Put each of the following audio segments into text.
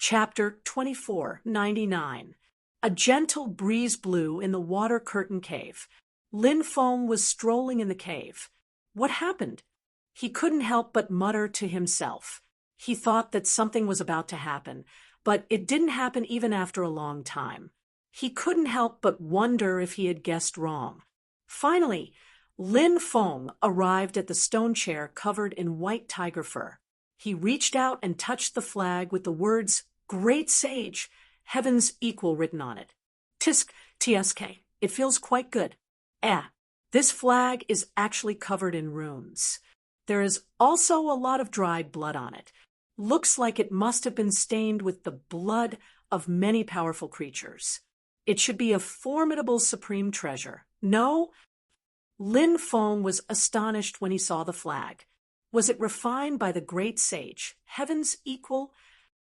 Chapter 2499. A gentle breeze blew in the water curtain cave. Lin Feng was strolling in the cave. What happened? He couldn't help but mutter to himself. He thought that something was about to happen, but it didn't happen even after a long time. He couldn't help but wonder if he had guessed wrong. Finally, Lin Feng arrived at the stone chair covered in white tiger fur. He reached out and touched the flag with the words, "Great Sage, Heaven's Equal" written on it. Tisk, tsk, it feels quite good. This flag is actually covered in runes. There is also a lot of dried blood on it. Looks like it must have been stained with the blood of many powerful creatures. It should be a formidable supreme treasure. No? Lin Feng was astonished when he saw the flag. Was it refined by the great sage, Heaven's Equal?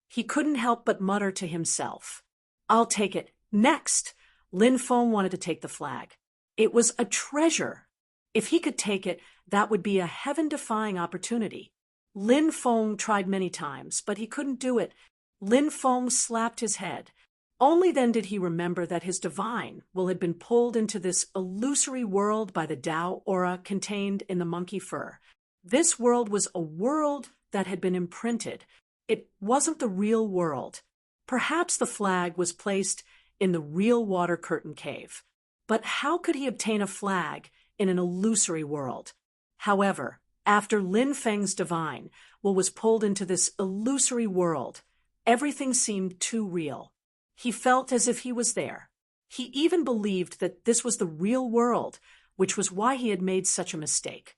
He couldn't help but mutter to himself. I'll take it. Next! Lin Feng wanted to take the flag. It was a treasure. If he could take it, that would be a heaven-defying opportunity. Lin Feng tried many times, but he couldn't do it. Lin Feng slapped his head. Only then did he remember that his divine will had been pulled into this illusory world by the Tao aura contained in the monkey fur. This world was a world that had been imprinted. It wasn't the real world. Perhaps the flag was placed in the real water curtain cave. But how could he obtain a flag in an illusory world? However, after Lin Feng's divine was pulled into this illusory world, everything seemed too real. He felt as if he was there. He even believed that this was the real world, which was why he had made such a mistake.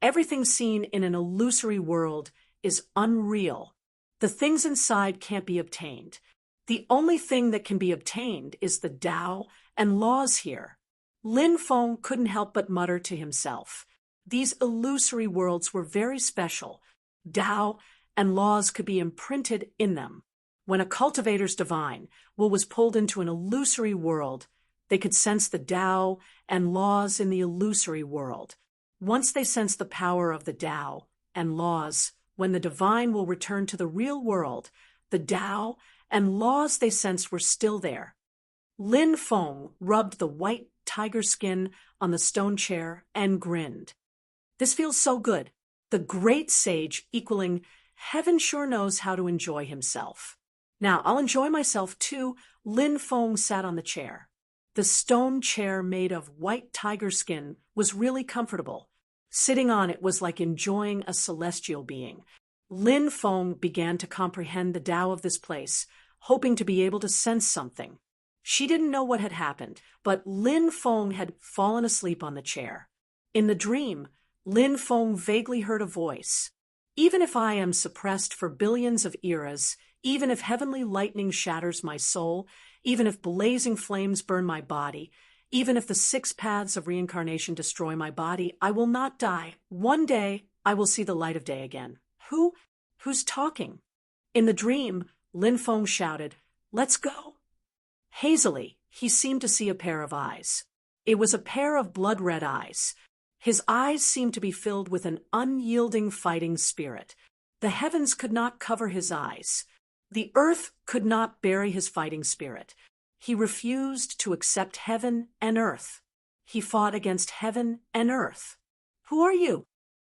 Everything seen in an illusory world is unreal. The things inside can't be obtained. The only thing that can be obtained is the Tao and laws here. Lin Feng couldn't help but mutter to himself. These illusory worlds were very special. Tao and laws could be imprinted in them. When a cultivator's divine was pulled into an illusory world, they could sense the Tao and laws in the illusory world. Once they sensed the power of the Tao and laws, when the divine will return to the real world, the Tao and laws they sensed were still there. Lin Feng rubbed the white tiger skin on the stone chair and grinned. This feels so good. The great sage equaling heaven sure knows how to enjoy himself. Now, I'll enjoy myself too. Lin Feng sat on the chair. The stone chair made of white tiger skin was really comfortable. Sitting on it was like enjoying a celestial being. Lin Feng began to comprehend the Tao of this place, hoping to be able to sense something. She didn't know what had happened, but Lin Feng had fallen asleep on the chair. In the dream, Lin Feng vaguely heard a voice. Even if I am suppressed for billions of eras, even if heavenly lightning shatters my soul, even if blazing flames burn my body, even if the 6 paths of reincarnation destroy my body, I will not die. One day, I will see the light of day again. Who's talking? In the dream, Lin Feng shouted, "Let's go." Hazily, he seemed to see a pair of eyes. It was a pair of blood-red eyes. His eyes seemed to be filled with an unyielding fighting spirit. The heavens could not cover his eyes. The earth could not bury his fighting spirit. He refused to accept heaven and earth. He fought against heaven and earth. "Who are you?"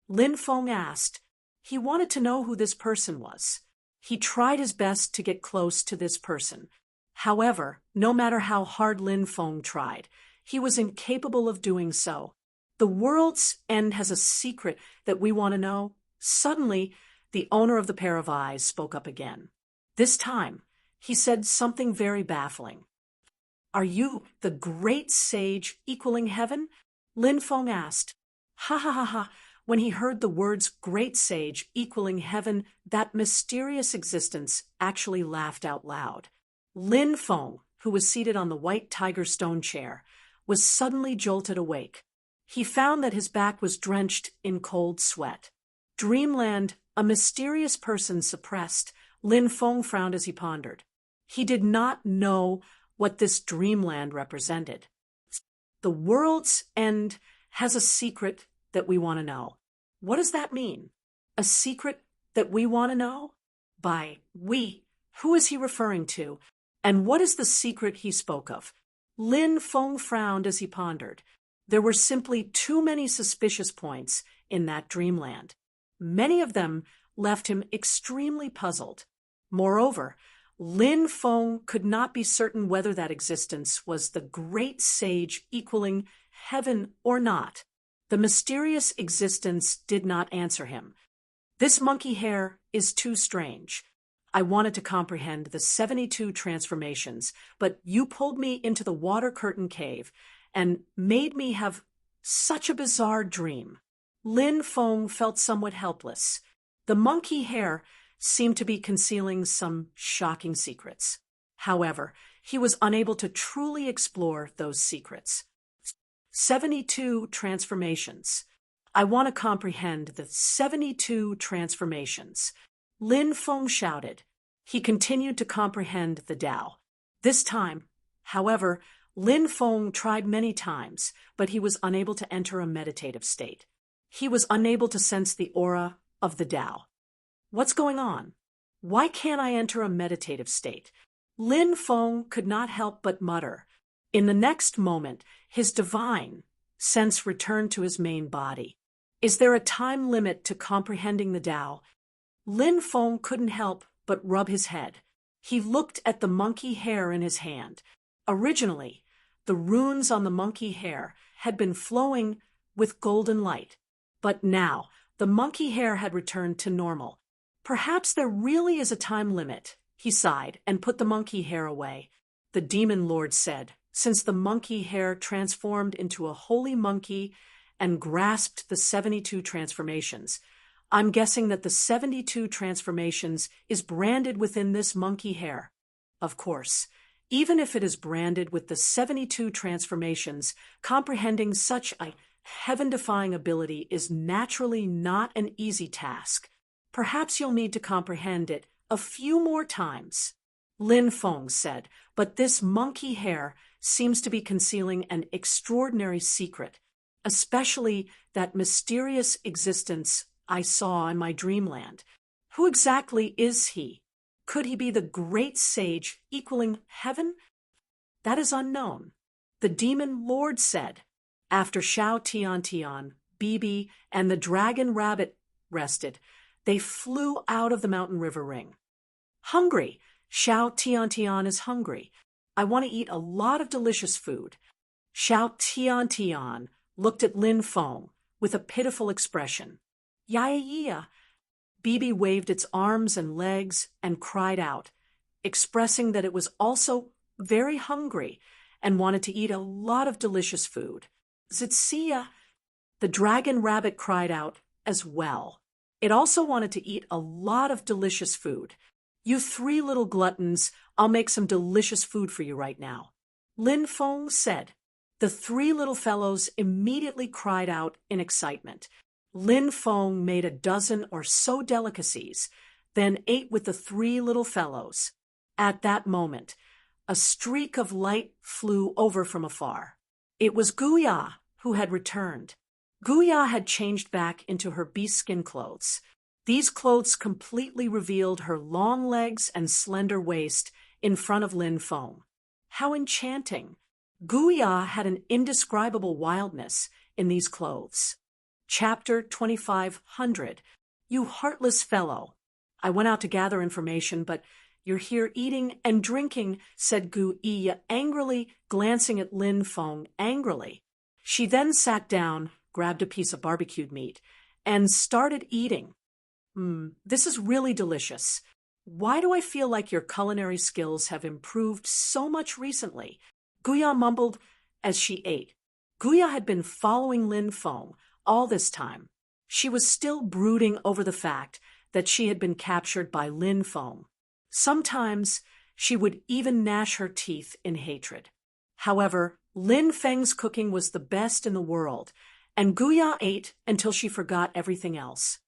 Lin Feng asked. He wanted to know who this person was. He tried his best to get close to this person. However, no matter how hard Lin Feng tried, he was incapable of doing so. The world's end has a secret that we want to know. Suddenly, the owner of the pair of eyes spoke up again. This time, he said something very baffling. "Are you the great sage equaling heaven?" Lin Feng asked. Ha ha ha ha. When he heard the words great sage equaling heaven, that mysterious existence actually laughed out loud. Lin Feng, who was seated on the white tiger stone chair, was suddenly jolted awake. He found that his back was drenched in cold sweat. Dreamland, a mysterious person suppressed, Lin Feng frowned as he pondered. He did not know what this dreamland represented. The world's end has a secret that we want to know. What does that mean? A secret that we want to know? By we, Who is he referring to? And what is the secret he spoke of? Lin Feng frowned as he pondered. There were simply too many suspicious points in that dreamland. Many of them left him extremely puzzled. Moreover, Lin Feng could not be certain whether that existence was the great sage equaling heaven or not. The mysterious existence did not answer him. This monkey hair is too strange. I wanted to comprehend the 72 transformations, but you pulled me into the water curtain cave and made me have such a bizarre dream. Lin Feng felt somewhat helpless. The monkey hair seemed to be concealing some shocking secrets. However, he was unable to truly explore those secrets. 72 transformations. I want to comprehend the 72 transformations. Lin Feng shouted. He continued to comprehend the Tao. This time, however, Lin Feng tried many times, but he was unable to enter a meditative state. He was unable to sense the aura of the Tao. What's going on? Why can't I enter a meditative state? Lin Feng could not help but mutter. In the next moment, his divine sense returned to his main body. Is there a time limit to comprehending the Tao? Lin Feng couldn't help but rub his head. He looked at the monkey hair in his hand. Originally, the runes on the monkey hair had been flowing with golden light. But now, the monkey hair had returned to normal. Perhaps there really is a time limit, he sighed and put the monkey hair away. The demon lord said, since the monkey hair transformed into a holy monkey and grasped the 72 transformations, I'm guessing that the 72 transformations is branded within this monkey hair. Of course, even if it is branded with the 72 transformations, comprehending such a heaven-defying ability is naturally not an easy task. Perhaps you'll need to comprehend it a few more times. Lin Feng said, but this monkey hair seems to be concealing an extraordinary secret, especially that mysterious existence I saw in my dreamland. Who exactly is he? Could he be the great sage equaling heaven? That is unknown. The demon lord said. After Xiao Tian, Bibi, and the dragon rabbit rested, they flew out of the mountain river ring. Hungry. Xiao Tian is hungry. I want to eat a lot of delicious food. Xiao Tian looked at Lin Feng with a pitiful expression. Ya. Bibi waved its arms and legs and cried out, expressing that it was also very hungry and wanted to eat a lot of delicious food. Zitsia, the dragon rabbit, cried out as well. It also wanted to eat a lot of delicious food. You three little gluttons, I'll make some delicious food for you right now. Lin Feng said. The three little fellows immediately cried out in excitement. Lin Feng made a dozen or so delicacies, then ate with the three little fellows. At that moment, a streak of light flew over from afar. It was Guya who had returned. Guya had changed back into her beast-skin clothes. These clothes completely revealed her long legs and slender waist in front of Lin Feng. How enchanting! Guya had an indescribable wildness in these clothes. Chapter 2500. You heartless fellow. I went out to gather information, but you're here eating and drinking, said Guya angrily, glancing at Lin Feng angrily. She then sat down, grabbed a piece of barbecued meat, and started eating. This is really delicious. Why do I feel like your culinary skills have improved so much recently? Guya mumbled as she ate. Guya had been following Lin Feng all this time. She was still brooding over the fact that she had been captured by Lin Feng. Sometimes she would even gnash her teeth in hatred. However, Lin Feng's cooking was the best in the world, and Guya ate until she forgot everything else.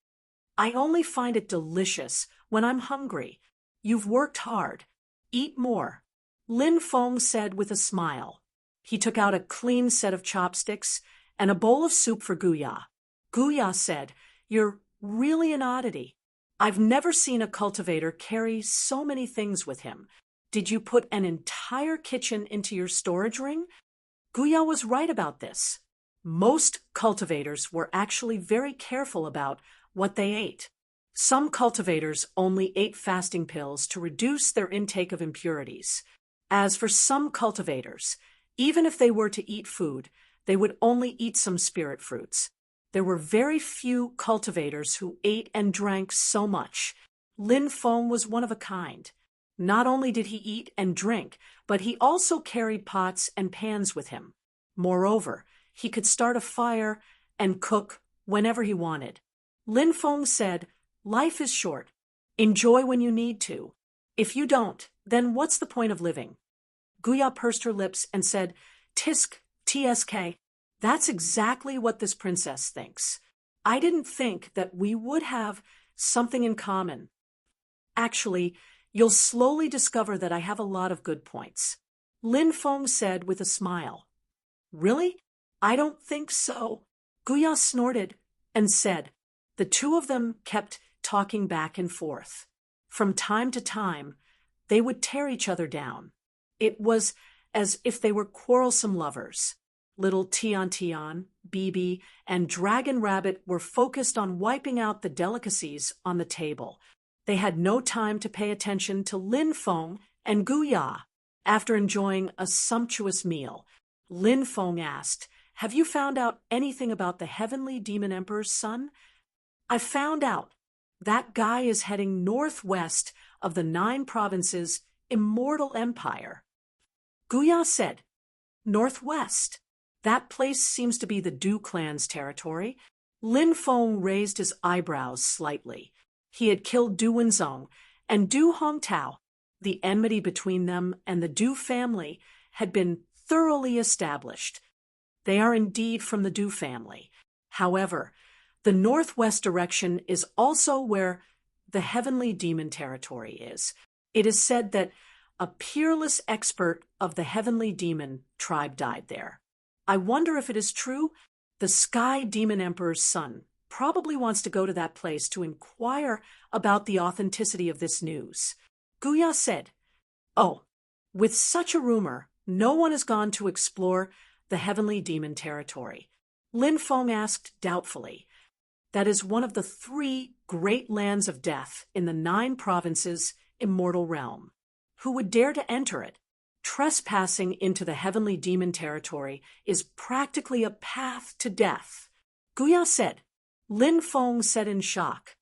I only find it delicious when I'm hungry. You've worked hard. Eat more, Lin Feng said with a smile. He took out a clean set of chopsticks and a bowl of soup for Guya. Guya said, You're really an oddity. I've never seen a cultivator carry so many things with him. Did you put an entire kitchen into your storage ring? Guya was right about this. Most cultivators were actually very careful about what they ate. Some cultivators only ate fasting pills to reduce their intake of impurities. As for some cultivators, even if they were to eat food, they would only eat some spirit fruits. There were very few cultivators who ate and drank so much. Lin Feng was one of a kind. Not only did he eat and drink, but he also carried pots and pans with him. Moreover, he could start a fire and cook whenever he wanted. Lin Feng said, "Life is short. Enjoy when you need to. If you don't, then what's the point of living?" Guya pursed her lips and said, "Tisk, tsk. That's exactly what this princess thinks. I didn't think that we would have something in common. Actually, you'll slowly discover that I have a lot of good points." Lin Feng said with a smile. "Really? I don't think so." Guya snorted and said. The two of them kept talking back and forth. From time to time, they would tear each other down. It was as if they were quarrelsome lovers. Little Tian Tian, Bibi, and Dragon Rabbit were focused on wiping out the delicacies on the table. They had no time to pay attention to Lin Feng and Guya. After enjoying a sumptuous meal, Lin Feng asked, "Have you found out anything about the heavenly demon emperor's son?" "I found out. That guy is heading northwest of the 9 provinces' immortal empire." Guya said, "Northwest? That place seems to be the Du clan's territory." Lin Feng raised his eyebrows slightly. He had killed Du Wenzong and Du Hongtao. The enmity between them and the Du family had been thoroughly established. They are indeed from the Du family. However, the northwest direction is also where the heavenly demon territory is. It is said that a peerless expert of the heavenly demon tribe died there. I wonder if it is true. The Sky Demon Emperor's son probably wants to go to that place to inquire about the authenticity of this news. Guya said, "Oh, with such a rumor, no one has gone to explore the heavenly demon territory." Lin Feng asked doubtfully. "That is one of the 3 great lands of death in the 9 provinces' immortal realm. Who would dare to enter it? Trespassing into the heavenly demon territory is practically a path to death." Guya said. Lin Feng said in shock,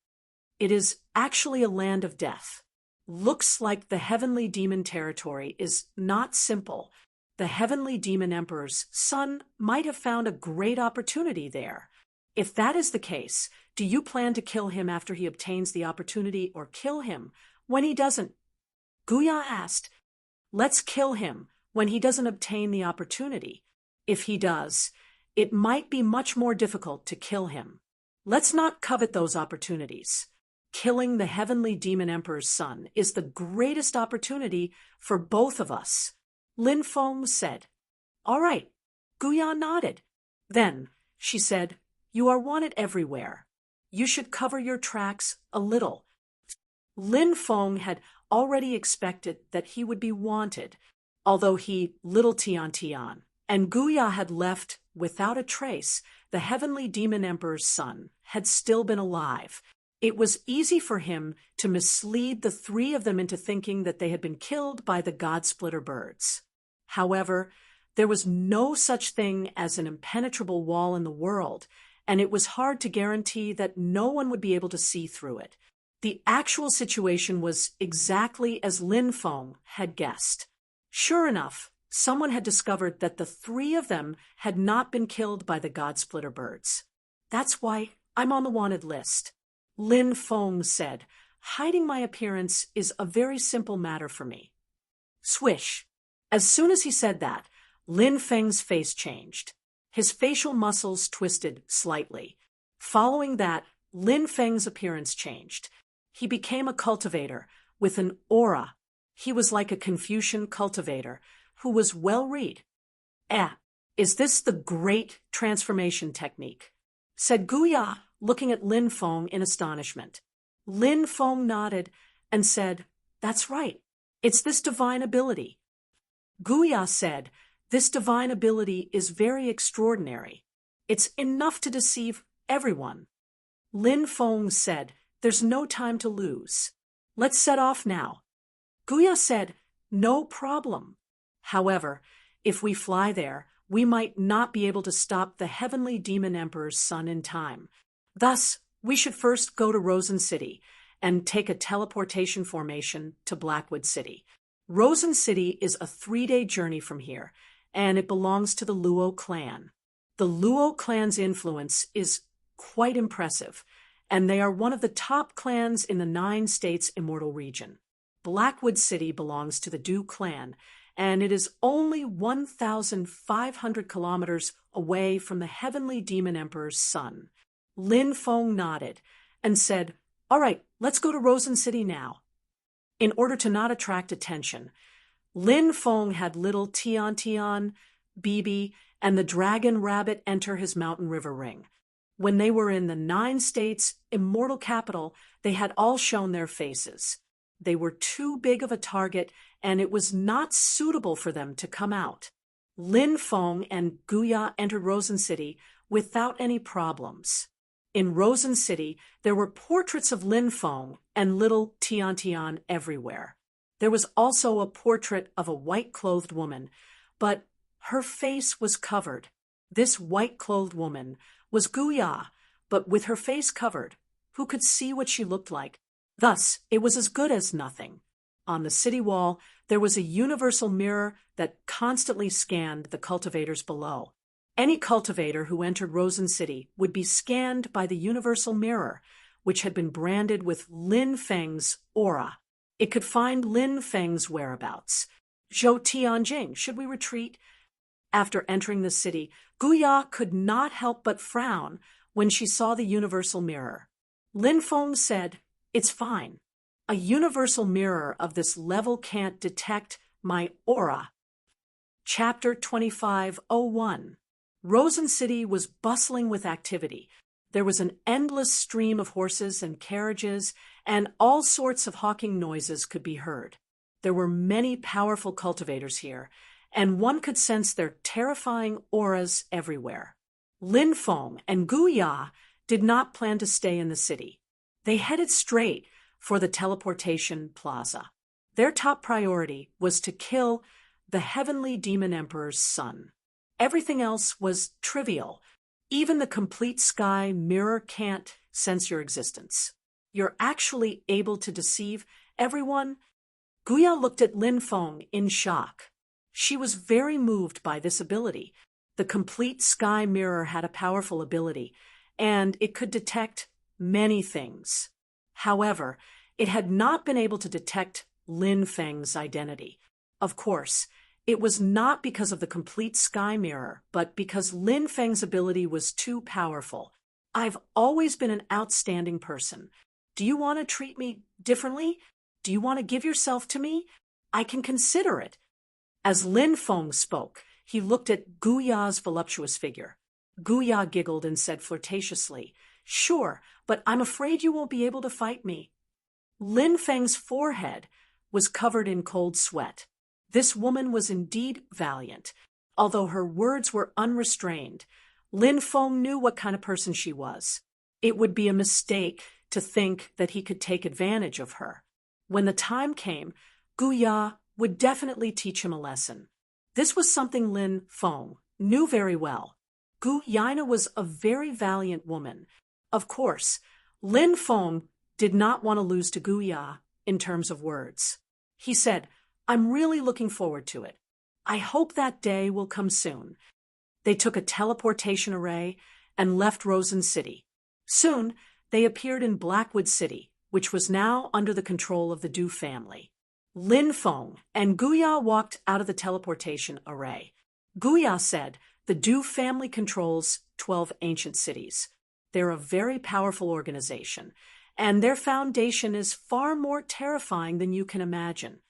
"It is actually a land of death. Looks like the heavenly demon territory is not simple. The heavenly demon emperor's son might have found a great opportunity there. If that is the case, do you plan to kill him after he obtains the opportunity or kill him when he doesn't?" Guya asked, "Let's kill him when he doesn't obtain the opportunity. If he does, it might be much more difficult to kill him. Let's not covet those opportunities. Killing the heavenly demon emperor's son is the greatest opportunity for both of us." Lin Feng said. "All right." Guya nodded. "Then," she said, "you are wanted everywhere. You should cover your tracks a little." Lin Feng had already expected that he would be wanted, although he, Little Tian Tian, and Guya had left without a trace. The heavenly demon emperor's son had still been alive. It was easy for him to mislead the 3 of them into thinking that they had been killed by the God-splitter birds. However, there was no such thing as an impenetrable wall in the world, and it was hard to guarantee that no one would be able to see through it. The actual situation was exactly as Lin Feng had guessed. Sure enough, someone had discovered that the 3 of them had not been killed by the God-splitter birds. "That's why I'm on the wanted list," Lin Feng said. "Hiding my appearance is a very simple matter for me." Swish! As soon as he said that, Lin Feng's face changed. His facial muscles twisted slightly. Following that, Lin Feng's appearance changed. He became a cultivator with an aura. He was like a Confucian cultivator who was well-read. Is this the great transformation technique?" said Guya, looking at Lin Feng in astonishment. Lin Feng nodded and said, "That's right. It's this divine ability." Guya said, "This divine ability is very extraordinary. It's enough to deceive everyone." Lin Feng said, "There's no time to lose. Let's set off now." Guya said, "No problem. However, if we fly there, we might not be able to stop the heavenly demon emperor's son in time. Thus, we should first go to Rosen City and take a teleportation formation to Blackwood City. Rosen City is a 3-day journey from here, and it belongs to the Luo clan. The Luo clan's influence is quite impressive, and they are one of the top clans in the 9 states immortal region. Blackwood City belongs to the Du clan, and it is only 1,500 kilometers away from the heavenly demon emperor's son." Lin Feng nodded and said, "All right, let's go to Rosen City now." In order to not attract attention, Lin Feng had little Tian, Bibi, and the dragon rabbit enter his mountain river ring. When they were in the 9 states immortal capital, they had all shown their faces. They were too big of a target, and it was not suitable for them to come out. Lin Feng and Guya entered Rosen City without any problems. In Rosen City, there were portraits of Lin Feng and little Tian everywhere. There was also a portrait of a white-clothed woman, but her face was covered. This white-clothed woman was Guya, but with her face covered, who could see what she looked like? Thus, it was as good as nothing. On the city wall, there was a universal mirror that constantly scanned the cultivators below. Any cultivator who entered Rosen City would be scanned by the universal mirror, which had been branded with Lin Feng's aura. It could find Lin Feng's whereabouts. "Zhou Tianjing, should we retreat?" After entering the city, Guya could not help but frown when she saw the universal mirror. Lin Feng said, "It's fine. A universal mirror of this level can't detect my aura." Chapter 25:01. Rosen City was bustling with activity. There was an endless stream of horses and carriages, and all sorts of hawking noises could be heard. There were many powerful cultivators here, and one could sense their terrifying auras everywhere. Lin Feng and Guya did not plan to stay in the city. They headed straight for the teleportation plaza. Their top priority was to kill the heavenly demon emperor's son. Everything else was trivial. Even the complete sky mirror can't sense your existence. You're actually able to deceive everyone? Guya looked at Lin Feng in shock. She was very moved by this ability. The complete sky mirror had a powerful ability, and it could detect many things. However, it had not been able to detect Lin Feng's identity. Of course, it was not because of the complete sky mirror, but because Lin Feng's ability was too powerful. "I've always been an outstanding person. Do you want to treat me differently? Do you want to give yourself to me? I can consider it." As Lin Feng spoke, he looked at Guya's voluptuous figure. Guya giggled and said flirtatiously, "Sure, but I'm afraid you won't be able to fight me." Lin Feng's forehead was covered in cold sweat. This woman was indeed valiant. Although her words were unrestrained, Lin Feng knew what kind of person she was. It would be a mistake to think that he could take advantage of her. When the time came, Guya would definitely teach him a lesson. This was something Lin Feng knew very well. Guyina was a very valiant woman. Of course, Lin Feng did not want to lose to Guya in terms of words. He said, "I'm really looking forward to it. I hope that day will come soon." They took a teleportation array and left Rosen City. Soon, they appeared in Blackwood City, which was now under the control of the Du family. Lin Feng and Guya walked out of the teleportation array. Guya said, "The Du family controls 12 ancient cities. They're a very powerful organization, and their foundation is far more terrifying than you can imagine."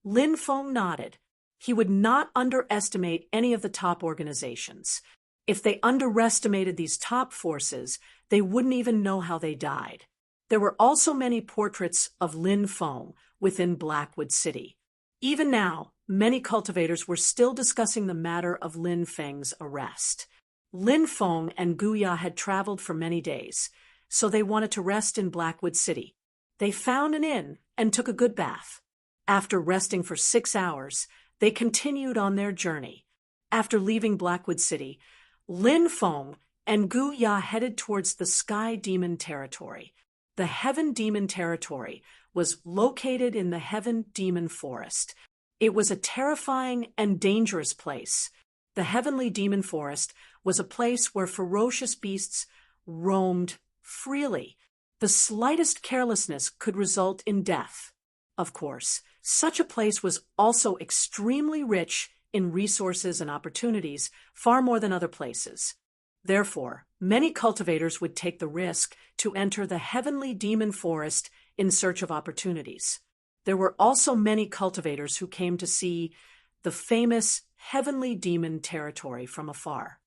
Lin Feng nodded. He would not underestimate any of the top organizations. If they underestimated these top forces, they wouldn't even know how they died. There were also many portraits of Lin Feng within Blackwood City. Even now, many cultivators were still discussing the matter of Lin Feng's arrest. Lin Feng and Guya had traveled for many days, so they wanted to rest in Blackwood City. They found an inn and took a good bath. After resting for 6 hours, they continued on their journey. After leaving Blackwood City, Lin Feng and Guya headed towards the Sky Demon Territory. The Heaven Demon Territory was located in the Heaven Demon Forest. It was a terrifying and dangerous place. The Heavenly Demon Forest was a place where ferocious beasts roamed freely. The slightest carelessness could result in death. Of course, such a place was also extremely rich in resources and opportunities, far more than other places. Therefore, many cultivators would take the risk to enter the Heavenly Demon Forest in search of opportunities. There were also many cultivators who came to see the famous Heavenly Demon Territory from afar.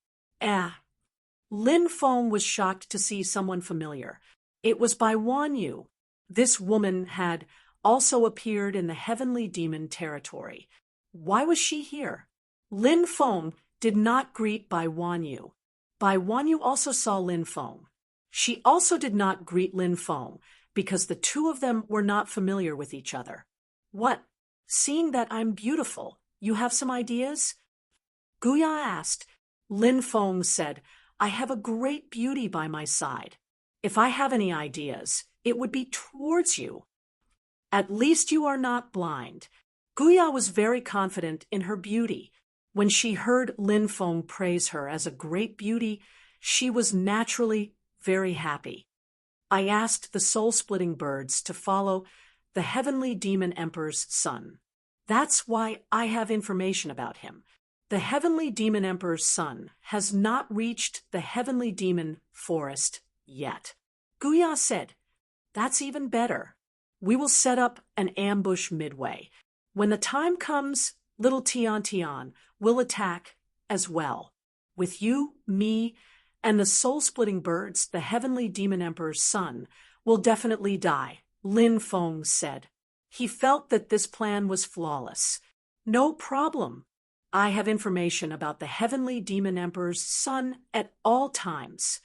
Lin Feng was shocked to see someone familiar. It was Bai Wanyu. This woman had also appeared in the Heavenly Demon Territory. Why was she here? Lin Feng did not greet Bai Wanyu. Bai Wanyu also saw Lin Feng. She also did not greet Lin Feng because the two of them were not familiar with each other. What? Seeing that I'm beautiful, you have some ideas? Guya asked. Lin Feng said, I have a great beauty by my side. If I have any ideas, it would be towards you. At least you are not blind. Guya was very confident in her beauty. When she heard Lin Feng praise her as a great beauty, she was naturally very happy. I asked the soul-splitting birds to follow the Heavenly Demon Emperor's son. That's why I have information about him. The Heavenly Demon Emperor's son has not reached the Heavenly Demon Forest yet. Guya said, That's even better. We will set up an ambush midway. When the time comes, little Tian Tian will attack as well. With you, me, and the soul-splitting birds, the Heavenly Demon Emperor's son will definitely die, Lin Feng said. He felt that this plan was flawless. No problem. I have information about the Heavenly Demon Emperor's son at all times.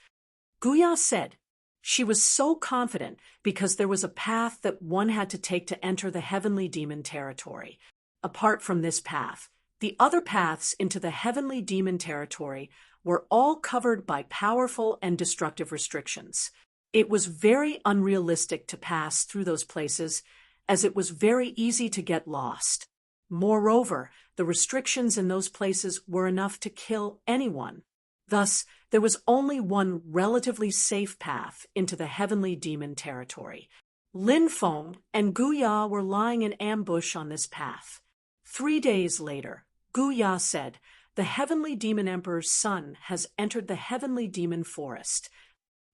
Guya said. She was so confident because there was a path that one had to take to enter the Heavenly Demon Territory. Apart from this path, the other paths into the Heavenly Demon Territory were all covered by powerful and destructive restrictions. It was very unrealistic to pass through those places, as it was very easy to get lost. Moreover, the restrictions in those places were enough to kill anyone. Thus, there was only one relatively safe path into the Heavenly Demon Territory. Lin Feng and Guya were lying in ambush on this path. 3 days later, Guya said, The Heavenly Demon Emperor's son has entered the Heavenly Demon Forest.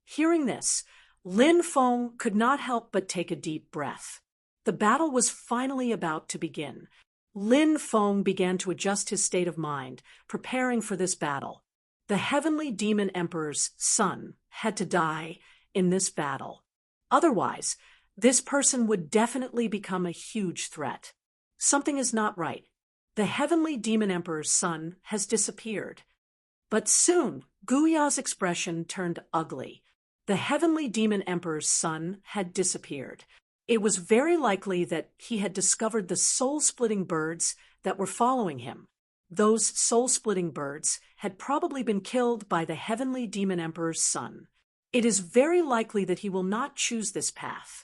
Hearing this, Lin Feng could not help but take a deep breath. The battle was finally about to begin. Lin Feng began to adjust his state of mind, preparing for this battle. The Heavenly Demon Emperor's son had to die in this battle. Otherwise, this person would definitely become a huge threat. Something is not right. The Heavenly Demon Emperor's son has disappeared. But soon, Guya's expression turned ugly. The Heavenly Demon Emperor's son had disappeared. It was very likely that he had discovered the soul-splitting birds that were following him. Those soul-splitting birds had probably been killed by the Heavenly Demon Emperor's son. It is very likely that he will not choose this path.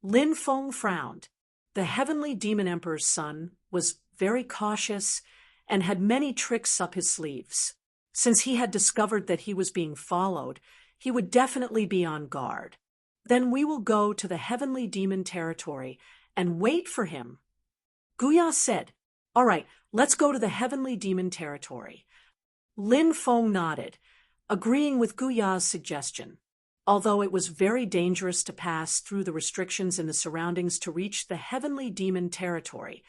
Lin Feng frowned. The Heavenly Demon Emperor's son was very cautious and had many tricks up his sleeves. Since he had discovered that he was being followed, he would definitely be on guard. Then we will go to the Heavenly Demon Territory and wait for him. Guya said, All right, let's go to the Heavenly Demon Territory. Lin Feng nodded, agreeing with Guya's suggestion. Although it was very dangerous to pass through the restrictions in the surroundings to reach the Heavenly Demon Territory,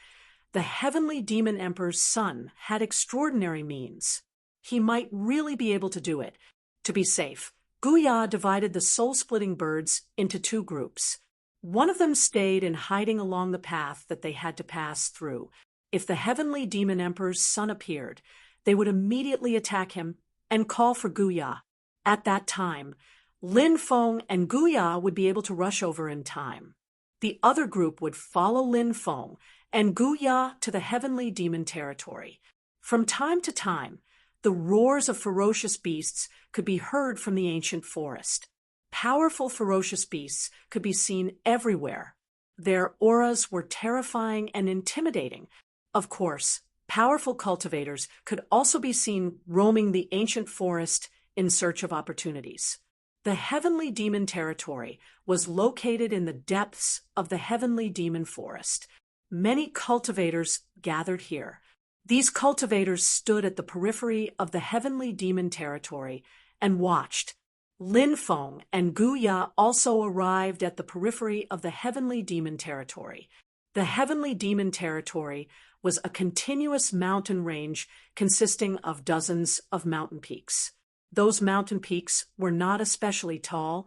the Heavenly Demon Emperor's son had extraordinary means. He might really be able to do it. To be safe, Guya divided the soul-splitting birds into two groups. One of them stayed in hiding along the path that they had to pass through. If the heavenly demon emperor's son appeared, they would immediately attack him and call for Guya. At that time, Lin Feng and Guya would be able to rush over in time. The other group would follow Lin Feng and Guya to the heavenly demon territory. From time to time, the roars of ferocious beasts could be heard from the ancient forest. Powerful ferocious beasts could be seen everywhere. Their auras were terrifying and intimidating. Of course, powerful cultivators could also be seen roaming the ancient forest in search of opportunities. The heavenly demon territory was located in the depths of the heavenly demon forest. Many cultivators gathered here. These cultivators stood at the periphery of the heavenly demon territory and watched. Lin Feng and Guya also arrived at the periphery of the heavenly demon territory. The heavenly demon territory was a continuous mountain range consisting of dozens of mountain peaks. Those mountain peaks were not especially tall,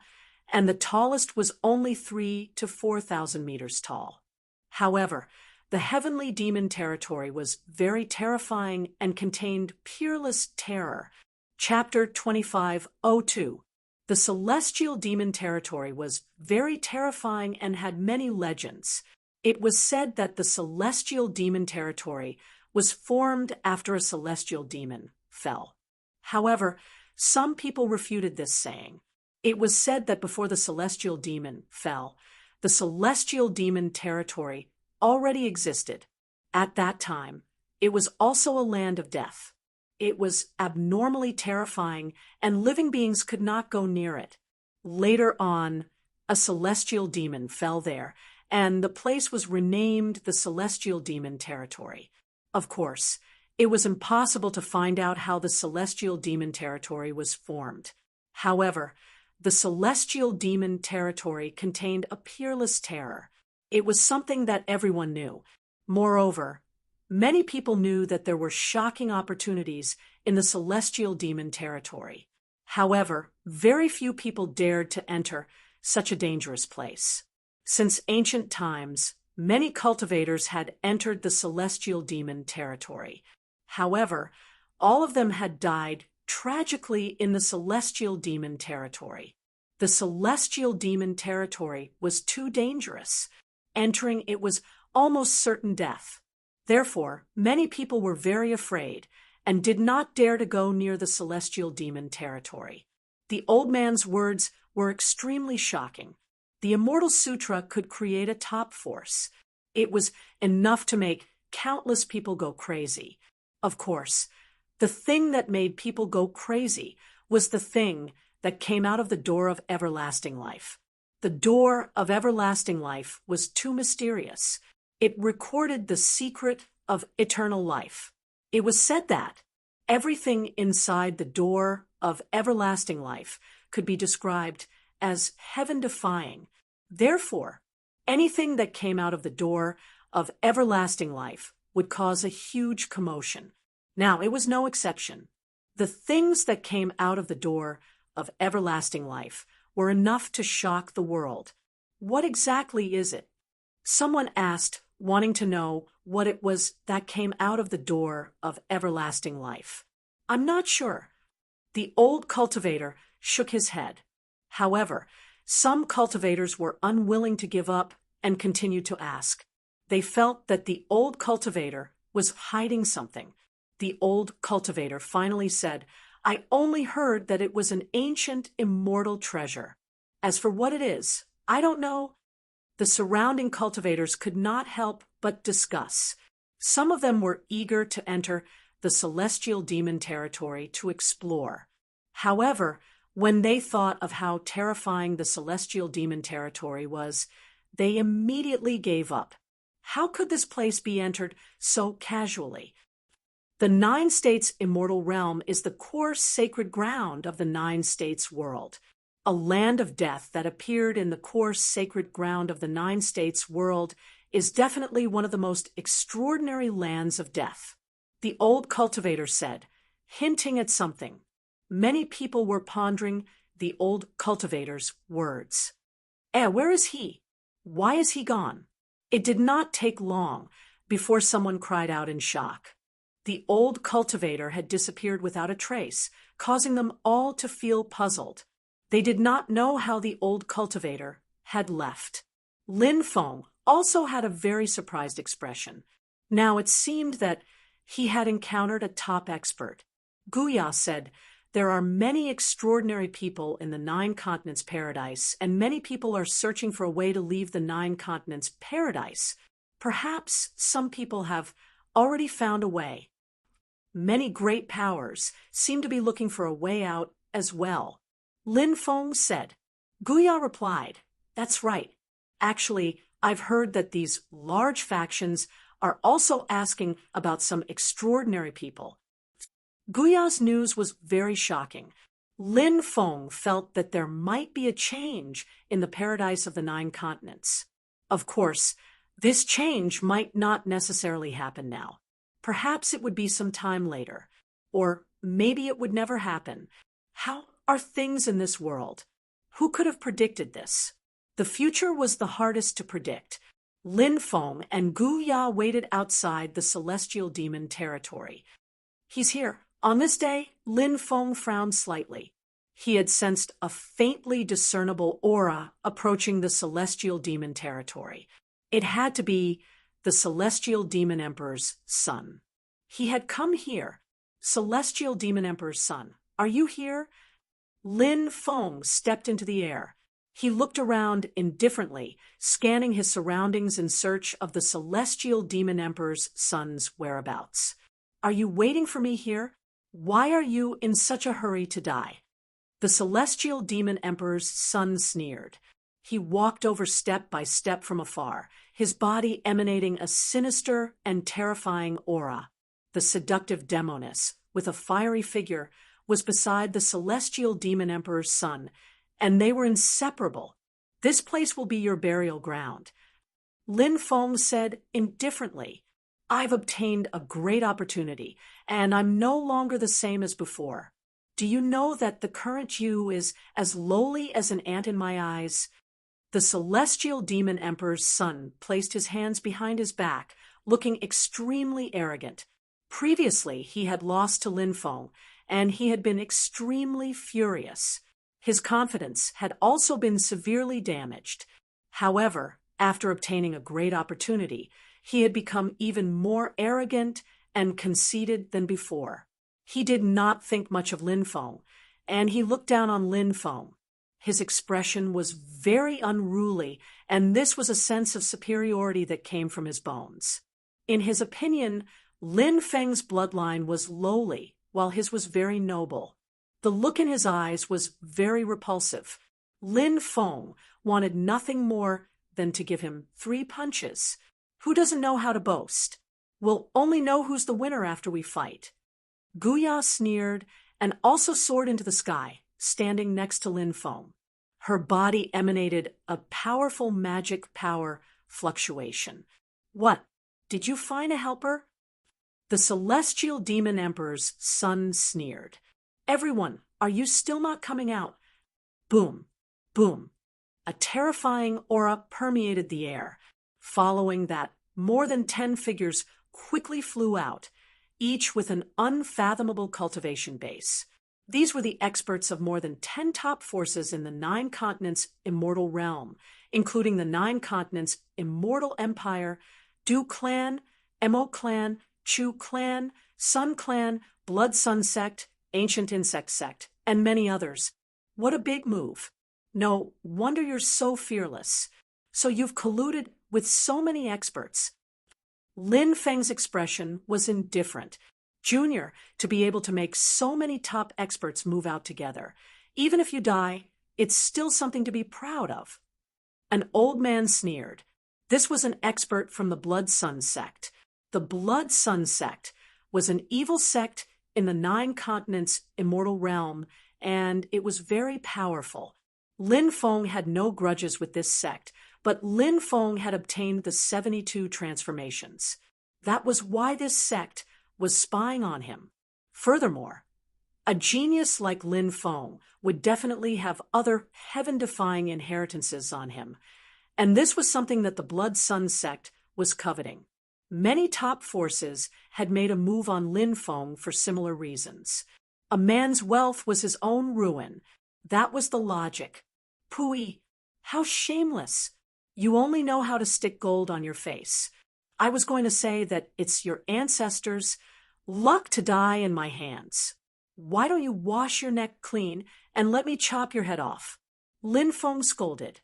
and the tallest was only 3,000 to 4,000 meters tall. However, the heavenly demon territory was very terrifying and contained peerless terror. Chapter 25:02. The celestial demon territory was very terrifying and had many legends. It was said that the celestial demon territory was formed after a celestial demon fell. However, some people refuted this saying. It was said that before the celestial demon fell, the celestial demon territory already existed. At that time, it was also a land of death. It was abnormally terrifying, and living beings could not go near it. Later on, a celestial demon fell there, and the place was renamed the Celestial Demon Territory. Of course, it was impossible to find out how the Celestial Demon Territory was formed. However, the Celestial Demon Territory contained a peerless terror. It was something that everyone knew. Moreover, many people knew that there were shocking opportunities in the Celestial Demon Territory. However, very few people dared to enter such a dangerous place. Since ancient times, many cultivators had entered the Celestial Demon Territory. However, all of them had died tragically in the Celestial Demon Territory. The Celestial Demon Territory was too dangerous. Entering it was almost certain death. Therefore, many people were very afraid and did not dare to go near the Celestial Demon Territory. The old man's words were extremely shocking. The Immortal Sutra could create a top force. It was enough to make countless people go crazy. Of course, the thing that made people go crazy was the thing that came out of the door of everlasting life. The door of everlasting life was too mysterious. It recorded the secret of eternal life. It was said that everything inside the door of everlasting life could be described as heaven-defying. Therefore, anything that came out of the door of everlasting life would cause a huge commotion. Now, it was no exception. The things that came out of the door of everlasting life were enough to shock the world. What exactly is it? Someone asked, wanting to know what it was that came out of the door of everlasting life. I'm not sure. The old cultivator shook his head. However, some cultivators were unwilling to give up and continued to ask. They felt that the old cultivator was hiding something. The old cultivator finally said, "I only heard that it was an ancient, immortal treasure. As for what it is, I don't know." The surrounding cultivators could not help but discuss. Some of them were eager to enter the Celestial Demon Territory to explore. However, when they thought of how terrifying the Celestial Demon Territory was, they immediately gave up. How could this place be entered so casually? The Nine States Immortal Realm is the core sacred ground of the Nine States world. A land of death that appeared in the core sacred ground of the Nine States world is definitely one of the most extraordinary lands of death. The old cultivator said, hinting at something. Many people were pondering the old cultivator's words. Where is he? Why is he gone? It did not take long before someone cried out in shock. The old cultivator had disappeared without a trace, causing them all to feel puzzled. They did not know how the old cultivator had left. Lin Feng also had a very surprised expression. Now it seemed that he had encountered a top expert. Guya said, "There are many extraordinary people in the Nine Continents Paradise, and many people are searching for a way to leave the Nine Continents Paradise. Perhaps some people have already found a way. Many great powers seem to be looking for a way out as well." Lin Feng said. Guya replied, "That's right. Actually, I've heard that these large factions are also asking about some extraordinary people." Guya's news was very shocking. Lin Feng felt that there might be a change in the paradise of the Nine Continents. Of course, this change might not necessarily happen now. Perhaps it would be some time later, or maybe it would never happen. How are things in this world? Who could have predicted this? The future was the hardest to predict. Lin Feng and Guya waited outside the celestial demon territory. "He's here." On this day, Lin Feng frowned slightly. He had sensed a faintly discernible aura approaching the celestial demon territory. It had to be the celestial demon emperor's son. He had come here. "Celestial demon emperor's son, are you here?" Lin Feng stepped into the air. He looked around indifferently, scanning his surroundings in search of the celestial demon emperor's son's whereabouts. "Are you waiting for me here? Why are you in such a hurry to die?" The celestial demon emperor's son sneered. He walked over step by step from afar, his body emanating a sinister and terrifying aura. The seductive demoness, with a fiery figure, was beside the celestial demon emperor's son, and they were inseparable. "This place will be your burial ground." Lin Feng said indifferently, "I've obtained a great opportunity, and I'm no longer the same as before. Do you know that the current you is as lowly as an ant in my eyes?" The celestial demon emperor's son placed his hands behind his back, looking extremely arrogant. Previously, he had lost to Lin Feng, and he had been extremely furious. His confidence had also been severely damaged. However, after obtaining a great opportunity, he had become even more arrogant and conceited than before. He did not think much of Lin Feng, and he looked down on Lin Feng. His expression was very unruly, and this was a sense of superiority that came from his bones. In his opinion, Lin Feng's bloodline was lowly, while his was very noble. The look in his eyes was very repulsive. Lin Feng wanted nothing more than to give him 3 punches. "Who doesn't know how to boast? We'll only know who's the winner after we fight." Guya sneered and also soared into the sky, standing next to Lin Feng. Her body emanated a powerful magic power fluctuation. "What? Did you find a helper?" The celestial demon emperor's son sneered. "Everyone, are you still not coming out?" Boom, boom. A terrifying aura permeated the air. Following that, more than 10 figures quickly flew out, each with an unfathomable cultivation base. These were the experts of more than 10 top forces in the Nine Continents' immortal realm, including the Nine Continents' immortal empire, Du Clan, Emo Clan, Chu Clan, Sun Clan, Blood Sun Sect, Ancient Insect Sect, and many others. What a big move. No wonder you're so fearless. So you've colluded with so many experts. Lin Feng's expression was indifferent. Junior, to be able to make so many top experts move out together. Even if you die, it's still something to be proud of. An old man sneered. This was an expert from the Blood Sun Sect. The Blood Sun Sect was an evil sect in the Nine Continents' immortal realm, and it was very powerful. Lin Feng had no grudges with this sect, but Lin Feng had obtained the 72 transformations. That was why this sect was spying on him. Furthermore, A genius like Lin Feng would definitely have other heaven-defying inheritances on him, and this was something that the Blood Sun sect was coveting. Many top forces had made a move on Lin Feng for similar reasons. A man's wealth was his own ruin. That was the logic. Pooey, how shameless. You only know how to stick gold on your face. I was going to say that it's your ancestors' luck to die in my hands. Why don't you wash your neck clean and let me chop your head off? Lin Feng scolded.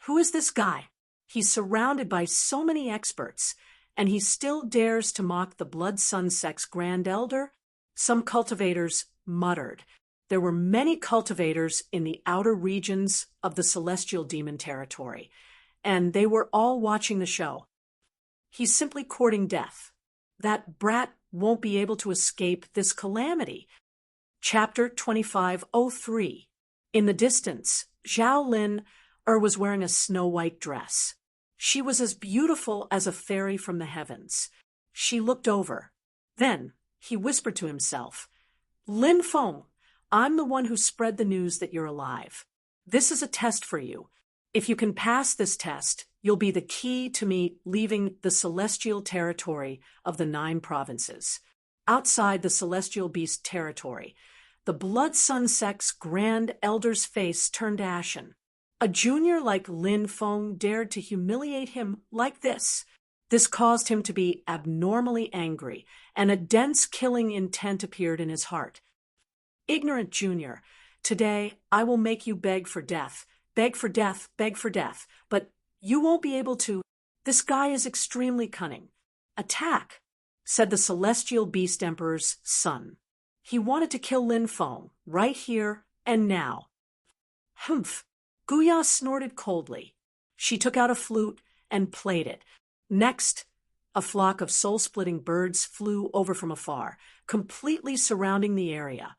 Who is this guy? He's surrounded by so many experts, and he still dares to mock the Blood Sun sect's Grand Elder? Some cultivators muttered. There were many cultivators in the outer regions of the Celestial Demon territory, and they were all watching the show. He's simply courting death. That brat won't be able to escape this calamity. Chapter 2503. In the distance, Zhao Lin was wearing a snow-white dress. She was as beautiful as a fairy from the heavens. She looked over. Then he whispered to himself, Lin Feng, I'm the one who spread the news that you're alive. This is a test for you. If you can pass this test, you'll be the key to me leaving the celestial territory of the 9 provinces. Outside the celestial beast territory, the Blood Sun sect's Grand Elder's face turned ashen. A junior like Lin Feng dared to humiliate him like this. This caused him to be abnormally angry, and a dense killing intent appeared in his heart. Ignorant junior, today I will make you beg for death, beg for death, beg for death, but you won't be able to. This guy is extremely cunning. Attack, said the Celestial Beast Emperor's son. He wanted to kill Lin Feng, right here and now. Humph! Guya snorted coldly. She took out a flute and played it. Next, a flock of soul-splitting birds flew over from afar, completely surrounding the area.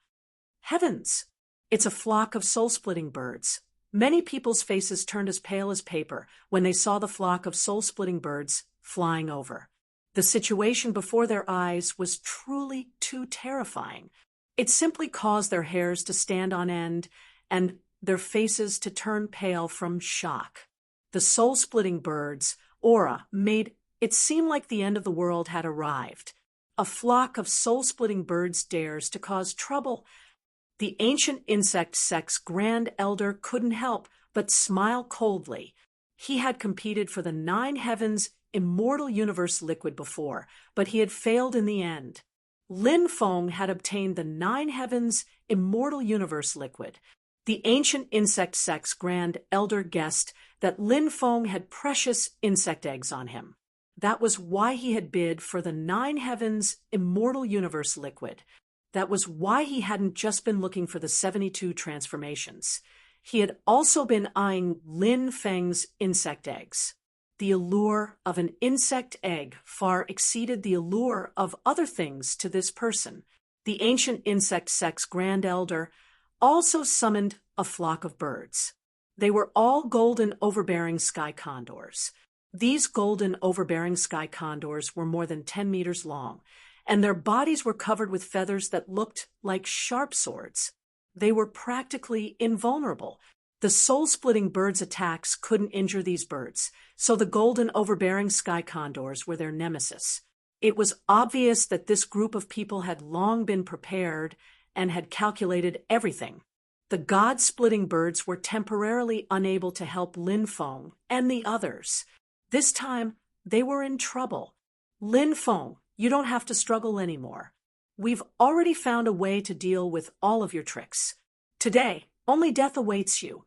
Heavens! It's a flock of soul-splitting birds. Many people's faces turned as pale as paper when they saw the flock of soul-splitting birds flying over. The situation before their eyes was truly too terrifying. It simply caused their hairs to stand on end and their faces to turn pale from shock. The soul-splitting birds' aura made it seem like the end of the world had arrived. A flock of soul-splitting birds dares to cause trouble. The ancient insect sect's Grand Elder couldn't help but smile coldly. He had competed for the 9 Heavens Immortal Universe liquid before, but he had failed in the end. Lin Feng had obtained the 9 Heavens Immortal Universe liquid. The ancient insect sect's Grand Elder guessed that Lin Feng had precious insect eggs on him. That was why he had bid for the 9 Heavens Immortal Universe liquid. That was why he hadn't just been looking for the 72 transformations. He had also been eyeing Lin Feng's insect eggs. The allure of an insect egg far exceeded the allure of other things to this person. The ancient insect sect's Grand Elder also summoned a flock of birds. They were all golden overbearing sky condors. These golden overbearing sky condors were more than 10 meters long, and their bodies were covered with feathers that looked like sharp swords. They were practically invulnerable. The soul-splitting birds' attacks couldn't injure these birds, so the golden overbearing sky condors were their nemesis. It was obvious that this group of people had long been prepared and had calculated everything. The god-splitting birds were temporarily unable to help Lin Feng and the others. This time, they were in trouble. Lin Feng, you don't have to struggle anymore. We've already found a way to deal with all of your tricks. Today, only death awaits you.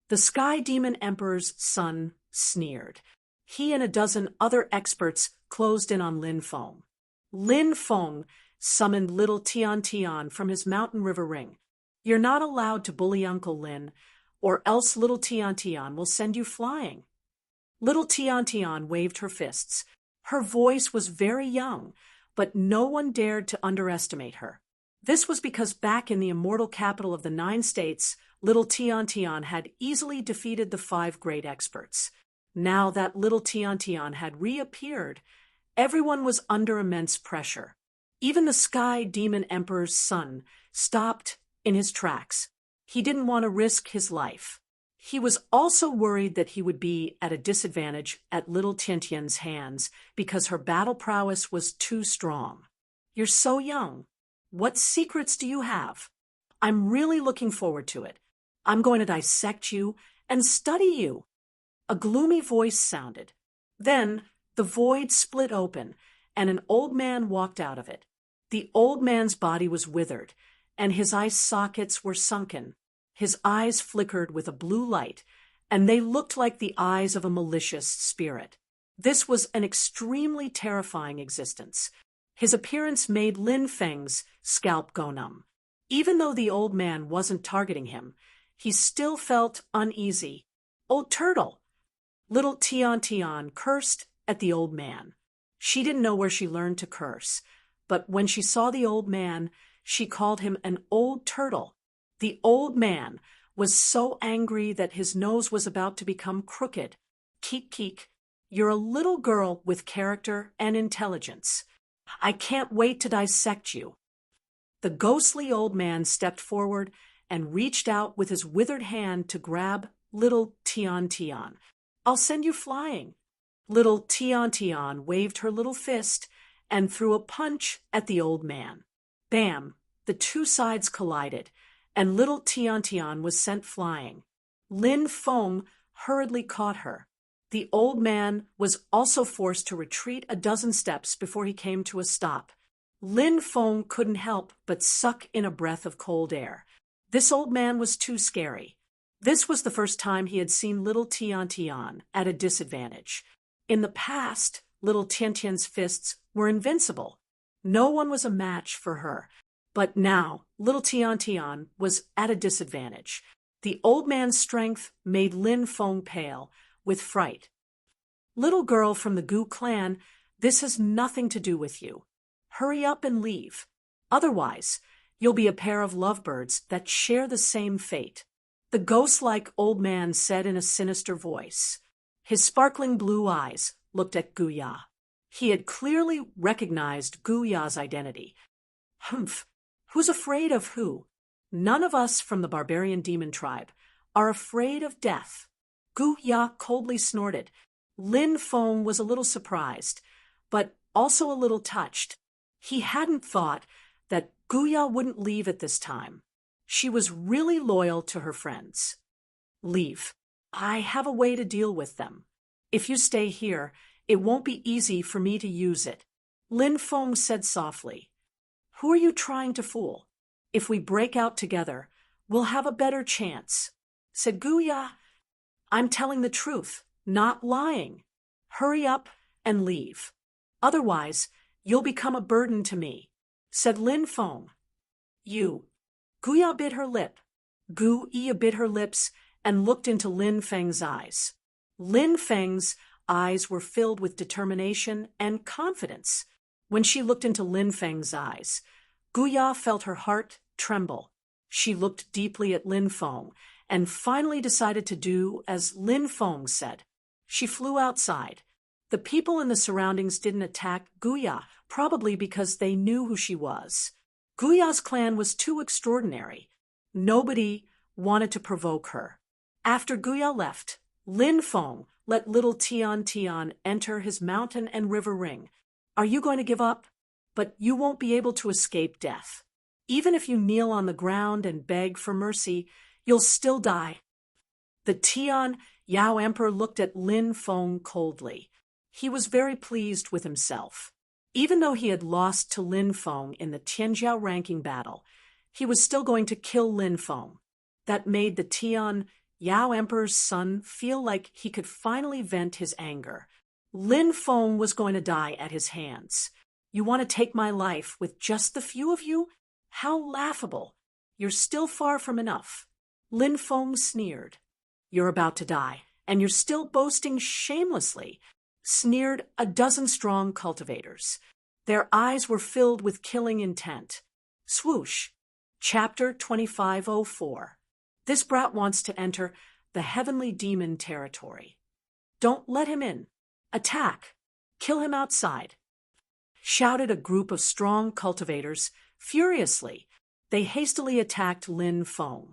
The Sky Demon Emperor's son sneered. He and a dozen other experts closed in on Lin Feng. Lin Feng summoned little Tian Tian from his mountain river ring. You're not allowed to bully Uncle Lin, or else little Tian Tian will send you flying. Little Tian Tian waved her fists. Her voice was very young, but no one dared to underestimate her. This was because back in the immortal capital of the 9 states, little Tian Tian had easily defeated the 5 great experts. Now that little Tian Tian had reappeared, everyone was under immense pressure. Even the Sky Demon Emperor's son stopped in his tracks. He didn't want to risk his life. He was also worried that he would be at a disadvantage at little Tiantian's hands because her battle prowess was too strong. You're so young. What secrets do you have? I'm really looking forward to it. I'm going to dissect you and study you. A gloomy voice sounded. Then the void split open, and an old man walked out of it. The old man's body was withered, and his eye sockets were sunken. His eyes flickered with a blue light, and they looked like the eyes of a malicious spirit. This was an extremely terrifying existence. His appearance made Lin Feng's scalp go numb. Even though the old man wasn't targeting him, he still felt uneasy. Old turtle! Little Tian Tian cursed at the old man. She didn't know where she learned to curse, but when she saw the old man, she called him an old turtle. The old man was so angry that his nose was about to become crooked. Keek keek, you're a little girl with character and intelligence. I can't wait to dissect you. The ghostly old man stepped forward and reached out with his withered hand to grab little Tian Tian. I'll send you flying. Little Tian Tian waved her little fist and threw a punch at the old man. Bam! The two sides collided, and little Tian Tian was sent flying. Lin Feng hurriedly caught her. The old man was also forced to retreat a dozen steps before he came to a stop. Lin Feng couldn't help but suck in a breath of cold air. This old man was too scary. This was the first time he had seen little Tian Tian at a disadvantage. In the past, little Tian Tian's fists were invincible. No one was a match for her. But now, little Tian Tian was at a disadvantage. The old man's strength made Lin Feng pale with fright. Little girl from the Gu clan, this has nothing to do with you. Hurry up and leave. Otherwise, you'll be a pair of lovebirds that share the same fate. The ghost-like old man said in a sinister voice. His sparkling blue eyes looked at Guya. He had clearly recognized Guya's identity. Humph! Who's afraid of who? None of us from the barbarian demon tribe are afraid of death. Guya coldly snorted. Lin Feng was a little surprised, but also a little touched. He hadn't thought that Guya wouldn't leave at this time. She was really loyal to her friends. Leave. I have a way to deal with them. If you stay here, it won't be easy for me to use it. Lin Feng said softly. Who are you trying to fool? If we break out together, we'll have a better chance. Said Guya. I'm telling the truth, not lying. Hurry up and leave. Otherwise, you'll become a burden to me. Said Lin Feng. You. Guya bit her lip. Guya bit her lips and looked into Lin Feng's eyes. Lin Feng's eyes were filled with determination and confidence. When she looked into Lin Feng's eyes, Guya felt her heart tremble. She looked deeply at Lin Feng and finally decided to do as Lin Feng said. She flew outside. The people in the surroundings didn't attack Guya, probably because they knew who she was. Guya's clan was too extraordinary. Nobody wanted to provoke her. After Guya left, Lin Feng let little Tian Tian enter his mountain and river ring. Are you going to give up? But you won't be able to escape death. Even if you kneel on the ground and beg for mercy, you'll still die. The Tian Yao Emperor looked at Lin Feng coldly. He was very pleased with himself. Even though he had lost to Lin Feng in the Tianjiao ranking battle, he was still going to kill Lin Feng. That made the Tian Yao Emperor's son feel like he could finally vent his anger. Lin Feng was going to die at his hands. You want to take my life with just the few of you? How laughable. You're still far from enough. Lin Feng sneered. You're about to die, and you're still boasting shamelessly, sneered a dozen strong cultivators. Their eyes were filled with killing intent. Swoosh. Chapter 2504. This brat wants to enter the heavenly demon territory. Don't let him in. Attack. Kill him outside. shouted a group of strong cultivators. Furiously, they hastily attacked Lin Feng.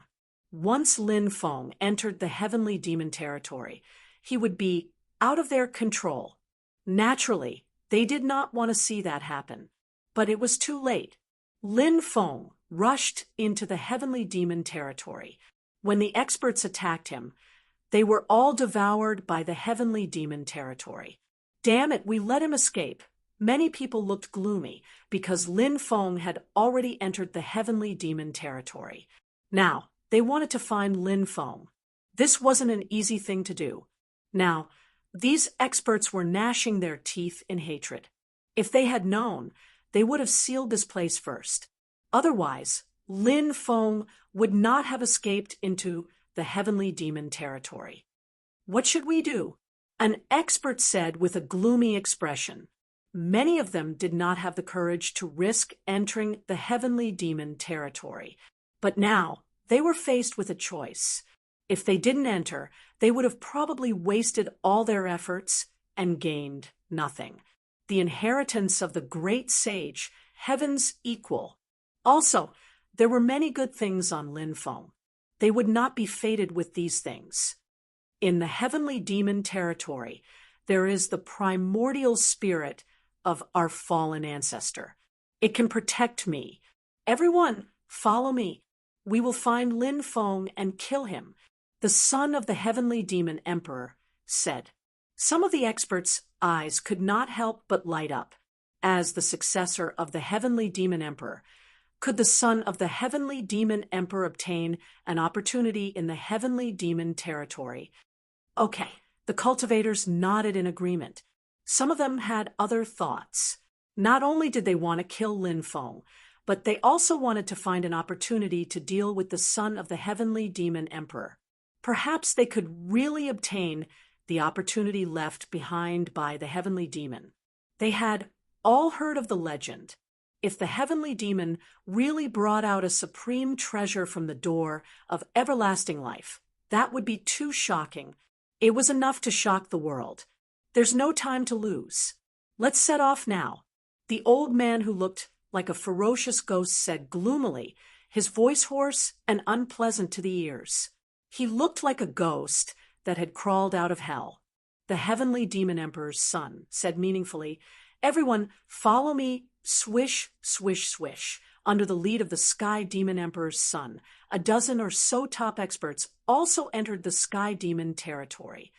Once Lin Feng entered the heavenly demon territory, he would be out of their control. Naturally, they did not want to see that happen. But it was too late. Lin Feng rushed into the heavenly demon territory. When the experts attacked him, they were all devoured by the heavenly demon territory. Damn it, we let him escape. Many people looked gloomy because Lin Feng had already entered the heavenly demon territory. Now, they wanted to find Lin Feng. This wasn't an easy thing to do. Now, these experts were gnashing their teeth in hatred. If they had known, they would have sealed this place first. Otherwise, Lin Feng would not have escaped into the heavenly demon territory. What should we do? An expert said with a gloomy expression. Many of them did not have the courage to risk entering the heavenly demon territory. But now, they were faced with a choice. If they didn't enter, they would have probably wasted all their efforts and gained nothing. The inheritance of the great sage, heaven's equal. Also, there were many good things on Lin Feng. They would not be fated with these things. In the heavenly demon territory, there is the primordial spirit of our fallen ancestor. It can protect me. Everyone, follow me. We will find Lin Feng and kill him. The son of the heavenly demon emperor said. Some of the experts' eyes could not help but light up. As the successor of the heavenly demon emperor, could the son of the heavenly demon emperor obtain an opportunity in the heavenly demon territory? Okay, the cultivators nodded in agreement. Some of them had other thoughts. Not only did they want to kill Lin Feng, but they also wanted to find an opportunity to deal with the son of the heavenly demon emperor. Perhaps they could really obtain the opportunity left behind by the heavenly demon. They had all heard of the legend. If the heavenly demon really brought out a supreme treasure from the door of everlasting life, that would be too shocking. It was enough to shock the world. There's no time to lose. Let's set off now. The old man who looked like a ferocious ghost said gloomily, his voice hoarse and unpleasant to the ears. He looked like a ghost that had crawled out of hell. The heavenly demon emperor's son said meaningfully, "Everyone, follow me, swish, swish, swish." Under the lead of the sky demon emperor's son, a dozen or so top experts also entered the sky demon territory.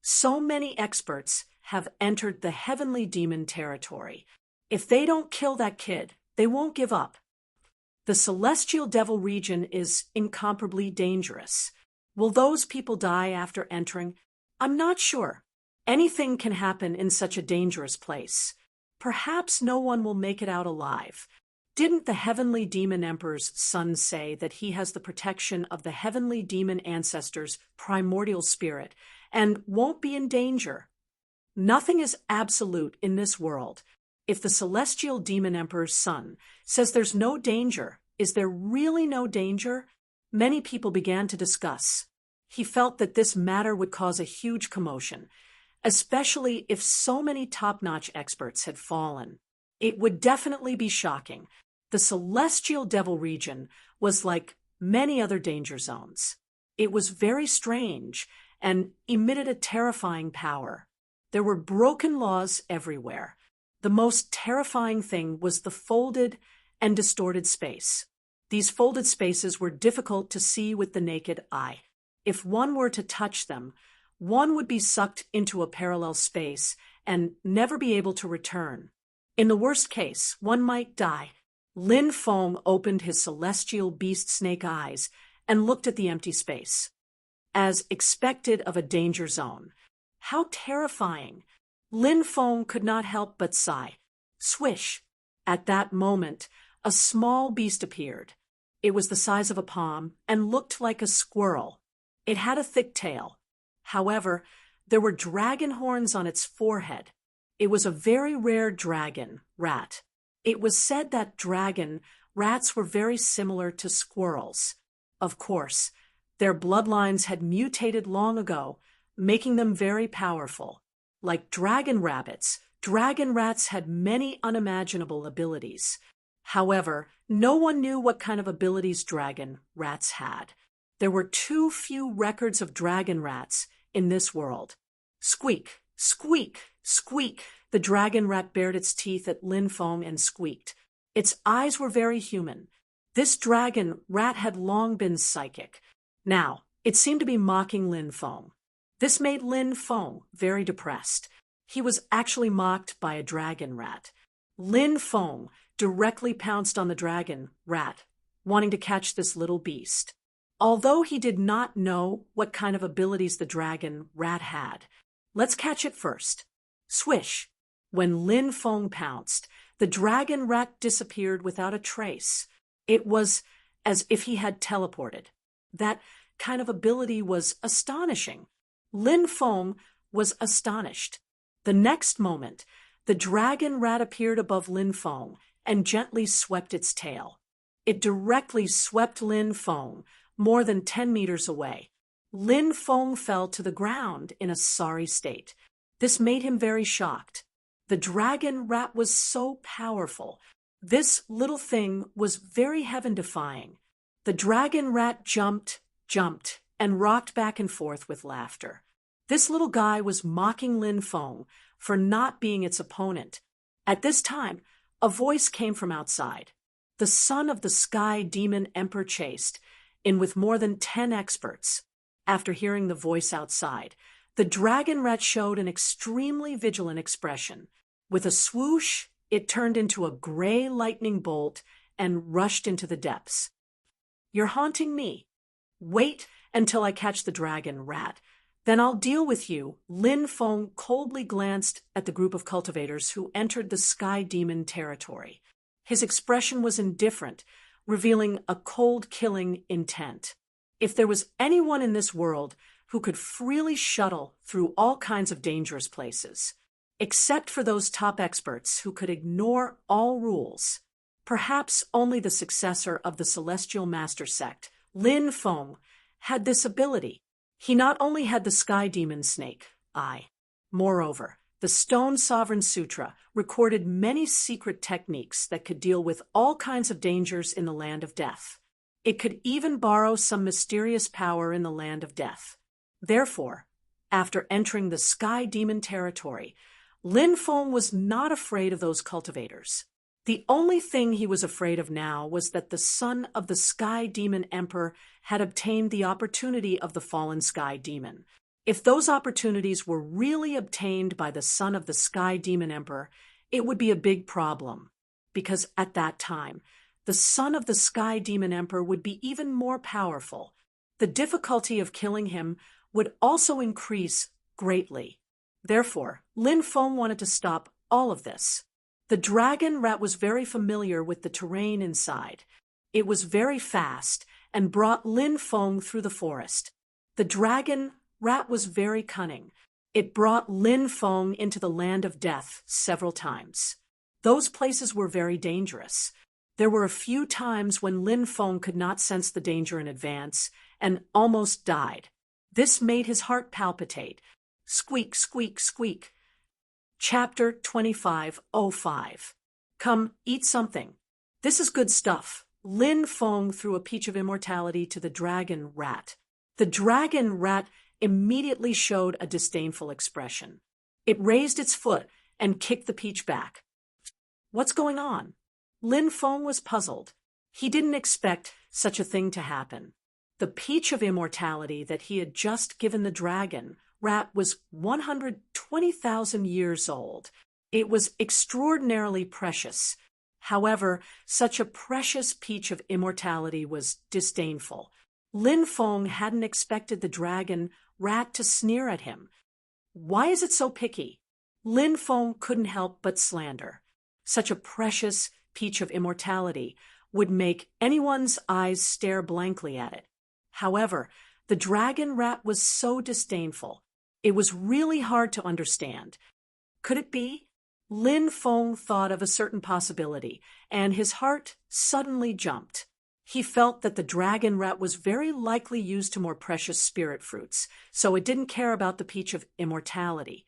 So many experts have entered the heavenly demon territory. If they don't kill that kid, they won't give up. The celestial devil region is incomparably dangerous. Will those people die after entering? I'm not sure. Anything can happen in such a dangerous place. Perhaps no one will make it out alive. Didn't the heavenly demon emperor's son say that he has the protection of the heavenly demon ancestor's primordial spirit and won't be in danger? Nothing is absolute in this world. If the celestial demon emperor's son says there's no danger, is there really no danger? Many people began to discuss. He felt that this matter would cause a huge commotion, especially if so many top-notch experts had fallen. It would definitely be shocking. The celestial devil region was like many other danger zones. It was very strange and emitted a terrifying power. There were broken laws everywhere. The most terrifying thing was the folded and distorted space. These folded spaces were difficult to see with the naked eye. If one were to touch them, one would be sucked into a parallel space and never be able to return. In the worst case, one might die. Lin Feng opened his celestial beast snake eyes and looked at the empty space. As expected of a danger zone. How terrifying! Lin Feng could not help but sigh. Swish! At that moment, a small beast appeared. It was the size of a palm and looked like a squirrel. It had a thick tail. However, there were dragon horns on its forehead. It was a very rare dragon, rat. It was said that dragon rats were very similar to squirrels. Of course, their bloodlines had mutated long ago, making them very powerful. Like dragon rabbits, Dragon rats had many unimaginable abilities. However, no one knew what kind of abilities dragon rats had. There were too few records of dragon rats in this world. Squeak, squeak, squeak. The dragon rat bared its teeth at Lin Feng and squeaked. Its eyes were very human. This dragon rat had long been psychic. Now, it seemed to be mocking Lin Feng. This made Lin Feng very depressed. He was actually mocked by a dragon rat. Lin Feng directly pounced on the dragon rat, wanting to catch this little beast. Although he did not know what kind of abilities the dragon rat had. Let's catch it first. Swish! When Lin Feng pounced, the dragon rat disappeared without a trace. It was as if he had teleported. That kind of ability was astonishing. Lin Feng was astonished. The next moment, the dragon rat appeared above Lin Feng and gently swept its tail. It directly swept Lin Feng more than 10 meters away. Lin Feng fell to the ground in a sorry state. This made him very shocked. The dragon rat was so powerful. This little thing was very heaven-defying. The dragon rat jumped, and rocked back and forth with laughter. This little guy was mocking Lin Feng for not being its opponent. At this time, a voice came from outside. The son of the sky demon emperor chased in with more than 10 experts. After hearing the voice outside, the dragon rat showed an extremely vigilant expression. With a swoosh, it turned into a gray lightning bolt and rushed into the depths. You're haunting me. Wait until I catch the dragon rat. Then I'll deal with you. Lin Feng coldly glanced at the group of cultivators who entered the sky demon territory. His expression was indifferent, revealing a cold-killing intent. If there was anyone in this world who could freely shuttle through all kinds of dangerous places, except for those top experts who could ignore all rules, perhaps only the successor of the Celestial Master Sect, Lin Feng, had this ability. He not only had the Sky Demon Snake eye. Moreover, the Stone Sovereign Sutra recorded many secret techniques that could deal with all kinds of dangers in the land of death. It could even borrow some mysterious power in the land of death. Therefore, after entering the Sky Demon territory, Lin Feng was not afraid of those cultivators. The only thing he was afraid of now was that the son of the Sky Demon Emperor had obtained the opportunity of the fallen Sky Demon. If those opportunities were really obtained by the son of the Sky Demon Emperor, it would be a big problem, because at that time, the son of the Sky Demon Emperor would be even more powerful. The difficulty of killing him would also increase greatly. Therefore, Lin Feng wanted to stop all of this. The dragon rat was very familiar with the terrain inside. It was very fast and brought Lin Feng through the forest. The dragon rat was very cunning. It brought Lin Feng into the land of death several times. Those places were very dangerous. There were a few times when Lin Feng could not sense the danger in advance and almost died. This made his heart palpitate. Squeak, squeak, squeak. Chapter 2505. Come, eat something. This is good stuff. Lin Feng threw a peach of immortality to the dragon rat. The dragon rat immediately showed a disdainful expression. It raised its foot and kicked the peach back. What's going on? Lin Feng was puzzled. He didn't expect such a thing to happen. The peach of immortality that he had just given the dragon rat was 120,000 years old. It was extraordinarily precious. However, such a precious peach of immortality was disdainful. Lin Feng hadn't expected the dragon rat to sneer at him. Why is it so picky? Lin Feng couldn't help but slander. Such a precious peach of immortality would make anyone's eyes stare blankly at it. However, the dragon rat was so disdainful. It was really hard to understand. Could it be? Lin Feng thought of a certain possibility, and his heart suddenly jumped. He felt that the dragon rat was very likely used to more precious spirit fruits, so it didn't care about the peach of immortality.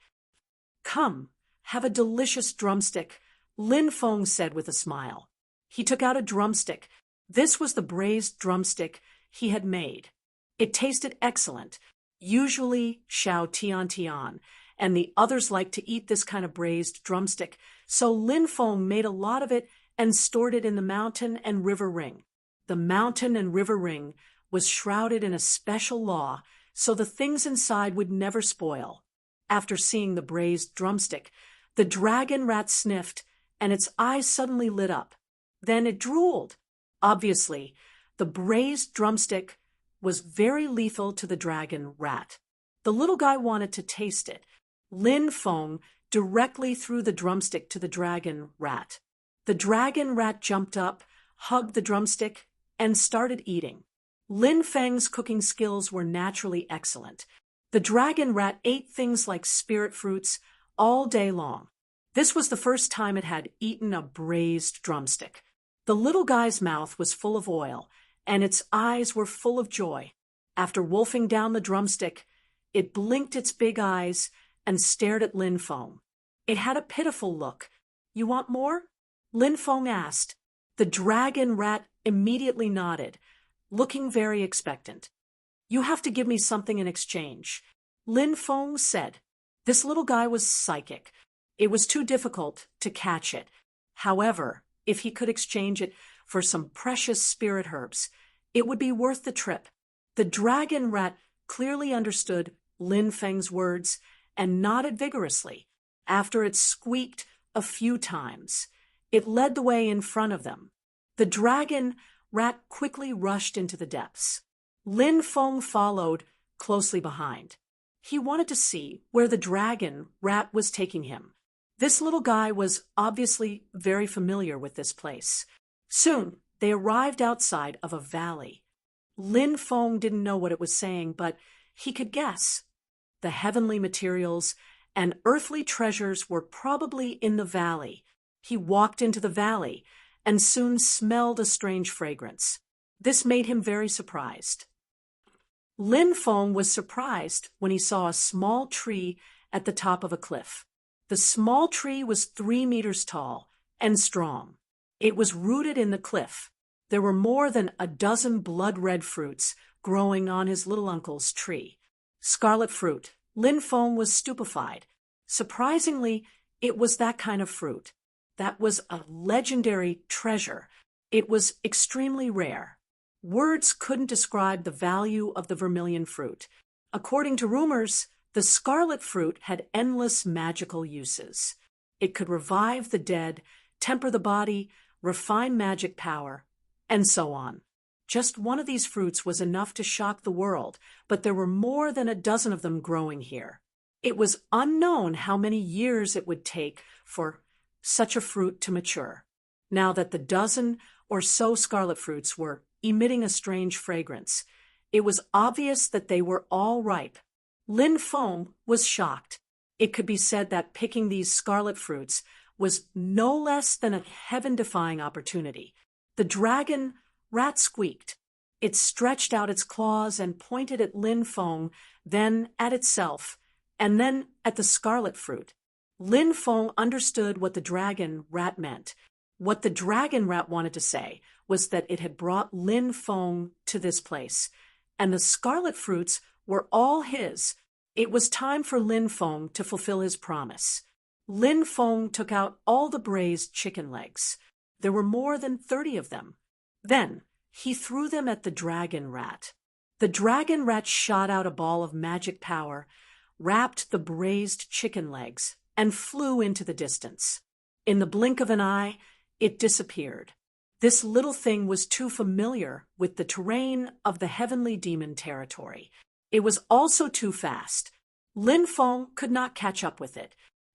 Come, Have a delicious drumstick, Lin Feng said with a smile. He took out a drumstick. This was the braised drumstick he had made. It tasted excellent, usually Xiao Tian Tian, and the others liked to eat this kind of braised drumstick, so Lin Feng made a lot of it and stored it in the mountain and river ring. The mountain and river ring was shrouded in a special law, so the things inside would never spoil. After seeing the braised drumstick, the dragon rat sniffed, and its eyes suddenly lit up. Then it drooled. Obviously, the braised drumstick was very lethal to the dragon rat. The little guy wanted to taste it. Lin Feng directly threw the drumstick to the dragon rat. The dragon rat jumped up, hugged the drumstick, and started eating. Lin Feng's cooking skills were naturally excellent. The dragon rat ate things like spirit fruits all day long. This was the first time it had eaten a braised drumstick. The little guy's mouth was full of oil, and its eyes were full of joy. After wolfing down the drumstick, it blinked its big eyes and stared at Lin Feng. It had a pitiful look. "You want more?" Lin Feng asked. The dragon rat immediately nodded, looking very expectant. "You have to give me something in exchange," Lin Feng said. This little guy was psychic. It was too difficult to catch it. However, if he could exchange it for some precious spirit herbs, it would be worth the trip. The dragon rat clearly understood Lin Feng's words and nodded vigorously. After it squeaked a few times, it led the way in front of them. The dragon rat quickly rushed into the depths. Lin Feng followed closely behind. He wanted to see where the dragon rat was taking him. This little guy was obviously very familiar with this place. Soon, they arrived outside of a valley. Lin Feng didn't know what it was saying, but he could guess. The heavenly materials and earthly treasures were probably in the valley. He walked into the valley and soon smelled a strange fragrance. This made him very surprised. Lin Feng was surprised when he saw a small tree at the top of a cliff. The small tree was 3 meters tall and strong. It was rooted in the cliff. There were more than a dozen blood-red fruits growing on his little uncle's tree. Scarlet fruit. Lin Feng was stupefied. Surprisingly, it was that kind of fruit. That was a legendary treasure. It was extremely rare. Words couldn't describe the value of the vermilion fruit. According to rumors, the scarlet fruit had endless magical uses. It could revive the dead, temper the body, refine magic power, and so on. Just one of these fruits was enough to shock the world, but there were more than a dozen of them growing here. It was unknown how many years it would take for such a fruit to mature. Now that the dozen or so scarlet fruits were emitting a strange fragrance, it was obvious that they were all ripe. Lin Feng was shocked. It could be said that picking these scarlet fruits was no less than a heaven-defying opportunity. The dragon rat squeaked. It stretched out its claws and pointed at Lin Feng, then at itself, and then at the scarlet fruit. Lin Feng understood what the dragon rat meant. What the dragon rat wanted to say was that it had brought Lin Feng to this place, and the scarlet fruits were all his. It was time for Lin Feng to fulfill his promise. Lin Feng took out all the braised chicken legs. There were more than 30 of them. Then he threw them at the dragon rat. The dragon rat shot out a ball of magic power, wrapped the braised chicken legs, and flew into the distance. In the blink of an eye, it disappeared. This little thing was too familiar with the terrain of the heavenly demon territory. It was also too fast. Lin Feng could not catch up with it.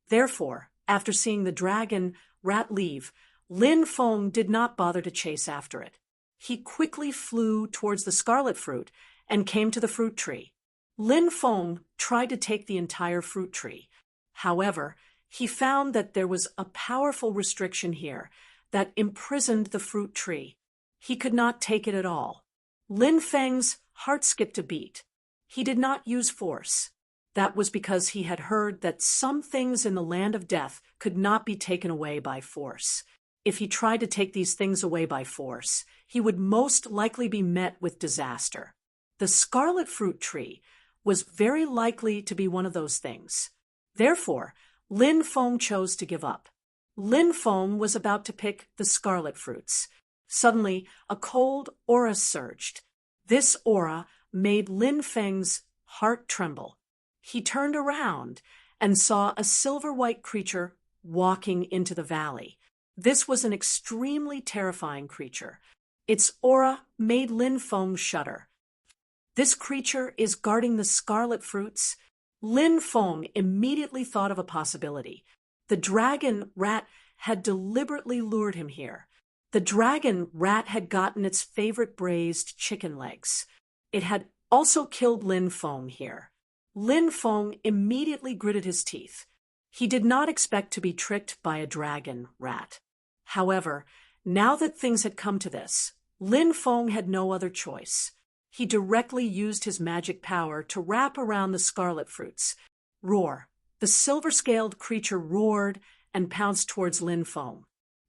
Therefore, after seeing the dragon rat leave, Lin Feng did not bother to chase after it. He quickly flew towards the scarlet fruit and came to the fruit tree. Lin Feng tried to take the entire fruit tree. However, he found that there was a powerful restriction here that imprisoned the fruit tree. He could not take it at all. Lin Feng's heart skipped a beat. He did not use force. That was because he had heard that some things in the land of death could not be taken away by force. If he tried to take these things away by force, he would most likely be met with disaster. The scarlet fruit tree was very likely to be one of those things. Therefore, Lin Feng chose to give up. Lin Feng was about to pick the scarlet fruits. Suddenly, a cold aura surged. This aura made Lin Feng's heart tremble. He turned around and saw a silver-white creature walking into the valley. This was an extremely terrifying creature. Its aura made Lin Feng shudder. This creature is guarding the scarlet fruits. Lin Feng immediately thought of a possibility. The dragon rat had deliberately lured him here. The dragon rat had gotten its favorite braised chicken legs. It had also killed Lin Feng here. Lin Feng immediately gritted his teeth. He did not expect to be tricked by a dragon rat. However, now that things had come to this, Lin Feng had no other choice. He directly used his magic power to wrap around the scarlet fruits. Roar! The silver-scaled creature roared and pounced towards Lin Feng.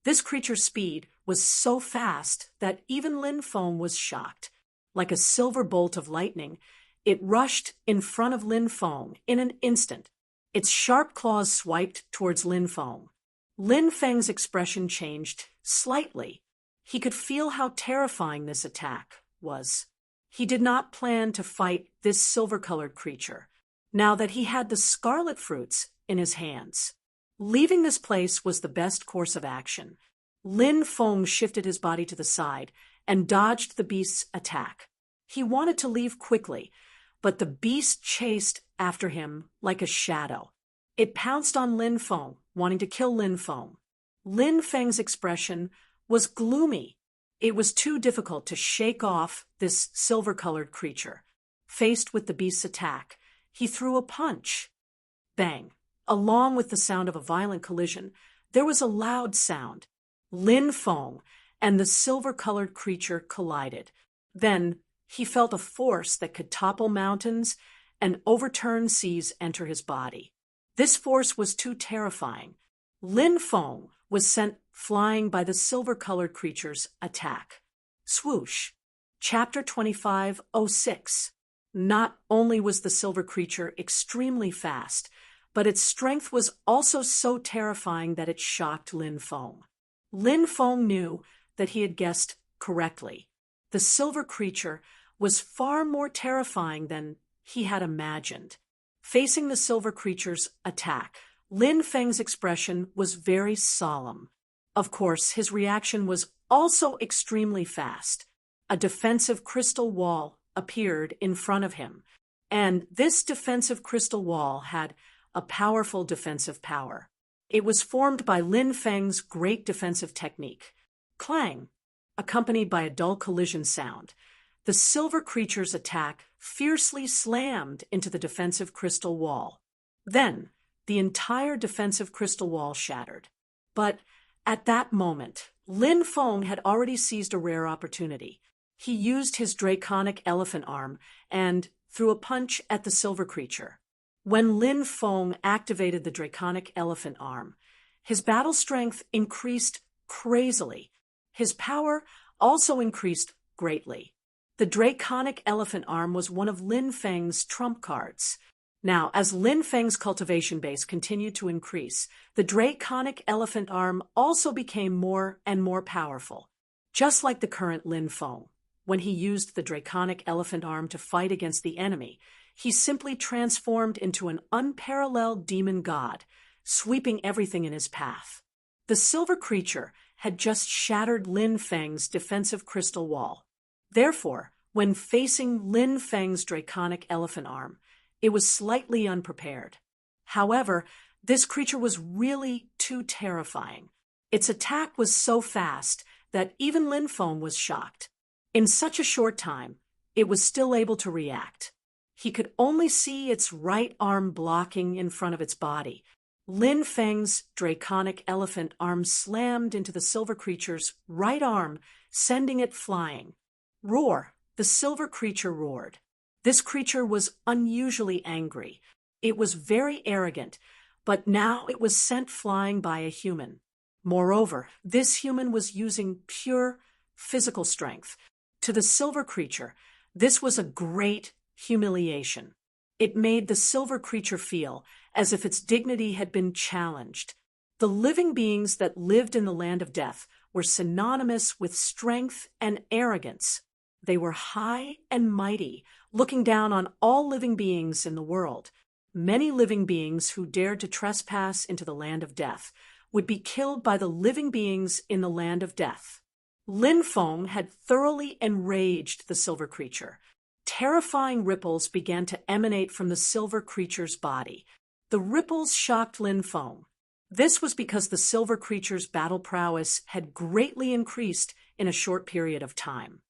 This creature's speed was so fast that even Lin Feng was shocked. Like a silver bolt of lightning, it rushed in front of Lin Feng in an instant. Its sharp claws swiped towards Lin Feng. Lin Feng's expression changed slightly. He could feel how terrifying this attack was. He did not plan to fight this silver-colored creature, now that he had the scarlet fruits in his hands. Leaving this place was the best course of action. Lin Feng shifted his body to the side and dodged the beast's attack. He wanted to leave quickly, but the beast chased after him like a shadow. It pounced on Lin Feng, wanting to kill Lin Feng. Lin Feng's expression was gloomy. It was too difficult to shake off this silver-colored creature. Faced with the beast's attack, he threw a punch. Bang! Along with the sound of a violent collision, there was a loud sound. Lin Feng and the silver-colored creature collided. Then he felt a force that could topple mountains and overturn seas enter his body. This force was too terrifying. Lin Feng was sent flying by the silver-colored creature's attack. Swoosh! Chapter 25:06. Not only was the silver creature extremely fast, but its strength was also so terrifying that it shocked Lin Feng. Lin Feng knew that he had guessed correctly. The silver creature was far more terrifying than he had imagined. Facing the silver creature's attack, Lin Feng's expression was very solemn. Of course, his reaction was also extremely fast. A defensive crystal wall appeared in front of him, and this defensive crystal wall had a powerful defensive power. It was formed by Lin Feng's great defensive technique. Clang! Accompanied by a dull collision sound, the silver creature's attack fiercely slammed into the defensive crystal wall. Then, the entire defensive crystal wall shattered. But at that moment, Lin Feng had already seized a rare opportunity. He used his draconic elephant arm and threw a punch at the silver creature. When Lin Feng activated the draconic elephant arm, his battle strength increased crazily. His power also increased greatly. The draconic elephant arm was one of Lin Feng's trump cards. Now, as Lin Feng's cultivation base continued to increase, the draconic elephant arm also became more and more powerful. Just like the current Lin Feng, when he used the draconic elephant arm to fight against the enemy, he simply transformed into an unparalleled demon god, sweeping everything in his path. The silver creature had just shattered Lin Feng's defensive crystal wall. Therefore, when facing Lin Feng's draconic elephant arm, it was slightly unprepared. However, this creature was really too terrifying. Its attack was so fast that even Lin Feng was shocked. In such a short time, it was still able to react. He could only see its right arm blocking in front of its body. Lin Feng's draconic elephant arm slammed into the silver creature's right arm, sending it flying. Roar! The silver creature roared. This creature was unusually angry. It was very arrogant, but now it was sent flying by a human. Moreover, this human was using pure physical strength. To the silver creature, this was a great humiliation. It made the silver creature feel as if its dignity had been challenged. The living beings that lived in the land of death were synonymous with strength and arrogance. They were high and mighty, looking down on all living beings in the world. Many living beings who dared to trespass into the land of death would be killed by the living beings in the land of death. Lin Feng had thoroughly enraged the silver creature. Terrifying ripples began to emanate from the silver creature's body. The ripples shocked Lin Feng. This was because the silver creature's battle prowess had greatly increased in a short period of time.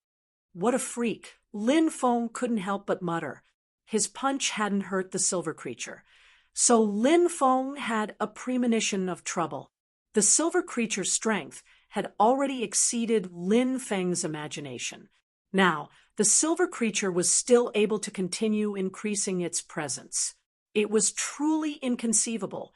What a freak! Lin Feng couldn't help but mutter. His punch hadn't hurt the silver creature. So Lin Feng had a premonition of trouble. The silver creature's strength had already exceeded Lin Feng's imagination. Now, the silver creature was still able to continue increasing its presence. It was truly inconceivable.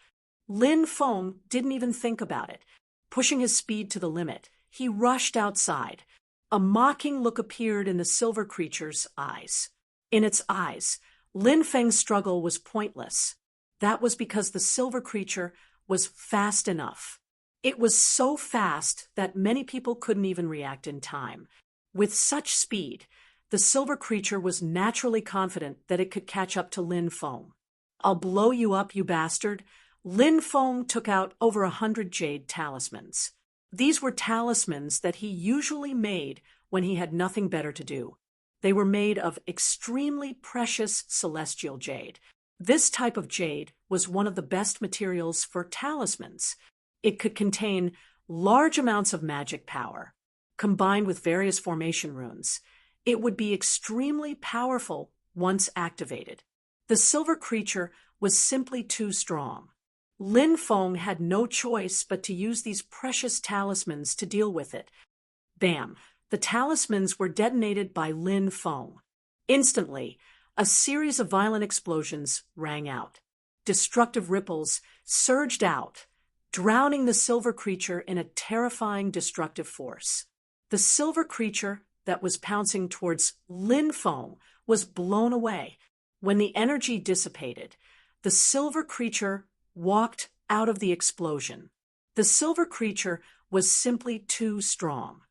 Lin Feng didn't even think about it. Pushing his speed to the limit, he rushed outside. A mocking look appeared in the silver creature's eyes. In its eyes, Lin Feng's struggle was pointless. That was because the silver creature was fast enough. It was so fast that many people couldn't even react in time. With such speed, the silver creature was naturally confident that it could catch up to Lin Feng. "I'll blow you up, you bastard." Lin Feng took out over 100 jade talismans. These were talismans that he usually made when he had nothing better to do. They were made of extremely precious celestial jade. This type of jade was one of the best materials for talismans. It could contain large amounts of magic power. Combined with various formation runes, it would be extremely powerful once activated. The silver creature was simply too strong. Lin Feng had no choice but to use these precious talismans to deal with it. Bam! The talismans were detonated by Lin Feng. Instantly, a series of violent explosions rang out. Destructive ripples surged out, drowning the silver creature in a terrifying destructive force. The silver creature that was pouncing towards Lin Feng was blown away. When the energy dissipated, the silver creature walked out of the explosion. The silver creature was simply too strong.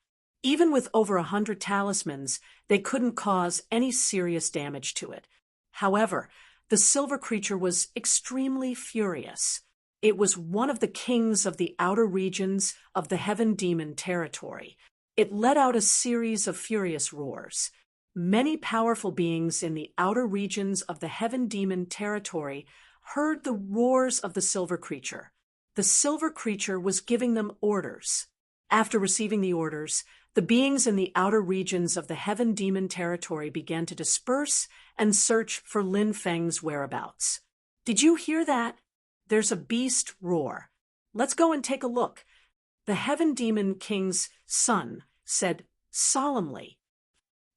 Even with over 100 talismans, they couldn't cause any serious damage to it. However, the silver creature was extremely furious. It was one of the kings of the outer regions of the Heaven Demon territory. It let out a series of furious roars. Many powerful beings in the outer regions of the Heaven Demon territory heard the roars of the silver creature. The silver creature was giving them orders. After receiving the orders, the beings in the outer regions of the Heaven Demon territory began to disperse and search for Lin Feng's whereabouts. "Did you hear that? There's a beast roar. Let's go and take a look." The Heaven Demon King's son said solemnly.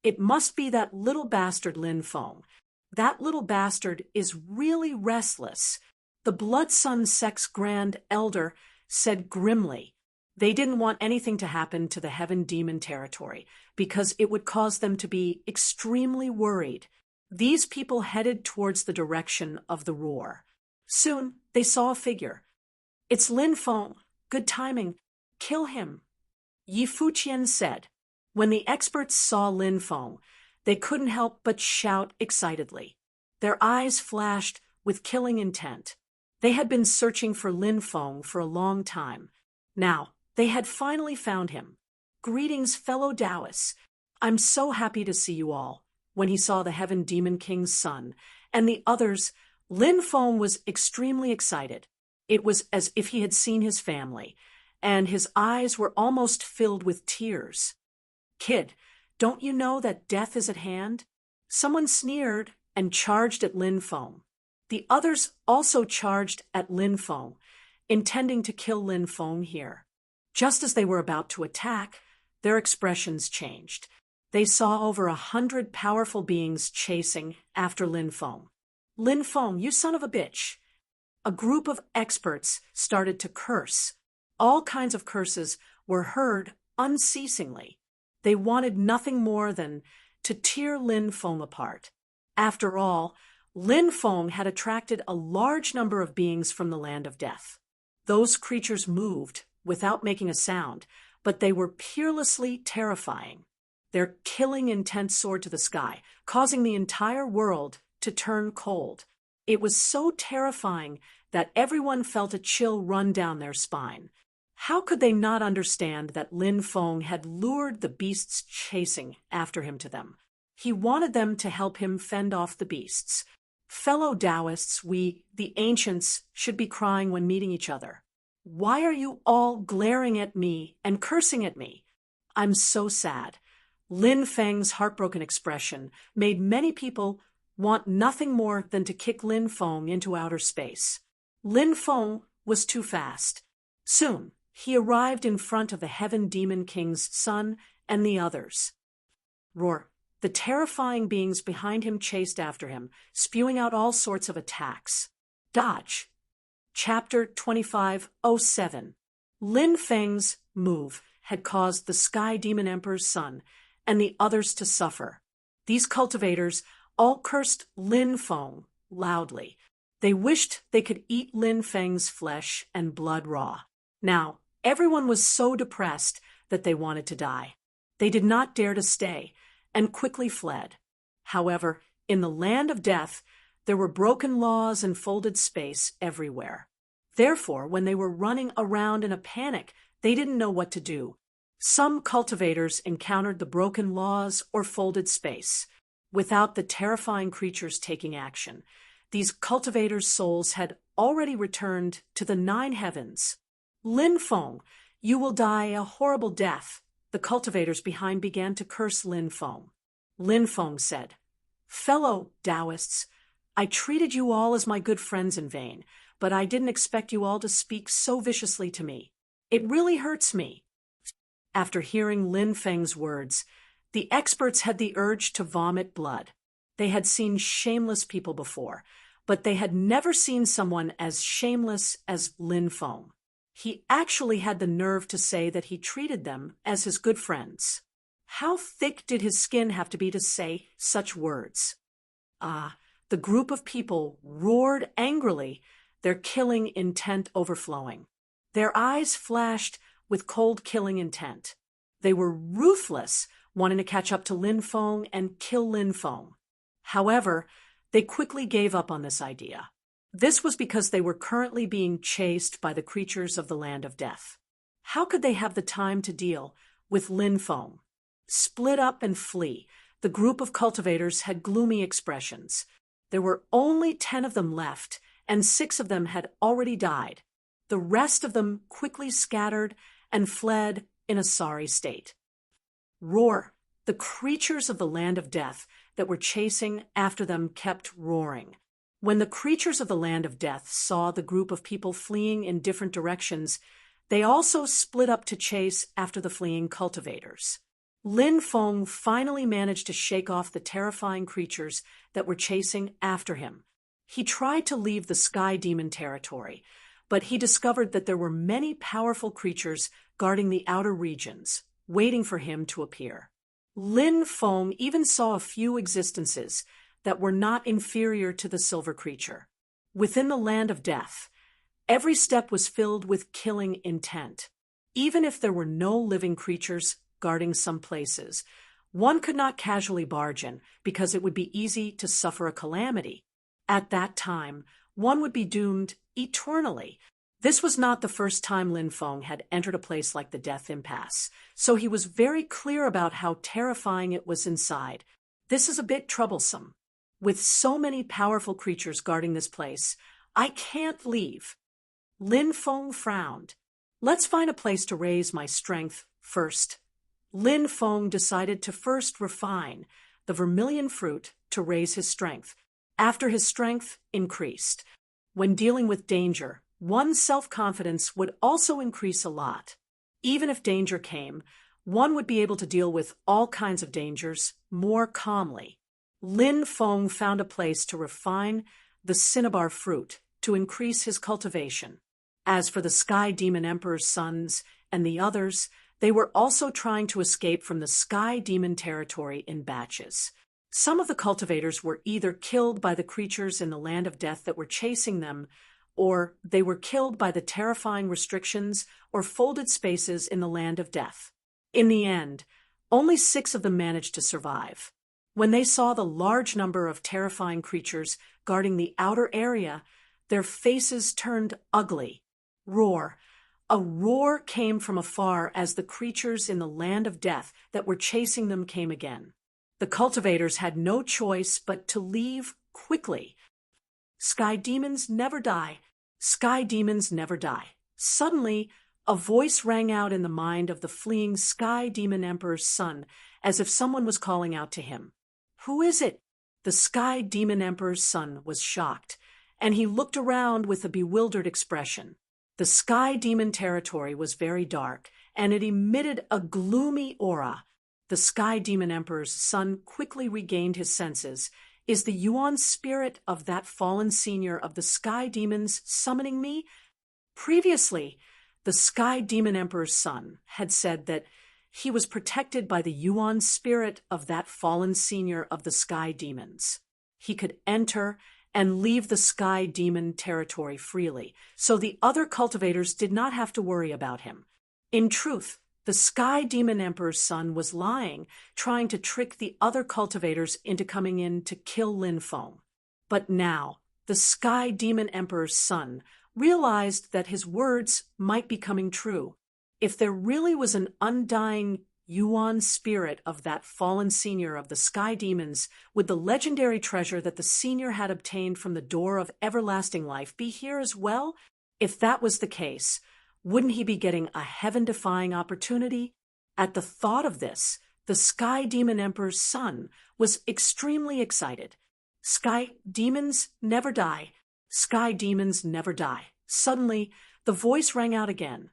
"It must be that little bastard Lin Feng. That little bastard is really restless." The Blood Sun Sect's Grand Elder said grimly. They didn't want anything to happen to the Heaven Demon territory because it would cause them to be extremely worried. These people headed towards the direction of the roar. Soon, they saw a figure. "It's Lin Feng. Good timing. Kill him," Yi Fuqian said. When the experts saw Lin Feng, they couldn't help but shout excitedly. Their eyes flashed with killing intent. They had been searching for Lin Feng for a long time. Now, they had finally found him. "Greetings, fellow Taoists. I'm so happy to see you all." When he saw the Heaven Demon King's son and the others, Lin Feng was extremely excited. It was as if he had seen his family, and his eyes were almost filled with tears. "Kid, don't you know that death is at hand?" Someone sneered and charged at Lin Feng. The others also charged at Lin Feng, intending to kill Lin Feng here. Just as they were about to attack, their expressions changed. They saw over 100 powerful beings chasing after Lin Feng. Lin Feng, you son of a bitch. A group of experts started to curse. All kinds of curses were heard unceasingly. They wanted nothing more than to tear Lin Feng apart. After all, Lin Feng had attracted a large number of beings from the land of death. Those creatures moved without making a sound, but they were peerlessly terrifying. Their killing intent soared to the sky, causing the entire world to turn cold. It was so terrifying that everyone felt a chill run down their spine. How could they not understand that Lin Feng had lured the beasts chasing after him to them? He wanted them to help him fend off the beasts. Fellow Taoists, we, the ancients, should be crying when meeting each other. Why are you all glaring at me and cursing at me? I'm so sad. Lin Feng's heartbroken expression made many people want nothing more than to kick Lin Feng into outer space. Lin Feng was too fast. Soon, he arrived in front of the Heaven Demon King's son and the others. Roar! The terrifying beings behind him chased after him, spewing out all sorts of attacks. Dodge. Chapter 25:07. Lin Feng's move had caused the Sky Demon Emperor's son and the others to suffer. These cultivators all cursed Lin Feng loudly. They wished they could eat Lin Feng's flesh and blood raw. Now, everyone was so depressed that they wanted to die. They did not dare to stay and quickly fled. However, in the land of death, there were broken laws and folded space everywhere. Therefore, when they were running around in a panic, they didn't know what to do. Some cultivators encountered the broken laws or folded space. Without the terrifying creatures taking action, these cultivators' souls had already returned to the 9 heavens. Lin Feng, you will die a horrible death. The cultivators behind began to curse Lin Feng. Lin Feng said, Fellow Taoists, I treated you all as my good friends in vain, but I didn't expect you all to speak so viciously to me. It really hurts me. After hearing Lin Feng's words, the experts had the urge to vomit blood. They had seen shameless people before, but they had never seen someone as shameless as Lin Feng. He actually had the nerve to say that he treated them as his good friends. How thick did his skin have to be to say such words? The group of people roared angrily, their killing intent overflowing. Their eyes flashed with cold killing intent. They were ruthless, wanting to catch up to Lin Feng and kill Lin Feng. However, they quickly gave up on this idea. This was because they were currently being chased by the creatures of the land of death. How could they have the time to deal with Lin Feng? Split up and flee, the group of cultivators had gloomy expressions. There were only 10 of them left, and 6 of them had already died. The rest of them quickly scattered and fled in a sorry state. Roar! The creatures of the land of death that were chasing after them kept roaring. When the creatures of the land of death saw the group of people fleeing in different directions, they also split up to chase after the fleeing cultivators. Lin Feng finally managed to shake off the terrifying creatures that were chasing after him. He tried to leave the Sky Demon territory, but he discovered that there were many powerful creatures guarding the outer regions, waiting for him to appear. Lin Feng even saw a few existences that were not inferior to the silver creature. Within the land of death, every step was filled with killing intent. Even if there were no living creatures guarding some places, one could not casually barge in because it would be easy to suffer a calamity. At that time, one would be doomed eternally. This was not the first time Lin Feng had entered a place like the Death Impasse, so he was very clear about how terrifying it was inside. This is a bit troublesome. With so many powerful creatures guarding this place, I can't leave. Lin Feng frowned. Let's find a place to raise my strength first. Lin Feng decided to first refine the vermilion fruit to raise his strength. After his strength increased. When dealing with danger, one's self-confidence would also increase a lot. Even if danger came, one would be able to deal with all kinds of dangers more calmly. Lin Feng found a place to refine the cinnabar fruit, to increase his cultivation. As for the Sky Demon Emperor's sons and the others, they were also trying to escape from the Sky Demon territory in batches. Some of the cultivators were either killed by the creatures in the land of death that were chasing them, or they were killed by the terrifying restrictions or folded spaces in the land of death. In the end, only 6 of them managed to survive. When they saw the large number of terrifying creatures guarding the outer area, their faces turned ugly. Roar. A roar came from afar as the creatures in the land of death that were chasing them came again. The cultivators had no choice but to leave quickly. Sky demons never die. Sky demons never die. Suddenly, a voice rang out in the mind of the fleeing Sky Demon Emperor's son, as if someone was calling out to him. Who is it? The Sky Demon Emperor's son was shocked, and he looked around with a bewildered expression. The Sky Demon territory was very dark, and it emitted a gloomy aura. The Sky Demon Emperor's son quickly regained his senses. Is the Yuan spirit of that fallen senior of the Sky Demons summoning me? Previously, the Sky Demon Emperor's son had said that he was protected by the Yuan spirit of that fallen senior of the Sky Demons. He could enter and leave the Sky Demon territory freely, so the other cultivators did not have to worry about him. In truth, the Sky Demon Emperor's son was lying, trying to trick the other cultivators into coming in to kill Lin Feng. But now, the Sky Demon Emperor's son realized that his words might be coming true. If there really was an undying Yuan spirit of that fallen senior of the Sky Demons, would the legendary treasure that the senior had obtained from the door of everlasting life be here as well? If that was the case, wouldn't he be getting a heaven-defying opportunity? At the thought of this, the Sky Demon Emperor's son was extremely excited. Sky demons never die. Sky demons never die. Suddenly, the voice rang out again,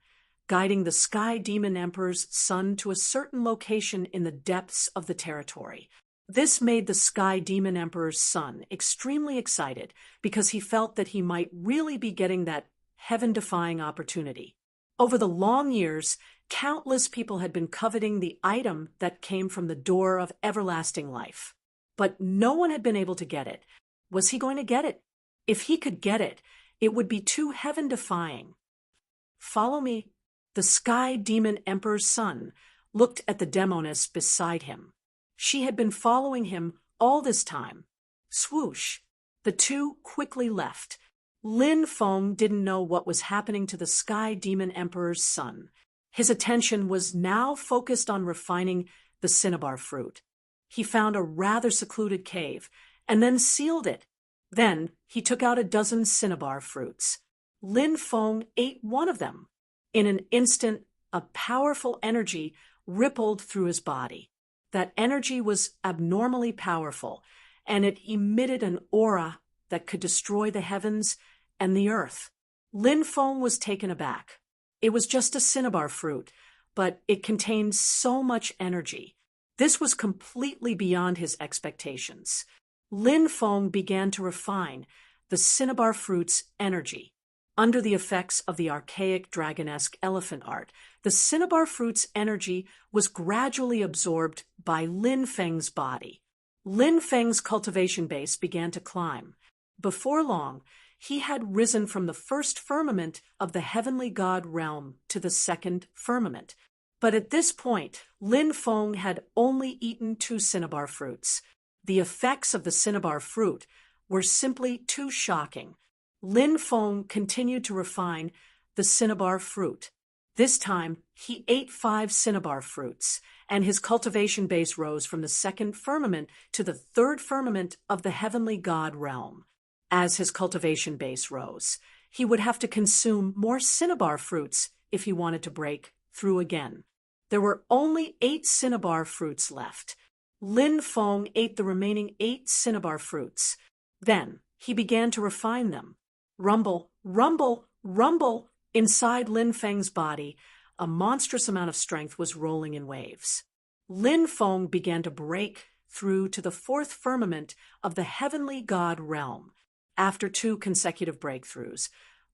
guiding the Sky Demon Emperor's son to a certain location in the depths of the territory. This made the Sky Demon Emperor's son extremely excited because he felt that he might really be getting that heaven-defying opportunity. Over the long years, countless people had been coveting the item that came from the door of everlasting life. But no one had been able to get it. Was he going to get it? If he could get it, it would be too heaven-defying. Follow me. The Sky Demon Emperor's son looked at the demoness beside him. She had been following him all this time. Swoosh! The two quickly left. Lin Feng didn't know what was happening to the Sky Demon Emperor's son. His attention was now focused on refining the cinnabar fruit. He found a rather secluded cave and then sealed it. Then he took out a dozen cinnabar fruits. Lin Feng ate one of them. In an instant, a powerful energy rippled through his body. That energy was abnormally powerful, and it emitted an aura that could destroy the heavens and the earth. Lin Feng was taken aback. It was just a cinnabar fruit, but it contained so much energy. This was completely beyond his expectations. Lin Feng began to refine the cinnabar fruit's energy. Under the effects of the archaic dragonesque elephant art, the cinnabar fruit's energy was gradually absorbed by Lin Feng's body. Lin Feng's cultivation base began to climb. Before long, he had risen from the first firmament of the heavenly god realm to the second firmament. But at this point, Lin Feng had only eaten 2 cinnabar fruits. The effects of the cinnabar fruit were simply too shocking. Lin Feng continued to refine the cinnabar fruit. This time, he ate 5 cinnabar fruits, and his cultivation base rose from the second firmament to the third firmament of the heavenly god realm. As his cultivation base rose, he would have to consume more cinnabar fruits if he wanted to break through again. There were only 8 cinnabar fruits left. Lin Feng ate the remaining 8 cinnabar fruits. Then he began to refine them. Rumble, rumble, rumble. Inside Lin Feng's body, a monstrous amount of strength was rolling in waves. Lin Feng began to break through to the 4th firmament of the heavenly god realm. after 2 consecutive breakthroughs.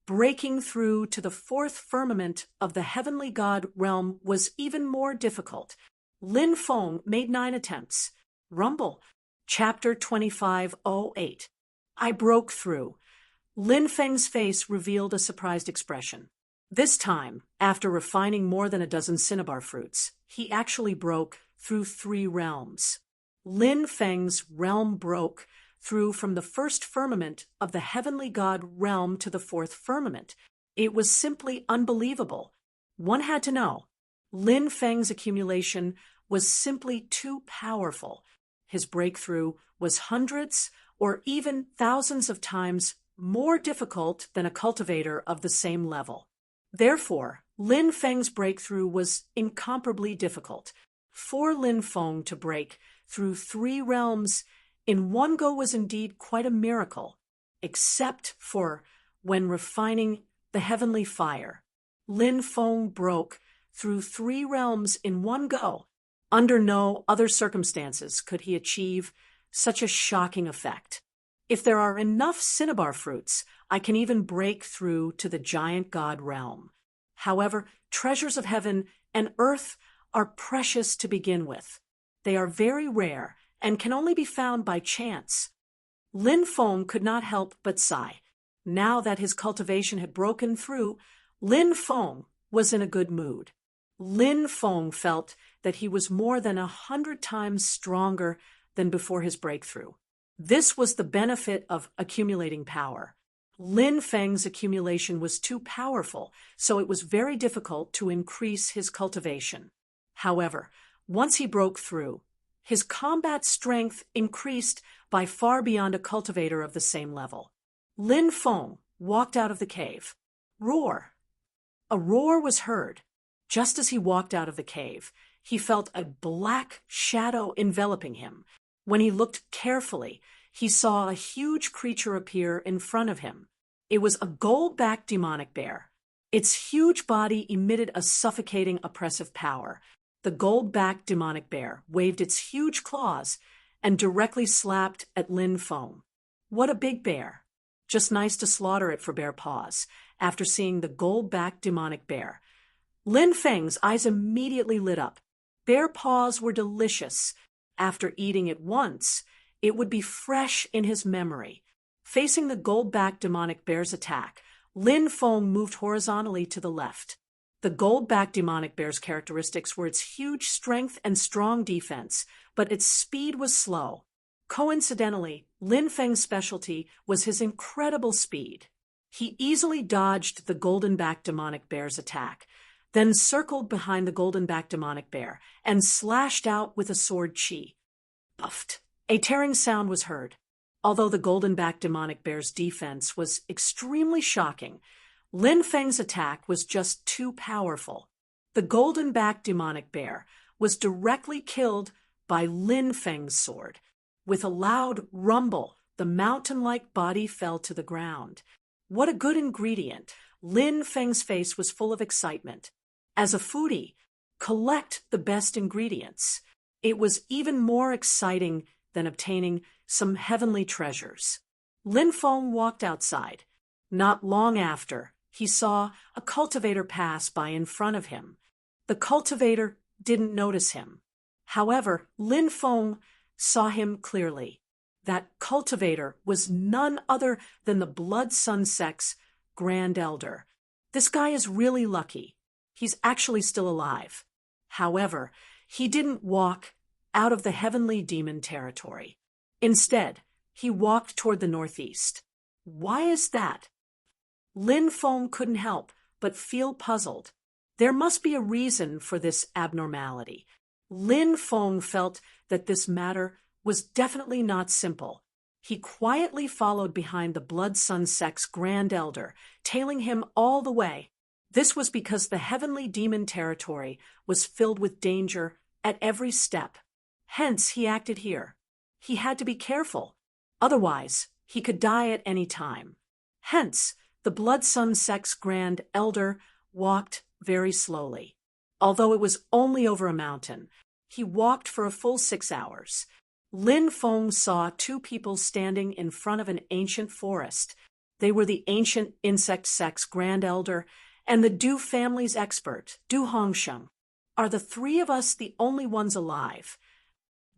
Breaking through to the 4th firmament of the heavenly god realm was even more difficult. Lin Feng made 9 attempts. Rumble. Chapter 2508. I broke through. Lin Feng's face revealed a surprised expression. This time, after refining more than a dozen cinnabar fruits, he actually broke through 3 realms. Lin Feng's realm broke through from the 1st firmament of the heavenly god realm to the 4th firmament. It was simply unbelievable. One had to know. Lin Feng's accumulation was simply too powerful. His breakthrough was hundreds or even thousands of times more difficult than a cultivator of the same level. Therefore, Lin Feng's breakthrough was incomparably difficult. For Lin Feng to break through 3 realms in one go was indeed quite a miracle, except for when refining the heavenly fire. Lin Feng broke through 3 realms in one go. Under no other circumstances could he achieve such a shocking effect. If there are enough cinnabar fruits, I can even break through to the giant god realm. However, treasures of heaven and earth are precious to begin with. They are very rare and can only be found by chance. Lin Feng could not help but sigh. Now that his cultivation had broken through, Lin Feng was in a good mood. Lin Feng felt that he was more than 100 times stronger than before his breakthrough. This was the benefit of accumulating power. Lin Feng's accumulation was too powerful, so it was very difficult to increase his cultivation. However, once he broke through, his combat strength increased by far beyond a cultivator of the same level. Lin Feng walked out of the cave. Roar! A roar was heard. Just as he walked out of the cave, he felt a black shadow enveloping him. When he looked carefully, he saw a huge creature appear in front of him. It was a gold-backed demonic bear. Its huge body emitted a suffocating, oppressive power. The gold-backed demonic bear waved its huge claws and directly slapped at Lin Feng. What a big bear! Just nice to slaughter it for bare paws. After seeing the gold-backed demonic bear, Lin Feng's eyes immediately lit up. Bear paws were delicious. After eating it once, it would be fresh in his memory. Facing the gold-backed demonic bear's attack, Lin Feng moved horizontally to the left. The gold-backed demonic bear's characteristics were its huge strength and strong defense, but its speed was slow. Coincidentally, Lin Feng's specialty was his incredible speed. He easily dodged the golden-backed demonic bear's attack, then circled behind the golden-backed demonic bear and slashed out with a sword chi. Puffed. A tearing sound was heard. Although the golden-backed demonic bear's defense was extremely shocking, Lin Feng's attack was just too powerful. The golden-backed demonic bear was directly killed by Lin Feng's sword. With a loud rumble, the mountain-like body fell to the ground. What a good ingredient! Lin Feng's face was full of excitement. As a foodie, collect the best ingredients. It was even more exciting than obtaining some heavenly treasures. Lin Feng walked outside. Not long after, he saw a cultivator pass by in front of him. The cultivator didn't notice him. However, Lin Feng saw him clearly. That cultivator was none other than the Blood Sun Sect's Grand Elder. This guy is really lucky. He's actually still alive. However, he didn't walk out of the heavenly demon territory. Instead, he walked toward the northeast. Why is that? Lin Feng couldn't help but feel puzzled. There must be a reason for this abnormality. Lin Feng felt that this matter was definitely not simple. He quietly followed behind the Blood Sun Sect's Grand Elder, tailing him all the way. This was because the heavenly demon territory was filled with danger at every step. Hence, he acted here. He had to be careful. Otherwise, he could die at any time. Hence, the Blood Sun Sect's Grand Elder walked very slowly. Although it was only over a mountain, he walked for a full 6 hours. Lin Feng saw two people standing in front of an ancient forest. They were the ancient insect sex Grand Elder and the Du family's expert, Du Hongsheng. Are the three of us the only ones alive?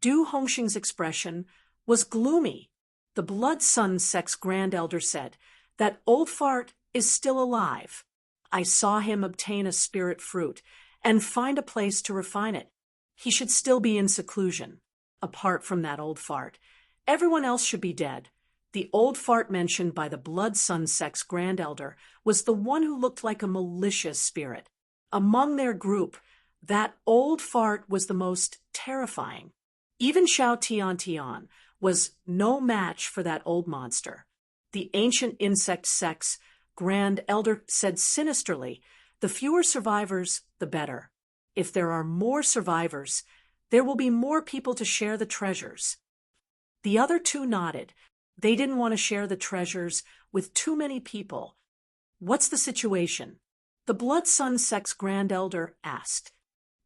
Du Hongsheng's expression was gloomy. The Blood Sun sex Grand Elder said, "That old fart is still alive. I saw him obtain a spirit fruit and find a place to refine it. He should still be in seclusion. Apart from that old fart, everyone else should be dead." The old fart mentioned by the Blood Sun sex Grand Elder was the one who looked like a malicious spirit. Among their group, that old fart was the most terrifying. Even Xiao Tian was no match for that old monster. The ancient insect sex Grand Elder said sinisterly, "The fewer survivors, the better. If there are more survivors, there will be more people to share the treasures." The other two nodded. They didn't want to share the treasures with too many people. "What's the situation?" the Blood Sun sex Grand Elder asked.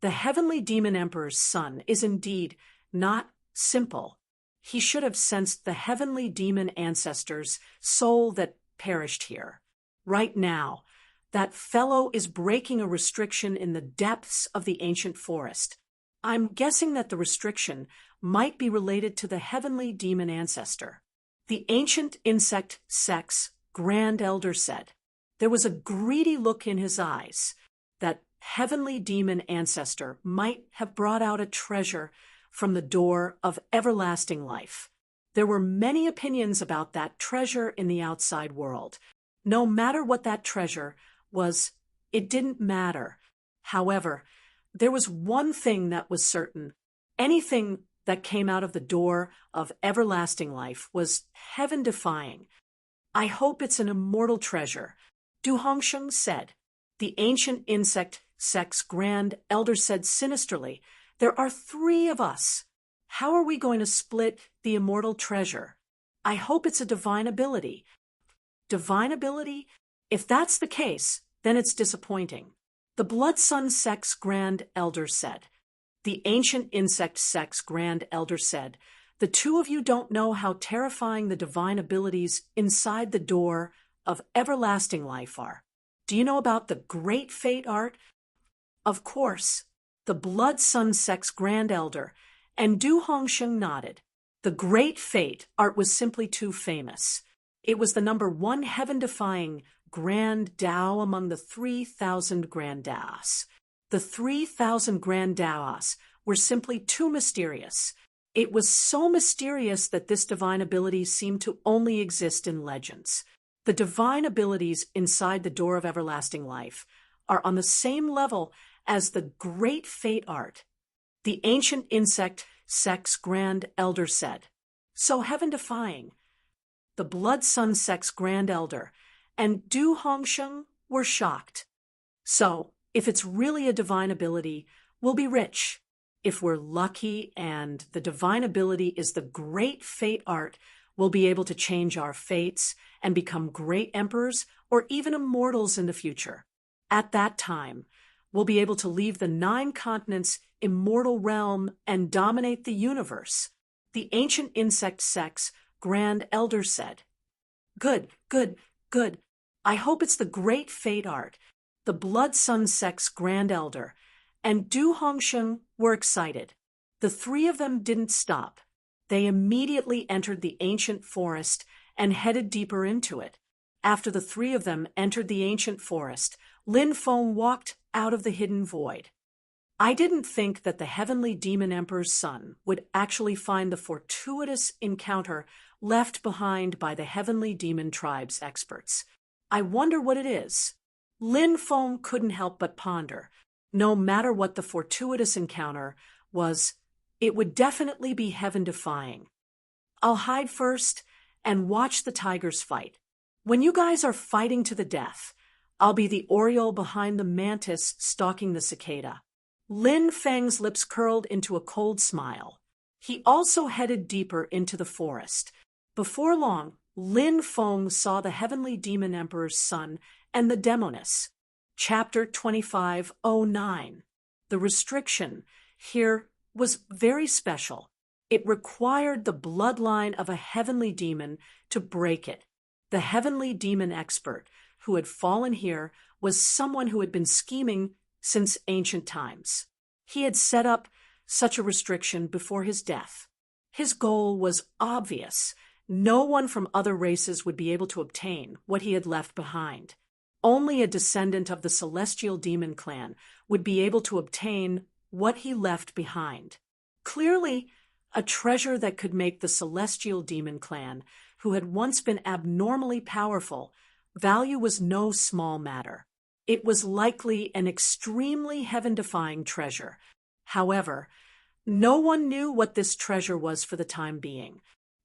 The Heavenly Demon Emperor's son is indeed not simple. He should have sensed the heavenly demon ancestor's soul that perished here. Right now, that fellow is breaking a restriction in the depths of the ancient forest. I'm guessing that the restriction might be related to the heavenly demon ancestor. The ancient insect sex Grand Elder said. There was a greedy look in his eyes. That heavenly demon ancestor might have brought out a treasure from the door of everlasting life. There were many opinions about that treasure in the outside world. No matter what that treasure was, it didn't matter. However, there was one thing that was certain. Anything that came out of the door of everlasting life was heaven-defying. "I hope it's an immortal treasure," Du Hongsheng said. The ancient insect sex Grand Elder said sinisterly, "There are three of us. How are we going to split the immortal treasure? I hope it's a divine ability." Divine ability? If that's the case, then it's disappointing. The Blood Sun sex Grand Elder said. The ancient insect sex Grand Elder said, "The two of you don't know how terrifying the divine abilities inside the door of everlasting life are. Do you know about the Great Fate art?" Of course. The Blood Sun sex Grand Elder and Du Hongsheng nodded. The Great Fate art was simply too famous. It was the number one heaven-defying Grand Dao among the 3,000 Grand Daos. The 3,000 Grand Daos were simply too mysterious. It was so mysterious that this divine ability seemed to only exist in legends. The divine abilities inside the door of everlasting life are on the same level as the Great Fate art. The ancient insect sex Grand Elder said. So heaven-defying. The Blood Sun sex Grand Elder and Du Hongsheng were shocked. So, if it's really a divine ability, we'll be rich. If we're lucky and the divine ability is the Great Fate art, we'll be able to change our fates and become great emperors or even immortals in the future. At that time, we'll be able to leave the 9 continents' immortal realm and dominate the universe. The ancient insect sex Grand Elder said. Good. I hope it's the Great Fate art. The Blood Sun sex Grand Elder and Du Hongsheng were excited. The three of them didn't stop. They immediately entered the ancient forest and headed deeper into it. After the three of them entered the ancient forest, Lin Feng walked out of the hidden void. I didn't think that the Heavenly Demon Emperor's son would actually find the fortuitous encounter left behind by the Heavenly Demon Tribe's experts. I wonder what it is. Lin Feng couldn't help but ponder. No matter what the fortuitous encounter was, it would definitely be heaven-defying. I'll hide first and watch the tigers fight. When you guys are fighting to the death, I'll be the oriole behind the mantis stalking the cicada. Lin Feng's lips curled into a cold smile. He also headed deeper into the forest. Before long, Lin Feng saw the Heavenly Demon Emperor's son and the Demoness. Chapter 2509. The restriction here was very special. It required the bloodline of a heavenly demon to break it. The heavenly demon expert who had fallen here was someone who had been scheming since ancient times. He had set up such a restriction before his death. His goal was obvious. No one from other races would be able to obtain what he had left behind. Only a descendant of the celestial demon clan would be able to obtain what he left behind. Clearly, a treasure that could make the celestial demon clan, who had once been abnormally powerful, value was no small matter. It was likely an extremely heaven-defying treasure. However, no one knew what this treasure was for the time being.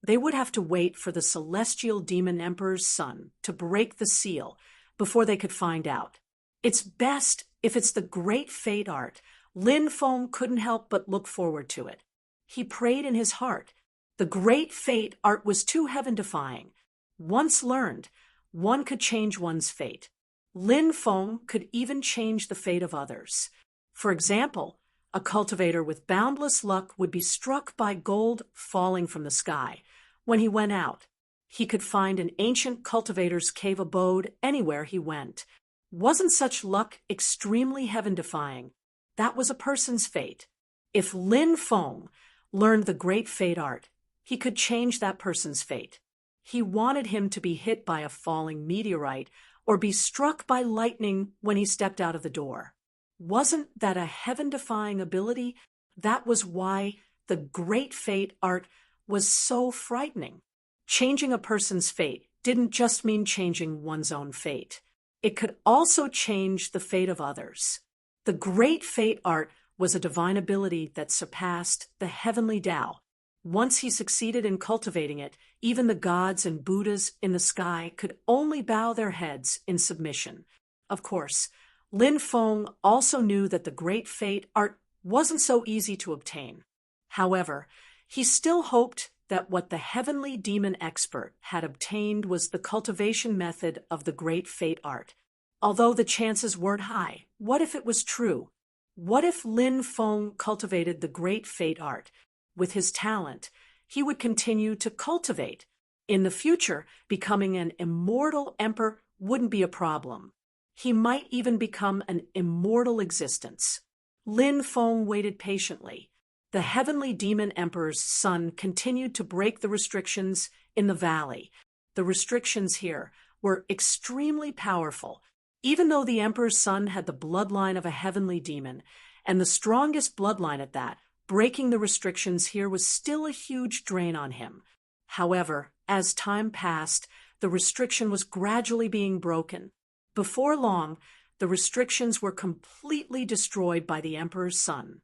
They would have to wait for the celestial demon emperor's son to break the seal before they could find out. It's best if it's the great fate art. Lin Feng couldn't help but look forward to it. He prayed in his heart. The great fate art was too heaven-defying. Once learned, one could change one's fate. Lin Feng could even change the fate of others. For example, a cultivator with boundless luck would be struck by gold falling from the sky. When he went out, he could find an ancient cultivator's cave abode anywhere he went. Wasn't such luck extremely heaven-defying? That was a person's fate. If Lin Feng learned the great fate art, he could change that person's fate. He wanted him to be hit by a falling meteorite or be struck by lightning when he stepped out of the door. Wasn't that a heaven-defying ability? That was why the great fate art was so frightening. Changing a person's fate didn't just mean changing one's own fate. It could also change the fate of others. The great fate art was a divine ability that surpassed the heavenly Tao. Once he succeeded in cultivating it, even the gods and Buddhas in the sky could only bow their heads in submission. Of course, Lin Feng also knew that the great fate art wasn't so easy to obtain. However, he still hoped that what the heavenly demon expert had obtained was the cultivation method of the great fate art. Although the chances weren't high, what if it was true? What if Lin Feng cultivated the great fate art? With his talent, he would continue to cultivate. In the future, becoming an immortal emperor wouldn't be a problem. He might even become an immortal existence. Lin Feng waited patiently. The heavenly demon emperor's son continued to break the restrictions in the valley. The restrictions here were extremely powerful. Even though the emperor's son had the bloodline of a heavenly demon, and the strongest bloodline at that, breaking the restrictions here was still a huge drain on him. However, as time passed, the restriction was gradually being broken. Before long, the restrictions were completely destroyed by the emperor's son.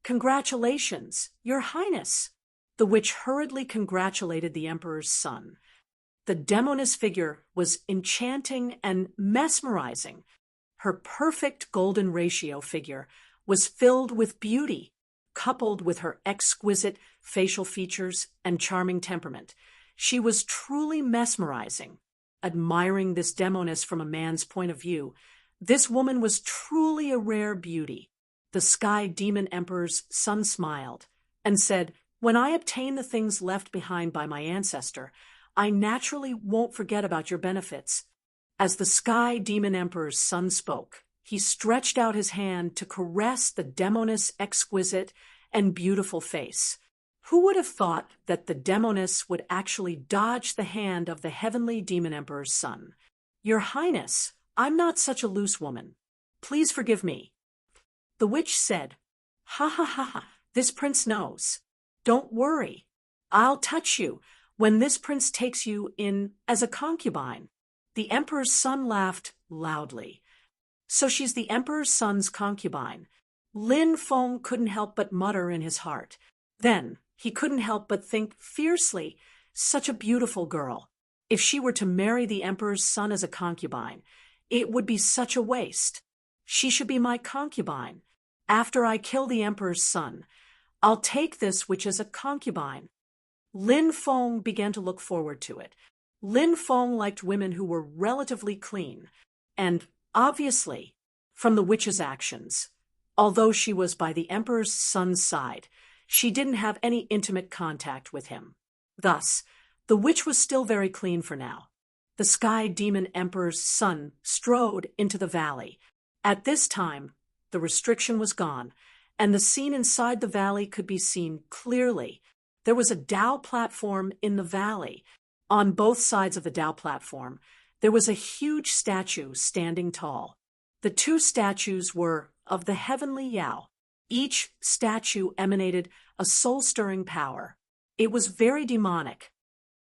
"Congratulations, Your Highness!" The witch hurriedly congratulated the emperor's son. The demoness figure was enchanting and mesmerizing. Her perfect golden ratio figure was filled with beauty, coupled with her exquisite facial features and charming temperament. She was truly mesmerizing. Admiring this demoness from a man's point of view, this woman was truly a rare beauty. The Sky Demon Emperor's son smiled and said, "When I obtain the things left behind by my ancestor, I naturally won't forget about your benefits." As the Sky Demon Emperor's son spoke, he stretched out his hand to caress the demoness' exquisite and beautiful face. Who would have thought that the demoness would actually dodge the hand of the heavenly demon emperor's son? "Your Highness, I'm not such a loose woman. Please forgive me." The witch said, "Ha ha ha ha, this prince knows. Don't worry. I'll touch you when this prince takes you in as a concubine." The emperor's son laughed loudly. "So she's the emperor's son's concubine." Lin Feng couldn't help but mutter in his heart. Then he couldn't help but think fiercely, such a beautiful girl. If she were to marry the emperor's son as a concubine, it would be such a waste. She should be my concubine. After I kill the emperor's son, I'll take this witch as a concubine. Lin Feng began to look forward to it. Lin Feng liked women who were relatively clean, and obviously, from the witch's actions, although she was by the emperor's son's side, she didn't have any intimate contact with him. Thus, the witch was still very clean for now. The Sky Demon Emperor's son strode into the valley. At this time, the restriction was gone, and the scene inside the valley could be seen clearly. There was a Tao platform in the valley. On both sides of the Tao platform, there was a huge statue standing tall. The two statues were of the heavenly Yao. Each statue emanated a soul-stirring power. It was very demonic.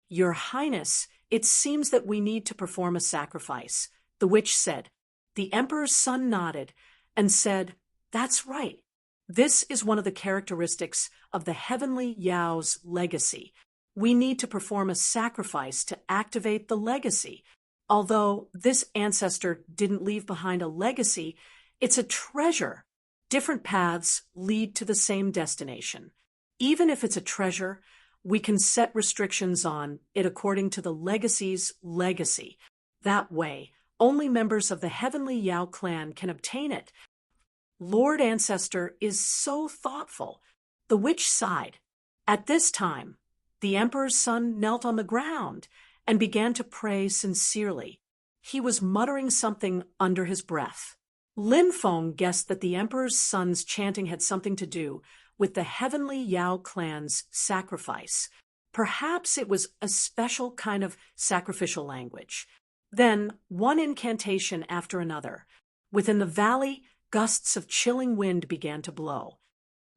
"Your Highness, it seems that we need to perform a sacrifice," the witch said. The emperor's son nodded and said, "That's right. This is one of the characteristics of the heavenly Yao's legacy. We need to perform a sacrifice to activate the legacy. Although this ancestor didn't leave behind a legacy, it's a treasure. Different paths lead to the same destination. Even if it's a treasure, we can set restrictions on it according to the legacy's legacy. That way, only members of the heavenly Yao clan can obtain it." Lord Ancestor is so thoughtful. The witch sighed. At this time, the emperor's son knelt on the ground and began to pray sincerely. He was muttering something under his breath. Lin Feng guessed that the emperor's son's chanting had something to do with the heavenly Yao clan's sacrifice. Perhaps it was a special kind of sacrificial language. Then, one incantation after another. Within the valley, gusts of chilling wind began to blow.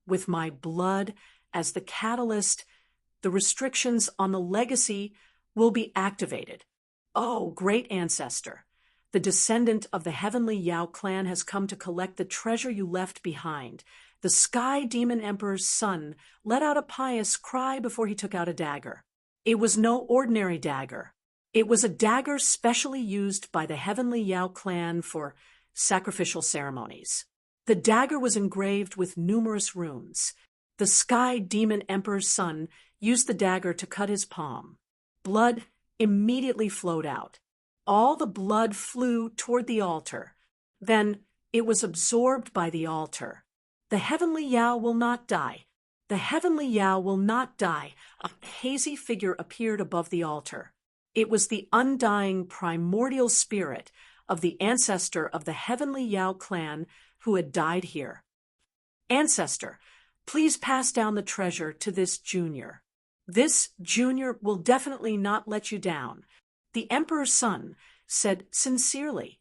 "With my blood as the catalyst, the restrictions on the legacy will be activated. Oh, great ancestor, the descendant of the heavenly Yao clan has come to collect the treasure you left behind." The Sky Demon Emperor's son let out a pious cry before he took out a dagger. It was no ordinary dagger. It was a dagger specially used by the heavenly Yao clan for sacrificial ceremonies. The dagger was engraved with numerous runes. The Sky Demon Emperor's son used the dagger to cut his palm. Blood immediately flowed out. All the blood flew toward the altar. Then it was absorbed by the altar. "The heavenly Yao will not die. The heavenly Yao will not die." A hazy figure appeared above the altar. It was the undying primordial spirit of the ancestor of the heavenly Yao clan who had died here. "Ancestor, please pass down the treasure to this junior. This junior will definitely not let you down," the emperor's son said sincerely.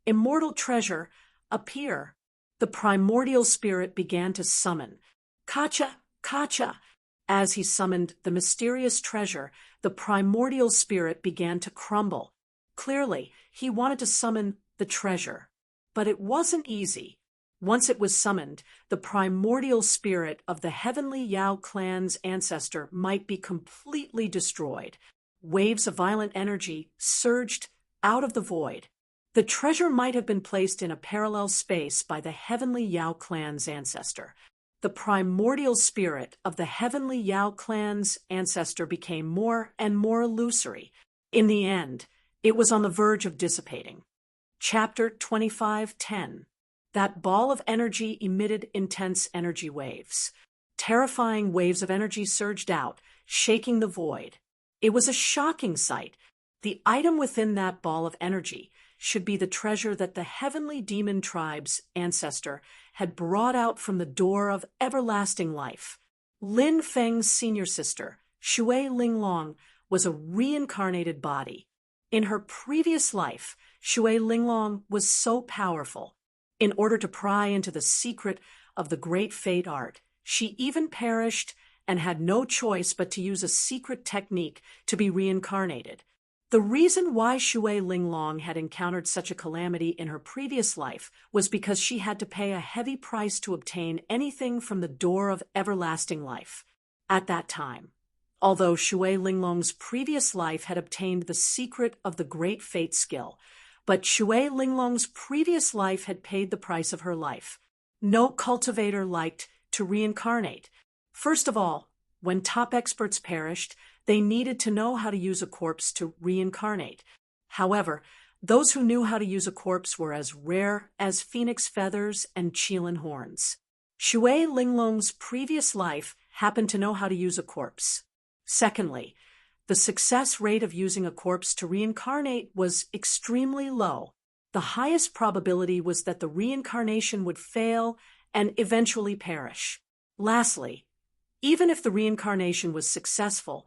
"Immortal treasure, appear." The primordial spirit began to summon. "Kacha, Kacha." As he summoned the mysterious treasure, the primordial spirit began to crumble. Clearly, he wanted to summon the treasure. But it wasn't easy. Once it was summoned, the primordial spirit of the heavenly Yao clan's ancestor might be completely destroyed. Waves of violent energy surged out of the void. The treasure might have been placed in a parallel space by the heavenly Yao clan's ancestor. The primordial spirit of the heavenly Yao clan's ancestor became more and more illusory. In the end, it was on the verge of dissipating. Chapter 25:10. That ball of energy emitted intense energy waves. Terrifying waves of energy surged out, shaking the void. It was a shocking sight. The item within that ball of energy should be the treasure that the heavenly demon tribe's ancestor had brought out from the door of everlasting life. Lin Feng's senior sister, Shui Linglong, was a reincarnated body. In her previous life, Shui Linglong was so powerful. In order to pry into the secret of the great fate art, she even perished and had no choice but to use a secret technique to be reincarnated. The reason why Shui Linglong had encountered such a calamity in her previous life was because she had to pay a heavy price to obtain anything from the door of everlasting life. At that time, although Shui Linglong's previous life had obtained the secret of the great fate skill, but Shui Linglong's previous life had paid the price of her life. No cultivator liked to reincarnate. First of all, when top experts perished, they needed to know how to use a corpse to reincarnate. However, those who knew how to use a corpse were as rare as phoenix feathers and Qilin horns. Shui Linglong's previous life happened to know how to use a corpse. Secondly, the success rate of using a corpse to reincarnate was extremely low. The highest probability was that the reincarnation would fail and eventually perish. Lastly, even if the reincarnation was successful,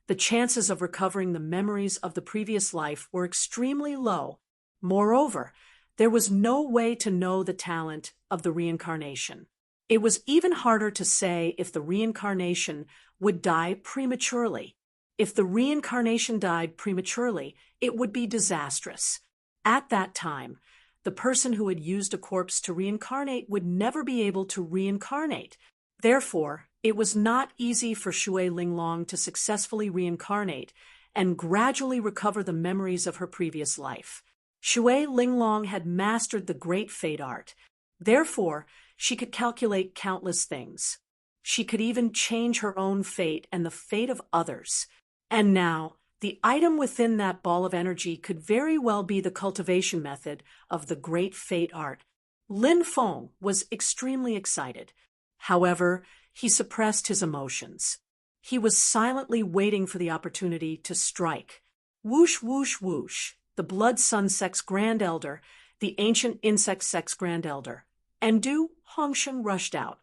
the chances of recovering the memories of the previous life were extremely low. Moreover, there was no way to know the talent of the reincarnation. It was even harder to say if the reincarnation would die prematurely. If the reincarnation died prematurely, it would be disastrous. At that time, the person who had used a corpse to reincarnate would never be able to reincarnate. Therefore, it was not easy for Shui Linglong to successfully reincarnate and gradually recover the memories of her previous life. Shui Linglong had mastered the great fate art. Therefore, she could calculate countless things. She could even change her own fate and the fate of others. And now, the item within that ball of energy could very well be the cultivation method of the great fate art. Lin Feng was extremely excited. However, he suppressed his emotions. He was silently waiting for the opportunity to strike. Whoosh, whoosh, whoosh, the blood sun sex grand elder, the ancient insect sex grand elder, and Du Hongsheng rushed out.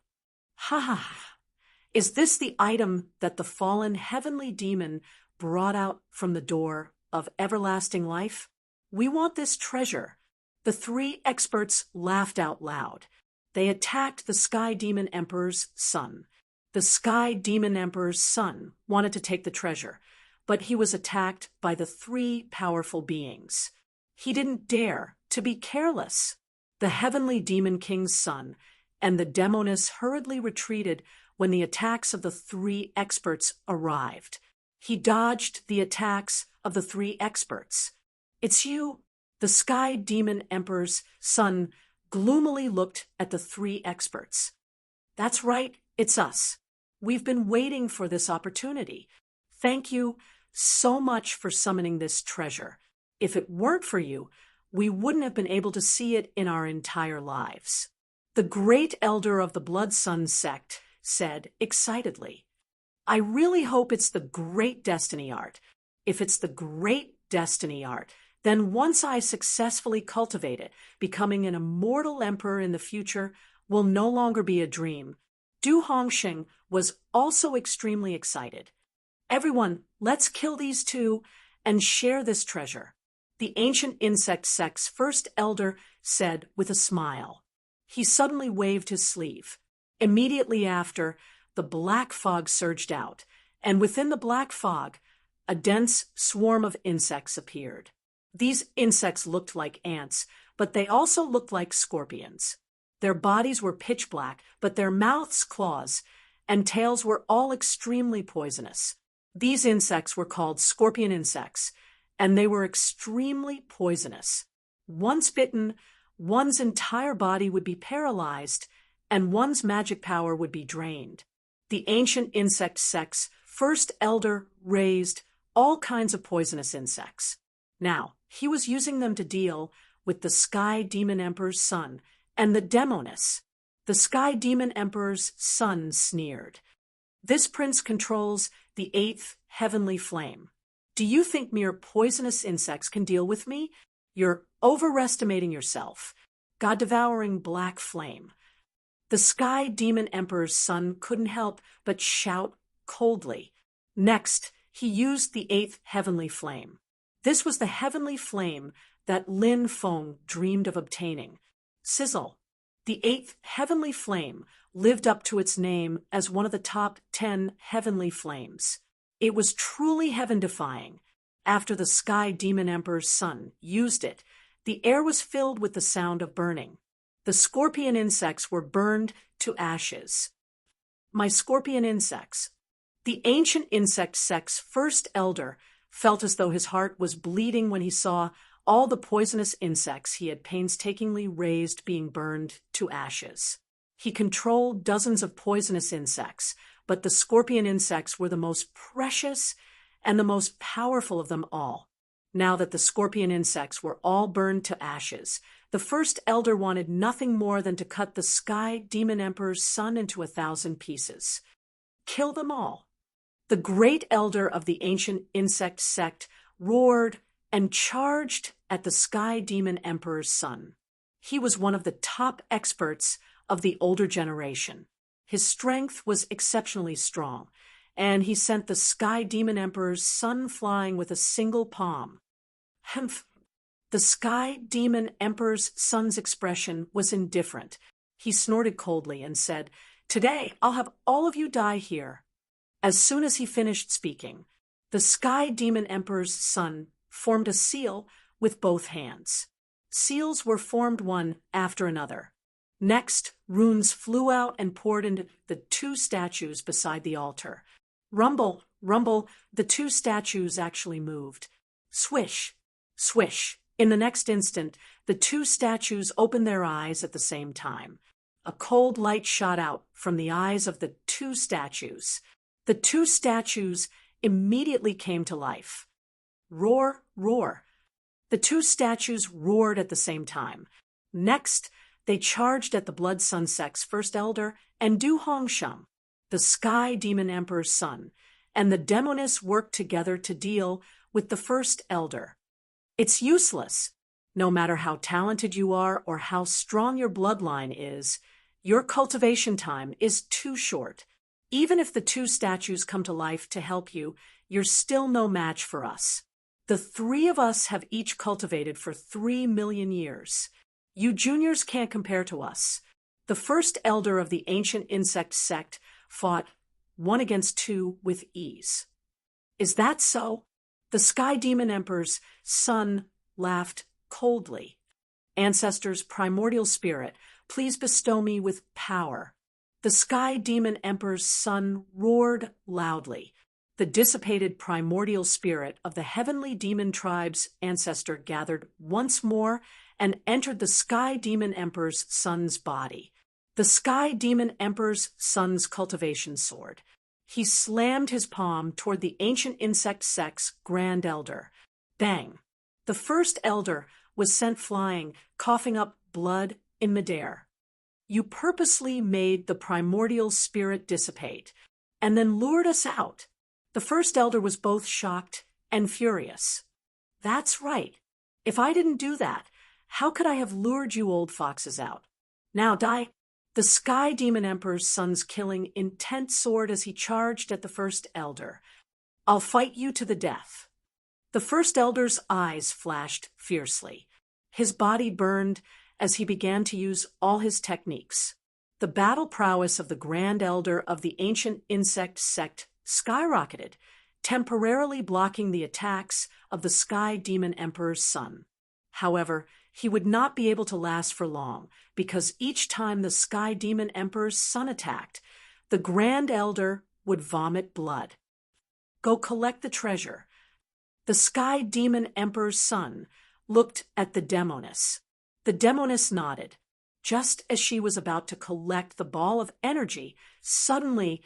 Ha ha ha! Is this the item that the fallen heavenly demon brought out from the door of everlasting life? We want this treasure. The three experts laughed out loud. They attacked the Sky Demon Emperor's son. The Sky Demon Emperor's son wanted to take the treasure, but he was attacked by the three powerful beings. He didn't dare to be careless. The Heavenly Demon King's son and the Demoness hurriedly retreated when the attacks of the three experts arrived. He dodged the attacks of the three experts. It's you. The Sky Demon Emperor's son gloomily looked at the three experts. That's right, it's us. We've been waiting for this opportunity. Thank you so much for summoning this treasure. If it weren't for you, we wouldn't have been able to see it in our entire lives. The great elder of the Blood Sun sect said excitedly, I really hope it's the great destiny art. If it's the great destiny art, then once I successfully cultivate it, becoming an immortal emperor in the future will no longer be a dream. Du Hongsheng was also extremely excited. Everyone, let's kill these two and share this treasure, the ancient insect sect's first elder said with a smile. He suddenly waved his sleeve. Immediately after, the black fog surged out, and within the black fog, a dense swarm of insects appeared. These insects looked like ants, but they also looked like scorpions. Their bodies were pitch black, but their mouths, claws, and tails were all extremely poisonous. These insects were called scorpion insects, and they were extremely poisonous. Once bitten, one's entire body would be paralyzed, and one's magic power would be drained. The ancient insect sect's first elder raised all kinds of poisonous insects. Now, he was using them to deal with the Sky Demon Emperor's son and the Demoness. The Sky Demon Emperor's son sneered. This prince controls the 8th heavenly flame. Do you think mere poisonous insects can deal with me? You're overestimating yourself. God-devouring black flame. The Sky Demon Emperor's son couldn't help but shout coldly. Next, he used the 8th heavenly flame. This was the heavenly flame that Lin Feng dreamed of obtaining. Sizzle. The 8th heavenly flame lived up to its name as one of the top 10 heavenly flames. It was truly heaven-defying. After the Sky Demon Emperor's son used it, the air was filled with the sound of burning. The scorpion insects were burned to ashes. My scorpion insects. The ancient insect sect's first elder felt as though his heart was bleeding when he saw all the poisonous insects he had painstakingly raised being burned to ashes. He controlled dozens of poisonous insects, but the scorpion insects were the most precious and the most powerful of them all. Now that the scorpion insects were all burned to ashes, The first elder wanted nothing more than to cut the Sky Demon Emperor's son into 1,000 pieces. Kill them all. The great elder of the ancient insect sect roared and charged at the Sky Demon Emperor's son. He was one of the top experts of the older generation. His strength was exceptionally strong, and he sent the Sky Demon Emperor's son flying with a single palm. Humph! The Sky Demon Emperor's son's expression was indifferent. He snorted coldly and said, "Today I'll have all of you die here." As soon as he finished speaking, the Sky Demon Emperor's son formed a seal with both hands. Seals were formed one after another. Next, runes flew out and poured into the two statues beside the altar. Rumble, rumble, the two statues actually moved. Swish, swish. In the next instant, the two statues opened their eyes at the same time. A cold light shot out from the eyes of the two statues. The two statues immediately came to life. Roar, roar. The two statues roared at the same time. Next, they charged at the Blood Sun Sect's first elder and Du Hongsheng, the Sky Demon Emperor's son, and the demonists worked together to deal with the first elder. It's useless. No matter how talented you are or how strong your bloodline is, your cultivation time is too short. Even if the two statues come to life to help you, you're still no match for us. The three of us have each cultivated for 3 million years. You juniors can't compare to us. The first elder of the ancient insect sect fought 1 against 2 with ease. Is that so? The Sky Demon Emperor's son laughed coldly. Ancestors, primordial spirit, please bestow me with power. The Sky Demon Emperor's son roared loudly. The dissipated primordial spirit of the heavenly demon tribe's ancestor gathered once more and entered the Sky Demon Emperor's son's body. The Sky Demon Emperor's son's cultivation soared. He slammed his palm toward the ancient insect sect's grand elder. Bang! The first elder was sent flying, coughing up blood in midair. You purposely made the primordial spirit dissipate, and then lured us out. The first elder was both shocked and furious. That's right. If I didn't do that, how could I have lured you old foxes out? Now die. The Sky Demon Emperor's son's killing intent soared as he charged at the first elder. I'll fight you to the death. The first elder's eyes flashed fiercely. His body burned as he began to use all his techniques. The battle prowess of the Grand Elder of the ancient insect sect skyrocketed, temporarily blocking the attacks of the Sky Demon Emperor's son. However, he would not be able to last for long, because each time the Sky Demon Emperor's son attacked, the Grand Elder would vomit blood. Go collect the treasure. The Sky Demon Emperor's son looked at the demoness. The demoness nodded. Just as she was about to collect the ball of energy, suddenly,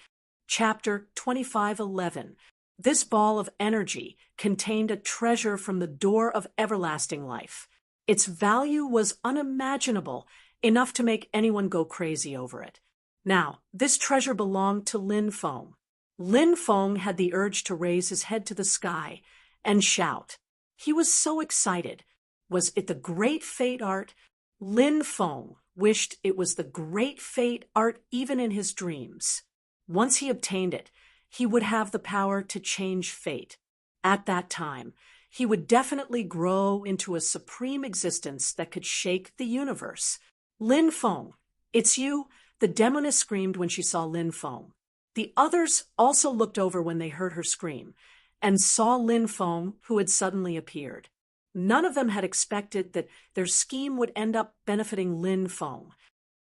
Chapter 25:11, this ball of energy contained a treasure from the door of everlasting life. Its value was unimaginable, enough to make anyone go crazy over it. Now, this treasure belonged to Lin Feng. Lin Feng had the urge to raise his head to the sky and shout. He was so excited. Was it the great fate art? Lin Feng wished it was the great fate art even in his dreams. Once he obtained it, he would have the power to change fate. At that time, he would definitely grow into a supreme existence that could shake the universe. Lin Feng, it's you, the demoness screamed when she saw Lin Feng. The others also looked over when they heard her scream, and saw Lin Feng, who had suddenly appeared. None of them had expected that their scheme would end up benefiting Lin Feng.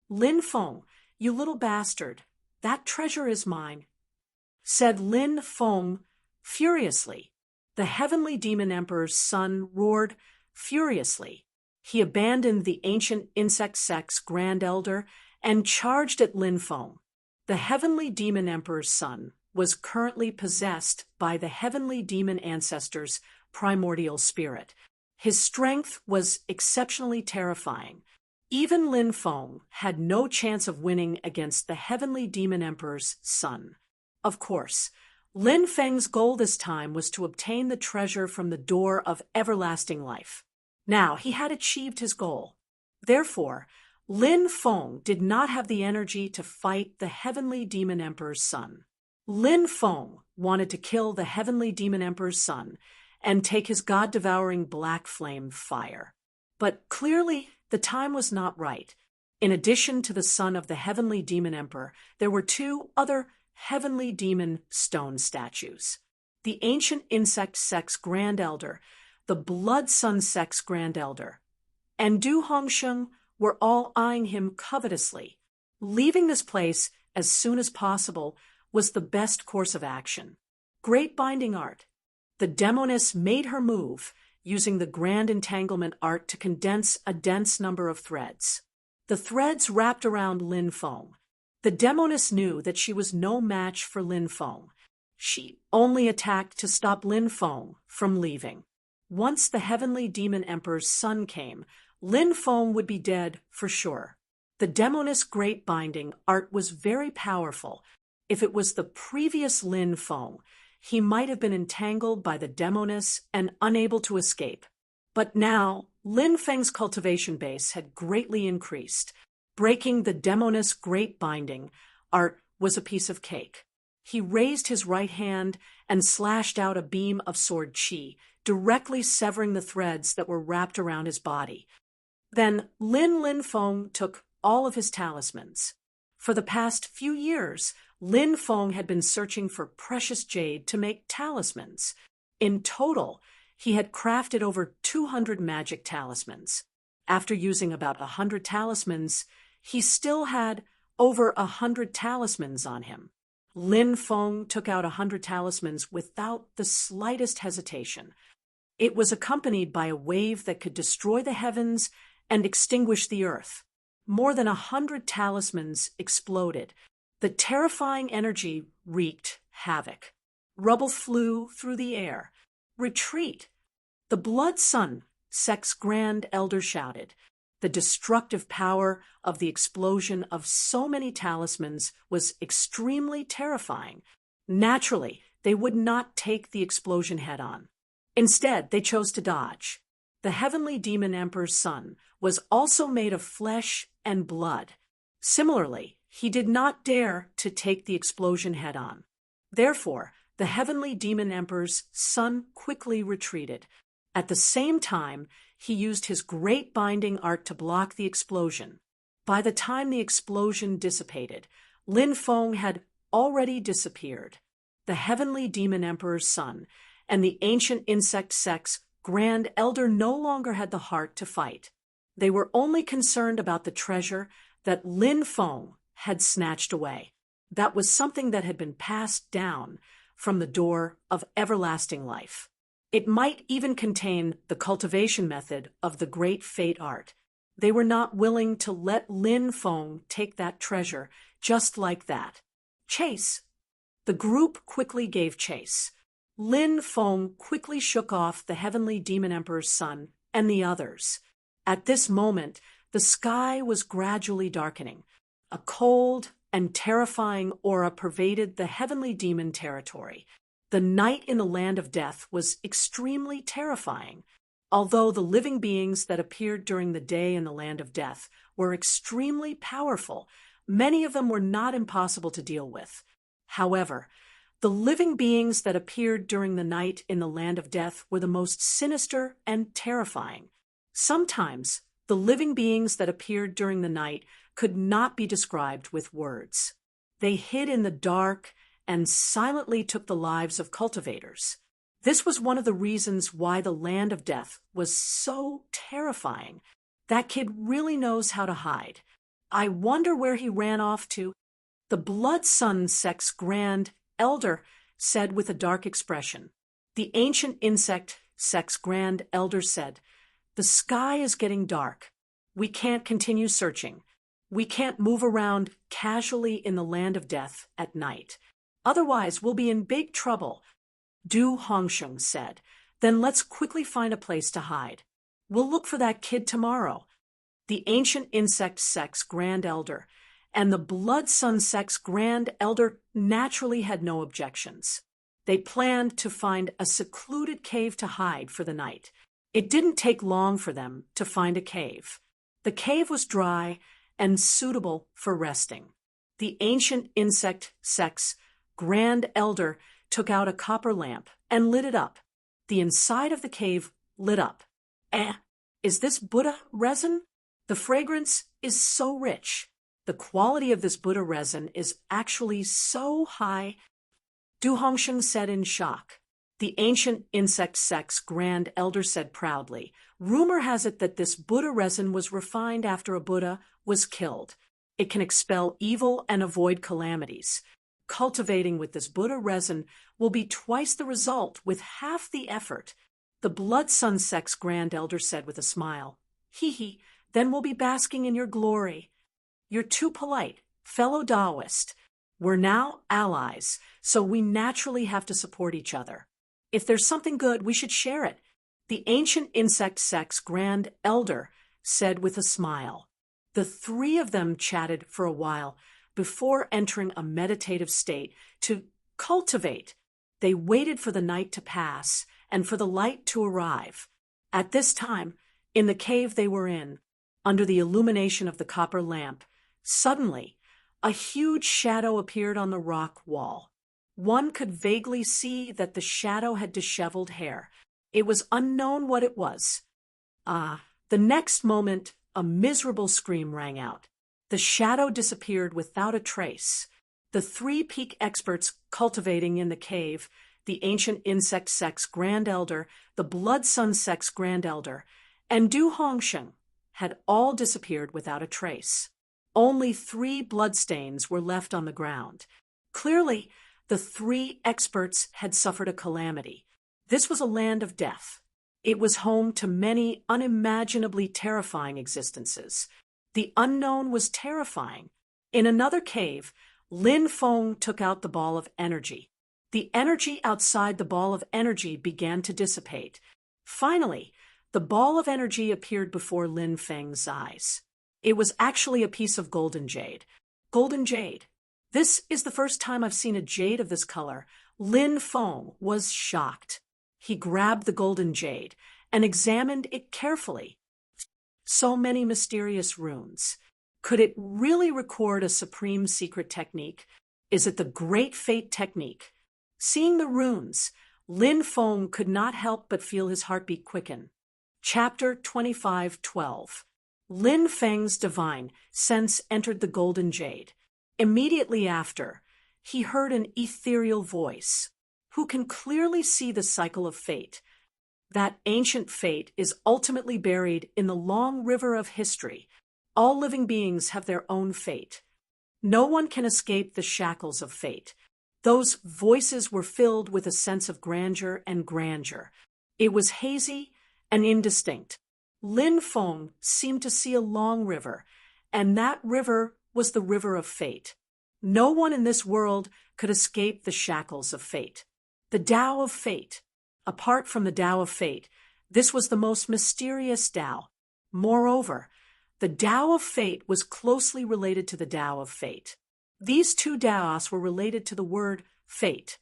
Lin Feng, you little bastard, that treasure is mine, said Lin Feng furiously. The heavenly demon emperor's son roared furiously. He abandoned the ancient insect sect's grand elder and charged at Lin Feng. The heavenly demon emperor's son was currently possessed by the heavenly demon ancestor's primordial spirit. His strength was exceptionally terrifying. Even Lin Feng had no chance of winning against the heavenly demon emperor's son. Of course, Lin Feng's goal this time was to obtain the treasure from the door of everlasting life. Now he had achieved his goal. Therefore, Lin Feng did not have the energy to fight the heavenly demon emperor's son. Lin Feng wanted to kill the heavenly demon emperor's son and take his god-devouring black flame fire. But clearly, the time was not right. In addition to the son of the heavenly demon emperor, there were two other heavenly demon stone statues. The ancient insect sex Grand Elder, the blood sun sex Grand Elder, and Du Hongsheng were all eyeing him covetously. Leaving this place as soon as possible was the best course of action. Great binding art. The demoness made her move, using the grand entanglement art to condense a dense number of threads. The threads wrapped around Lin Feng. The demoness knew that she was no match for Lin Feng. She only attacked to stop Lin Feng from leaving. Once the heavenly demon emperor's son came, Lin Feng would be dead for sure. The demoness' great binding art was very powerful. If it was the previous Lin Feng, he might have been entangled by the demoness and unable to escape. But now, Lin Feng's cultivation base had greatly increased. Breaking the demoness' great binding art was a piece of cake. He raised his right hand and slashed out a beam of sword qi, directly severing the threads that were wrapped around his body. Then Lin Feng took all of his talismans. For the past few years, Lin Feng had been searching for precious jade to make talismans. In total, he had crafted over 200 magic talismans. After using about 100 talismans, he still had over 100 talismans on him. Lin Feng took out 100 talismans without the slightest hesitation. It was accompanied by a wave that could destroy the heavens and extinguish the earth. More than 100 talismans exploded. The terrifying energy wreaked havoc. Rubble flew through the air. Retreat! The blood sun, Sex Grand Elder shouted. The destructive power of the explosion of so many talismans was extremely terrifying. Naturally, they would not take the explosion head-on. Instead, they chose to dodge. The heavenly demon emperor's son was also made of flesh and blood. Similarly, he did not dare to take the explosion head-on. Therefore, the heavenly demon emperor's son quickly retreated. At the same time, he used his great binding art to block the explosion. By the time the explosion dissipated, Lin Feng had already disappeared. The heavenly demon emperor's son and the ancient insect sex Grand Elder no longer had the heart to fight. They were only concerned about the treasure that Lin Feng had snatched away. That was something that had been passed down from the door of everlasting life. It might even contain the cultivation method of the great fate art. They were not willing to let Lin Feng take that treasure just like that. Chase! The group quickly gave chase. Lin Feng quickly shook off the heavenly demon emperor's son and the others. At this moment, the sky was gradually darkening. A cold and terrifying aura pervaded the heavenly demon territory. The night in the land of death was extremely terrifying. Although the living beings that appeared during the day in the land of death were extremely powerful, many of them were not impossible to deal with. However, the living beings that appeared during the night in the land of death were the most sinister and terrifying. Sometimes, the living beings that appeared during the night could not be described with words. They hid in the dark and silently took the lives of cultivators. This was one of the reasons why the land of death was so terrifying. That kid really knows how to hide. I wonder where he ran off to. The blood sun sex Grand Elder said with a dark expression. The ancient insect sex Grand Elder said, "The sky is getting dark. We can't continue searching. We can't move around casually in the land of death at night. Otherwise, we'll be in big trouble." Du Hongsheng said, Then let's quickly find a place to hide. We'll look for that kid tomorrow. The ancient insect sect's Grand Elder and the Blood Sun sect's Grand Elder naturally had no objections. They planned to find a secluded cave to hide for the night. It didn't take long for them to find a cave. The cave was dry and suitable for resting. The ancient insect sect's Grand Elder took out a copper lamp and lit it up. The inside of the cave lit up. Is this Buddha resin? The fragrance is so rich. The quality of this Buddha resin is actually so high. Du Hongsheng said in shock. The ancient insect sect's Grand Elder said proudly, rumor has it that this Buddha resin was refined after a Buddha was killed. It can expel evil and avoid calamities. Cultivating with this Buddha resin will be twice the result with half the effort. The Blood Sun sect's Grand Elder said with a smile. Hee, then we'll be basking in your glory. You're too polite, fellow Taoist. We're now allies, so we naturally have to support each other. If there's something good, we should share it. The ancient insect sect's Grand Elder said with a smile. The three of them chatted for a while before entering a meditative state to cultivate. They waited for the night to pass and for the light to arrive. At this time, in the cave they were in, under the illumination of the copper lamp, suddenly, a huge shadow appeared on the rock wall. One could vaguely see that the shadow had disheveled hair. It was unknown what it was. The next moment, a miserable scream rang out. The shadow disappeared without a trace. The three peak experts cultivating in the cave, the ancient insect sect's Grand Elder, the Blood Sun sect's Grand Elder, and Du Hongsheng, had all disappeared without a trace. Only 3 bloodstains were left on the ground. Clearly, the 3 experts had suffered a calamity. This was a land of death. It was home to many unimaginably terrifying existences. The unknown was terrifying. In another cave, Lin Feng took out the ball of energy. The energy outside the ball of energy began to dissipate. Finally, the ball of energy appeared before Lin Feng's eyes. It was actually a piece of golden jade. Golden jade. This is the first time I've seen a jade of this color. Lin Feng was shocked. He grabbed the golden jade and examined it carefully. So many mysterious runes. Could it really record a supreme secret technique? Is it the Great Fate technique? Seeing the runes, Lin Feng could not help but feel his heartbeat quicken. Chapter 25:12. Lin Feng's divine sense entered the golden jade. Immediately after, he heard an ethereal voice. Who can clearly see the cycle of fate? That ancient fate is ultimately buried in the long river of history. All living beings have their own fate. No one can escape the shackles of fate. Those voices were filled with a sense of grandeur and grandeur. It was hazy and indistinct. Lin Feng seemed to see a long river, and that river was the river of fate. No one in this world could escape the shackles of fate. The Tao of Fate. Apart from the Tao of Fate, this was the most mysterious Tao. Moreover, the Tao of Fate was closely related to the Tao of Fate. These two Taos were related to the word fate.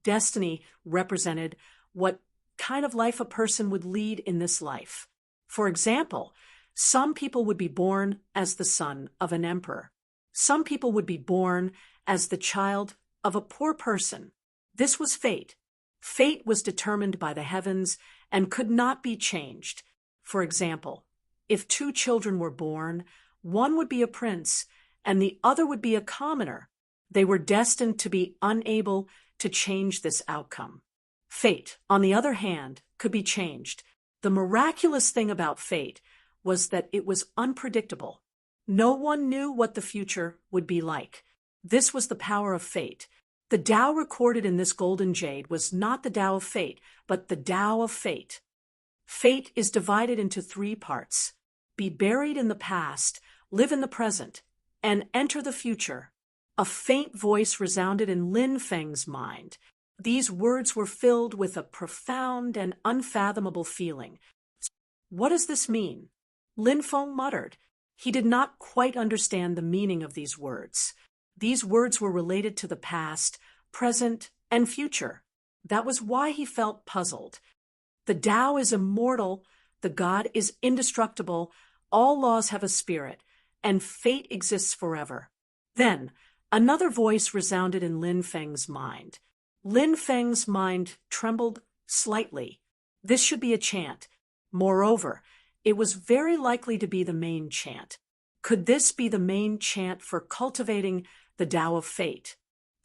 Destiny represented what kind of life a person would lead in this life. For example, some people would be born as the son of an emperor. Some people would be born as the child of a poor person. This was fate. Fate was determined by the heavens and could not be changed. For example, if 2 children were born, one would be a prince and the other would be a commoner. They were destined to be unable to change this outcome. Fate, on the other hand, could be changed. The miraculous thing about fate was that it was unpredictable. No one knew what the future would be like. This was the power of fate. The Tao recorded in this golden jade was not the Tao of Fate, but the Tao of Fate. Fate is divided into 3 parts. Be buried in the past, live in the present, and enter the future. A faint voice resounded in Lin Feng's mind. These words were filled with a profound and unfathomable feeling. What does this mean? Lin Feng muttered. He did not quite understand the meaning of these words. These words were related to the past, present, and future. That was why he felt puzzled. The Tao is immortal, the God is indestructible, all laws have a spirit, and fate exists forever. Then, another voice resounded in Lin Feng's mind. Lin Feng's mind trembled slightly. This should be a chant. Moreover, it was very likely to be the main chant. Could this be the main chant for cultivating the Tao of fate?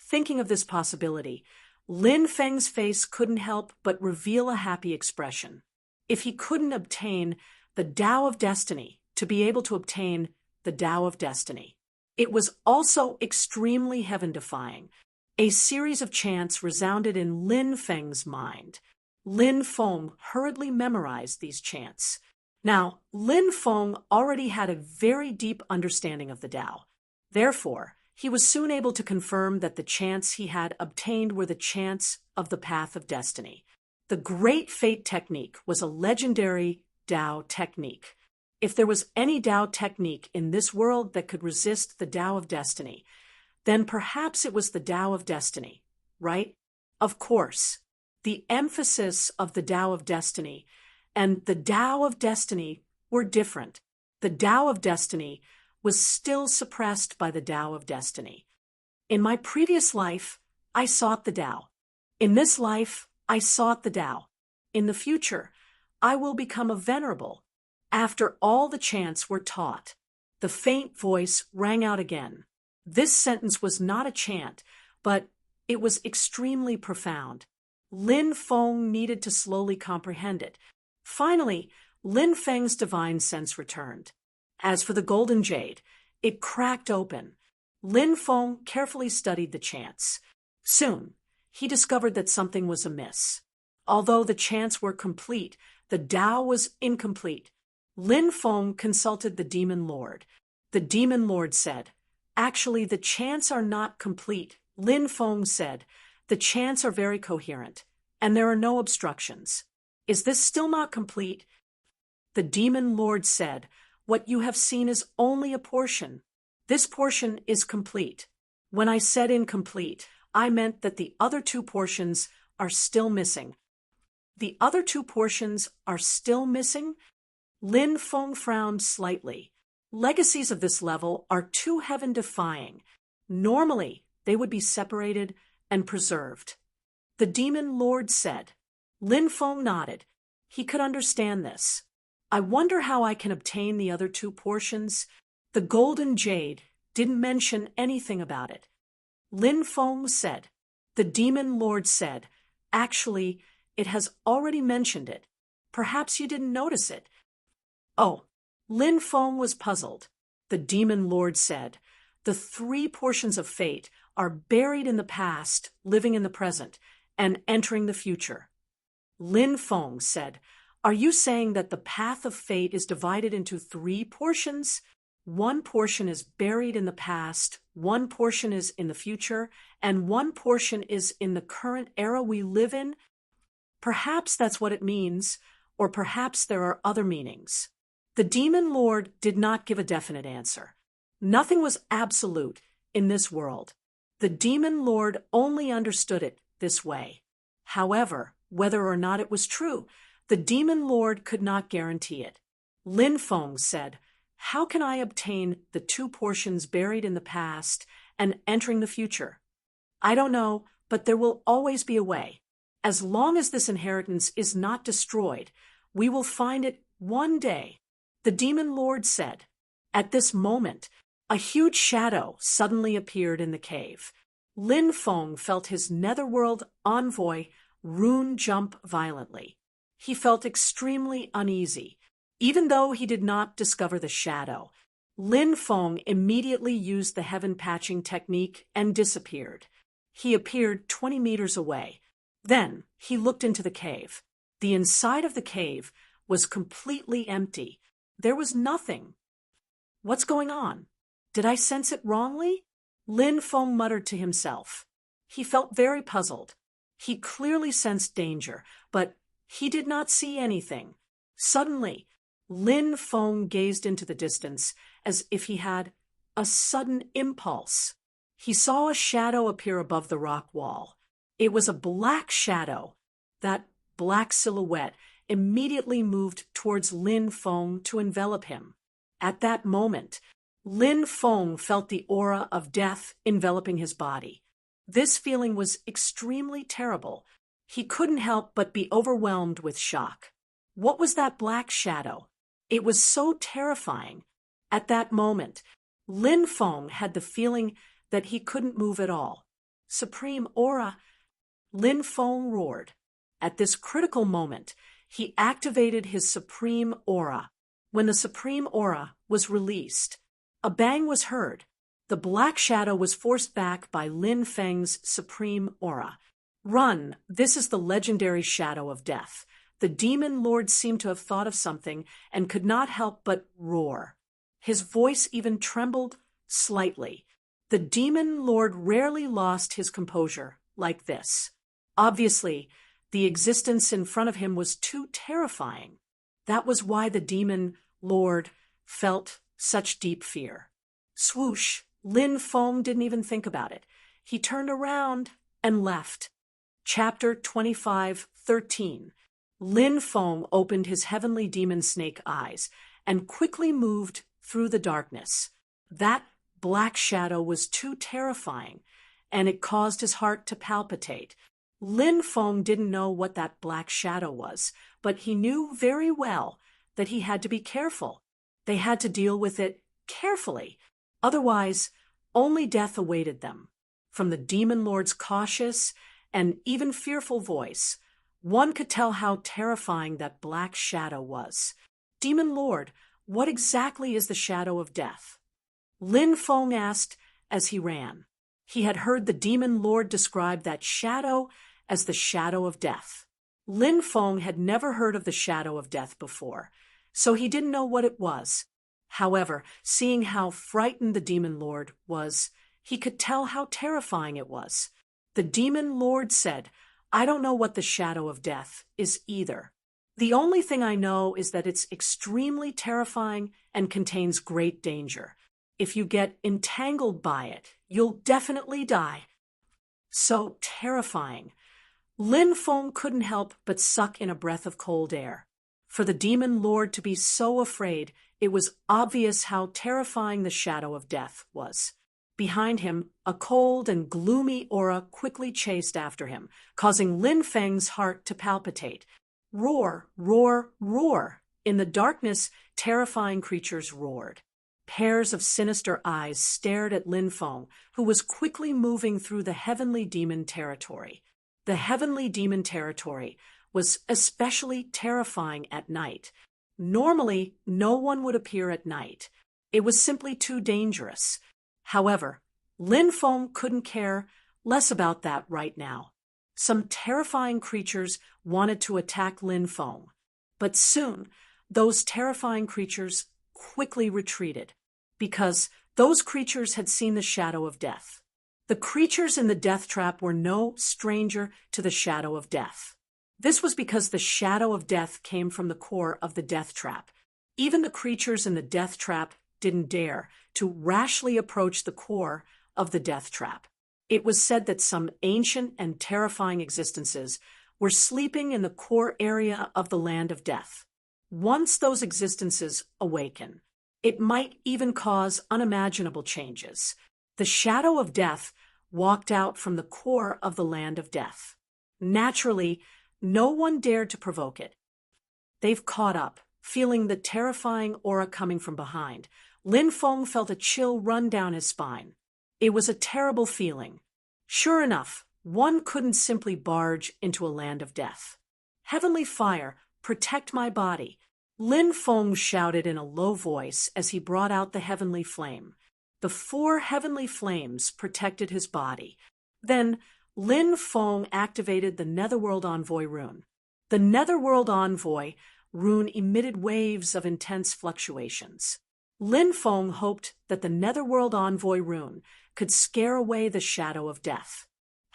Thinking of this possibility, Lin Feng's face couldn't help but reveal a happy expression. If he couldn't obtain the Tao of destiny, to be able to obtain the Tao of destiny. It was also extremely heaven-defying. A series of chants resounded in Lin Feng's mind. Lin Feng hurriedly memorized these chants. Now, Lin Feng already had a very deep understanding of the Tao. Therefore, he was soon able to confirm that the chants he had obtained were the chants of the path of destiny. The Great Fate Technique was a legendary Tao technique. If there was any Tao technique in this world that could resist the Tao of destiny, then perhaps it was the Tao of destiny, right? Of course, the emphasis of the Tao of destiny and the Tao of destiny were different. The Tao of destiny was still suppressed by the Tao of destiny. In my previous life, I sought the Tao. In this life, I sought the Tao. In the future, I will become a venerable. After all the chants were taught, the faint voice rang out again. This sentence was not a chant, but it was extremely profound. Lin Feng needed to slowly comprehend it. Finally, Lin Feng's divine sense returned. As for the golden jade, it cracked open. Lin Feng carefully studied the chants. Soon, he discovered that something was amiss. Although the chants were complete, the Tao was incomplete. Lin Feng consulted the Demon Lord. The Demon Lord said, "Actually, the chants are not complete." Lin Feng said, "The chants are very coherent, and there are no obstructions. Is this still not complete?" The Demon Lord said, "What you have seen is only a portion. This portion is complete. When I said incomplete, I meant that the other two portions are still missing." The other two portions are still missing? Lin Feng frowned slightly. Legacies of this level are too heaven-defying. Normally, they would be separated and preserved. The Demon Lord said. Lin Feng nodded. He could understand this. "I wonder how I can obtain the other two portions." The golden jade didn't mention anything about it. Lin Feng said. The Demon Lord said, "Actually, it has already mentioned it. Perhaps you didn't notice it." Oh, Lin Feng was puzzled. The Demon Lord said, "The three portions of fate are buried in the past, living in the present, and entering the future." Lin Feng said, "Are you saying that the path of fate is divided into three portions? One portion is buried in the past, one portion is in the future, and one portion is in the current era we live in?" Perhaps that's what it means, or perhaps there are other meanings. The Demon Lord did not give a definite answer. Nothing was absolute in this world. The Demon Lord only understood it this way. However, whether or not it was true, the Demon Lord could not guarantee it. Lin Feng said, "How can I obtain the two portions buried in the past and entering the future?" "I don't know, but there will always be a way. As long as this inheritance is not destroyed, we will find it one day." The Demon Lord said. At this moment, a huge shadow suddenly appeared in the cave. Lin Feng felt his netherworld envoy, Rune, jump violently. He felt extremely uneasy. Even though he did not discover the shadow, Lin Feng immediately used the heaven patching technique and disappeared. He appeared 20 meters away. Then he looked into the cave. The inside of the cave was completely empty. There was nothing. What's going on? Did I sense it wrongly? Lin Feng muttered to himself. He felt very puzzled. He clearly sensed danger, but he did not see anything. Suddenly, Lin Feng gazed into the distance as if he had a sudden impulse. He saw a shadow appear above the rock wall. It was a black shadow. That black silhouette immediately moved towards Lin Feng to envelop him. At that moment, Lin Feng felt the aura of death enveloping his body. This feeling was extremely terrible. He couldn't help but be overwhelmed with shock. What was that black shadow? It was so terrifying. At that moment, Lin Feng had the feeling that he couldn't move at all. Supreme aura! Lin Feng roared. At this critical moment, he activated his supreme aura. When the supreme aura was released, a bang was heard. The black shadow was forced back by Lin Feng's supreme aura. Run! This is the legendary shadow of death. The demon lord seemed to have thought of something and could not help but roar. His voice even trembled slightly. The demon lord rarely lost his composure like this. Obviously, the existence in front of him was too terrifying. That was why the demon lord felt such deep fear. Swoosh! Lin Feng didn't even think about it. He turned around and left. Chapter 25:13. Lin Feng opened his heavenly demon snake eyes and quickly moved through the darkness. That black shadow was too terrifying, and it caused his heart to palpitate. Lin Feng didn't know what that black shadow was, but he knew very well that he had to be careful. They had to deal with it carefully. Otherwise, only death awaited them. From the demon lord's cautious and even fearful voice, one could tell how terrifying that black shadow was. Demon lord, what exactly is the shadow of death? Lin Feng asked as he ran. He had heard the demon lord describe that shadow as the shadow of death. Lin Feng had never heard of the shadow of death before, so he didn't know what it was. However, seeing how frightened the demon lord was, he could tell how terrifying it was. The demon lord said, "I don't know what the shadow of death is either. The only thing I know is that it's extremely terrifying and contains great danger. If you get entangled by it, you'll definitely die." So terrifying. Lin Feng couldn't help but suck in a breath of cold air. For the demon lord to be so afraid, it was obvious how terrifying the shadow of death was. Behind him, a cold and gloomy aura quickly chased after him, causing Lin Feng's heart to palpitate. Roar, roar, roar! In the darkness, terrifying creatures roared. Pairs of sinister eyes stared at Lin Feng, who was quickly moving through the heavenly demon territory. The heavenly demon territory was especially terrifying at night. Normally, no one would appear at night. It was simply too dangerous. However, Lin Feng couldn't care less about that right now. Some terrifying creatures wanted to attack Lin Feng, but soon those terrifying creatures quickly retreated, because those creatures had seen the shadow of death. The creatures in the death trap were no stranger to the shadow of death. This was because the shadow of death came from the core of the death trap. Even the creatures in the death trap didn't dare to rashly approach the core of the death trap. It was said that some ancient and terrifying existences were sleeping in the core area of the land of death. Once those existences awaken, it might even cause unimaginable changes. The shadow of death walked out from the core of the land of death. Naturally, no one dared to provoke it. They've caught up, feeling the terrifying aura coming from behind. Lin Feng felt a chill run down his spine. It was a terrible feeling. Sure enough, one couldn't simply barge into a land of death. "Heavenly fire, protect my body," Lin Feng shouted in a low voice as he brought out the heavenly flame. The 4 heavenly flames protected his body. Then Lin Feng activated the Netherworld Envoy rune. The Netherworld Envoy rune emitted waves of intense fluctuations. Lin Feng hoped that the Netherworld Envoy rune could scare away the shadow of death.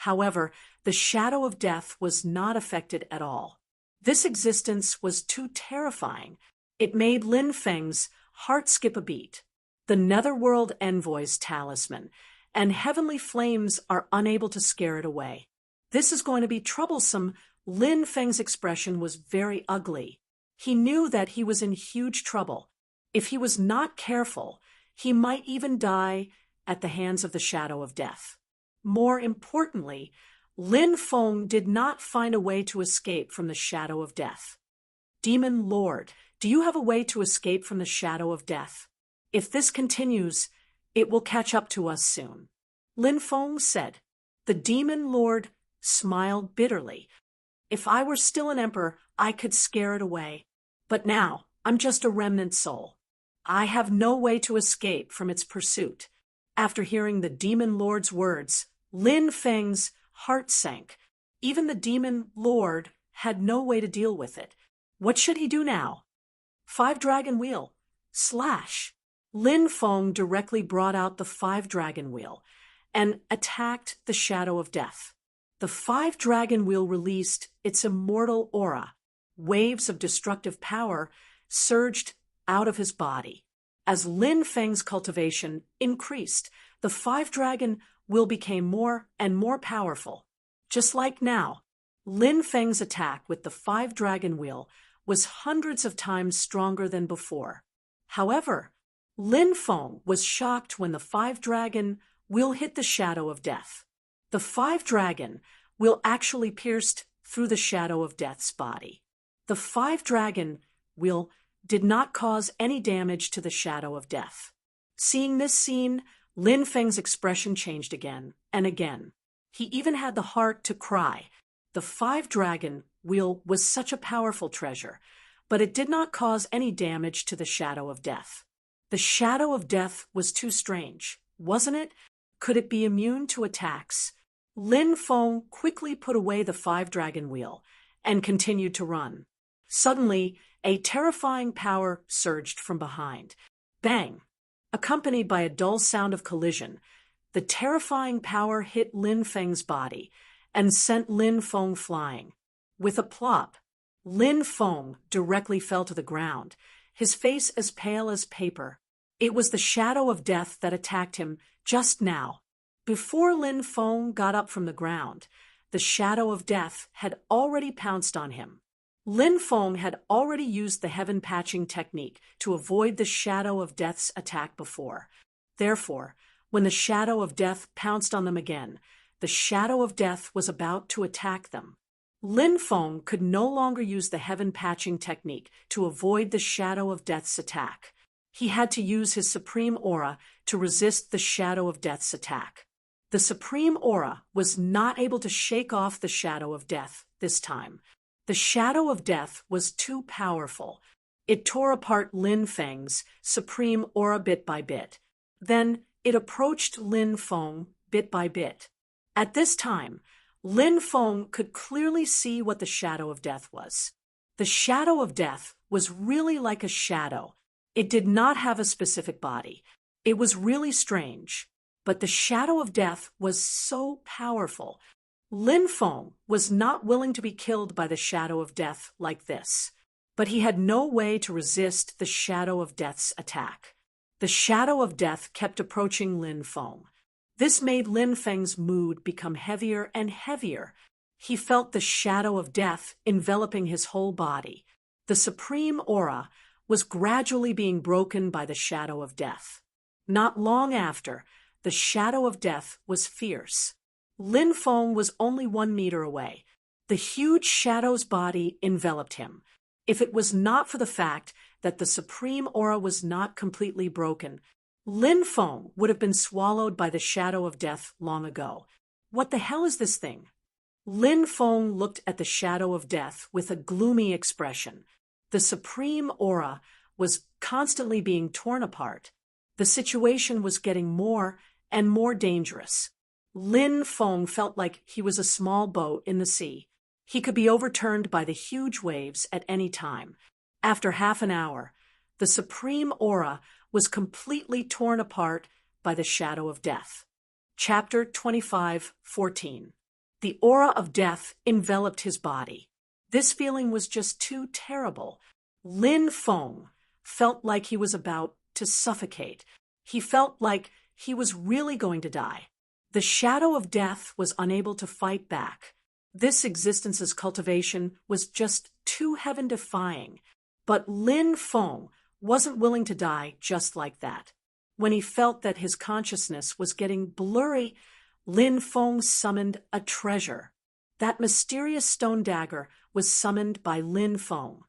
However, the shadow of death was not affected at all. This existence was too terrifying. It made Lin Feng's heart skip a beat. The Netherworld Envoy's talisman and heavenly flames are unable to scare it away. This is going to be troublesome. Lin Feng's expression was very ugly. He knew that he was in huge trouble. If he was not careful, he might even die at the hands of the shadow of death. More importantly, Lin Feng did not find a way to escape from the shadow of death. Demon Lord, do you have a way to escape from the shadow of death? If this continues, it will catch up to us soon. Lin Feng said. The Demon Lord smiled bitterly. If I were still an emperor, I could scare it away. But now, I'm just a remnant soul. I have no way to escape from its pursuit. After hearing the Demon Lord's words, Lin Feng's heart sank. Even the Demon Lord had no way to deal with it. What should he do now? 5-dragon wheel. Slash. Lin Feng directly brought out the 5-dragon wheel and attacked the shadow of death. The 5-dragon wheel released its immortal aura. Waves of destructive power surged out of his body. As Lin Feng's cultivation increased, the 5-dragon wheel became more and more powerful. Just like now, Lin Feng's attack with the 5-dragon wheel was hundreds of times stronger than before. However, Lin Feng was shocked when the 5-dragon wheel hit the shadow of death. The 5-dragon wheel actually pierced through the shadow of death's body. The 5-dragon wheel did not cause any damage to the shadow of death. Seeing this scene, Lin Feng's expression changed again and again. He even had the heart to cry. The 5-dragon wheel was such a powerful treasure, but it did not cause any damage to the shadow of death. The shadow of death was too strange, wasn't it? Could it be immune to attacks? Lin Feng quickly put away the 5-dragon wheel and continued to run. Suddenly, a terrifying power surged from behind. Bang! Accompanied by a dull sound of collision, the terrifying power hit Lin Feng's body and sent Lin Feng flying. With a plop, Lin Feng directly fell to the ground, his face as pale as paper. It was the shadow of death that attacked him just now. Before Lin Feng got up from the ground, the shadow of death had already pounced on him. Lin Feng had already used the heaven patching technique to avoid the shadow of death's attack before. Therefore, when the shadow of death pounced on them again, the shadow of death was about to attack them. Lin Feng could no longer use the heaven patching technique to avoid the shadow of death's attack. He had to use his supreme aura to resist the shadow of death's attack. The supreme aura was not able to shake off the shadow of death this time. The shadow of death was too powerful. It tore apart Lin Feng's supreme aura bit by bit. Then it approached Lin Feng bit by bit. At this time, Lin Feng could clearly see what the shadow of death was. The shadow of death was really like a shadow. It did not have a specific body. It was really strange. But the shadow of death was so powerful. Lin Feng was not willing to be killed by the shadow of death like this. But he had no way to resist the shadow of death's attack. The shadow of death kept approaching Lin Feng. This made Lin Feng's mood become heavier and heavier. He felt the shadow of death enveloping his whole body. The supreme aura was gradually being broken by the shadow of death. Not long after, the shadow of death was fierce. Lin Feng was only 1 meter away. The huge shadow's body enveloped him. If it was not for the fact that the supreme aura was not completely broken, Lin Feng would have been swallowed by the shadow of death long ago. What the hell is this thing? Lin Feng looked at the shadow of death with a gloomy expression. The supreme aura was constantly being torn apart. The situation was getting more and more dangerous. Lin Feng felt like he was a small boat in the sea. He could be overturned by the huge waves at any time. After half an hour, the supreme aura was completely torn apart by the shadow of death. Chapter 25:14. The aura of death enveloped his body. This feeling was just too terrible. Lin Feng felt like he was about to suffocate. He felt like he was really going to die. The shadow of death was unable to fight back. This existence's cultivation was just too heaven-defying. But Lin Feng wasn't willing to die just like that. When he felt that his consciousness was getting blurry, Lin Feng summoned a treasure. That mysterious stone dagger was summoned by Lin Feng.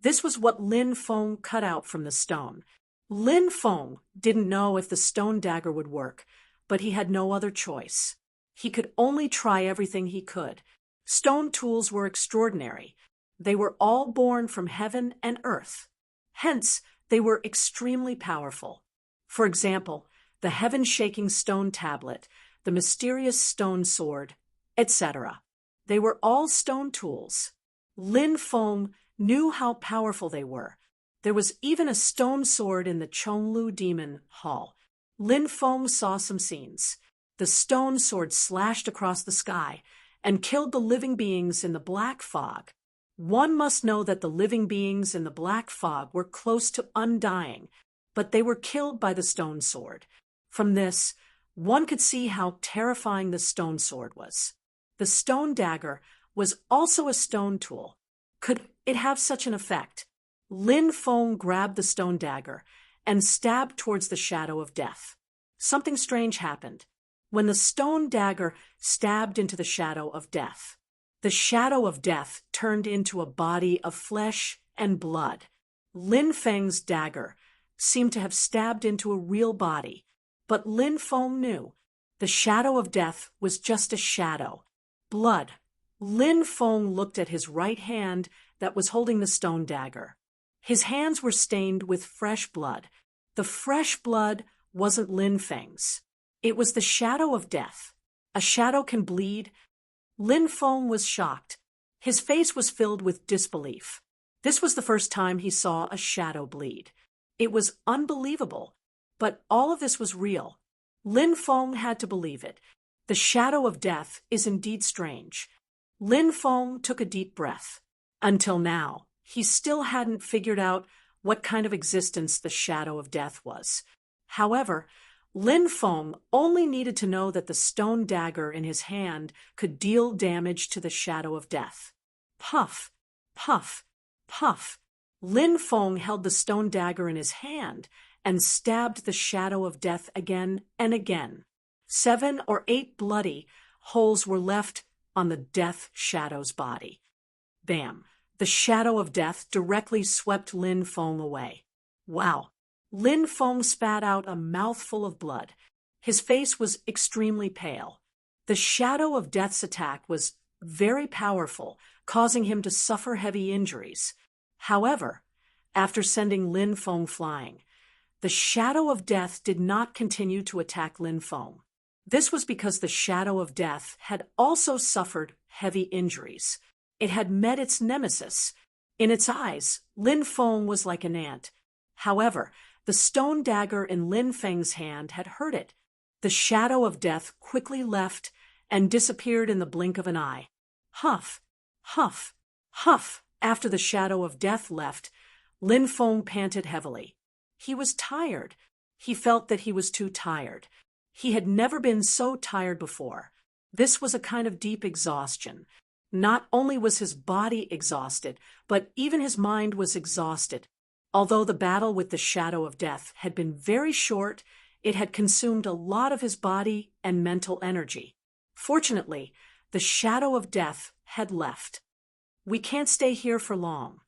This was what Lin Feng cut out from the stone. Lin Feng didn't know if the stone dagger would work, but he had no other choice. He could only try everything he could. Stone tools were extraordinary. They were all born from heaven and earth. Hence, they were extremely powerful. For example, the heaven-shaking stone tablet, the mysterious stone sword, etc. They were all stone tools. Lin Feng knew how powerful they were. There was even a stone sword in the Chonglu Demon Hall. Lin Feng saw some scenes. The stone sword slashed across the sky and killed the living beings in the black fog. One must know that the living beings in the black fog were close to undying, but they were killed by the stone sword. From this, one could see how terrifying the stone sword was. The stone dagger was also a stone tool. Could it have such an effect? Lin Feng grabbed the stone dagger and stabbed towards the shadow of death. Something strange happened. When the stone dagger stabbed into the shadow of death, the shadow of death turned into a body of flesh and blood. Lin Feng's dagger seemed to have stabbed into a real body, but Lin Feng knew the shadow of death was just a shadow. Blood. Lin Feng looked at his right hand that was holding the stone dagger. His hands were stained with fresh blood. The fresh blood wasn't Lin Feng's. It was the shadow of death. A shadow can bleed. Lin Feng was shocked. His face was filled with disbelief. This was the first time he saw a shadow bleed. It was unbelievable, but all of this was real. Lin Feng had to believe it. The shadow of death is indeed strange. Lin Feng took a deep breath. Until now, he still hadn't figured out what kind of existence the shadow of death was. However, Lin Feng only needed to know that the stone dagger in his hand could deal damage to the shadow of death. Puff, puff, puff. Lin Feng held the stone dagger in his hand and stabbed the shadow of death again and again. 7 or 8 bloody holes were left on the death shadow's body. Bam! The shadow of death directly swept Lin Feng away. Wow! Lin Feng spat out a mouthful of blood. His face was extremely pale. The shadow of death's attack was very powerful, causing him to suffer heavy injuries. However, after sending Lin Feng flying, the shadow of death did not continue to attack Lin Feng. This was because the shadow of death had also suffered heavy injuries. It had met its nemesis. In its eyes, Lin Feng was like an ant. However, the stone dagger in Lin Feng's hand had hurt it. The shadow of death quickly left and disappeared in the blink of an eye. Huff, huff, huff. After the shadow of death left, Lin Feng panted heavily. He was tired. He felt that he was too tired. He had never been so tired before. This was a kind of deep exhaustion. Not only was his body exhausted, but even his mind was exhausted. Although the battle with the shadow of death had been very short, it had consumed a lot of his body and mental energy. Fortunately, the shadow of death had left. We can't stay here for long.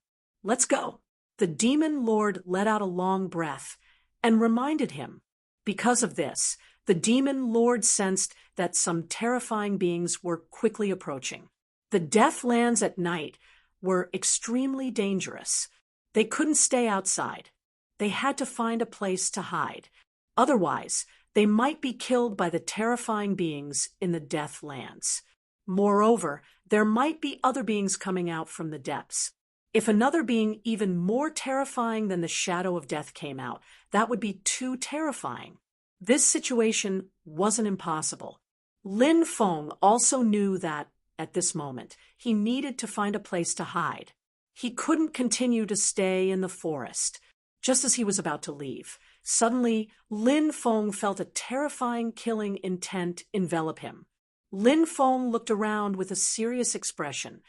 Let's go. The demon lord let out a long breath and reminded him. Because of this, the demon lord sensed that some terrifying beings were quickly approaching. The Deathlands at night were extremely dangerous. They couldn't stay outside. They had to find a place to hide. Otherwise, they might be killed by the terrifying beings in the Deathlands. Moreover, there might be other beings coming out from the depths. If another being even more terrifying than the shadow of death came out, that would be too terrifying. This situation wasn't impossible. Lin Feng also knew that at this moment. He needed to find a place to hide. He couldn't continue to stay in the forest. Just as he was about to leave, suddenly Lin Feng felt a terrifying killing intent envelop him. Lin Feng looked around with a serious expression.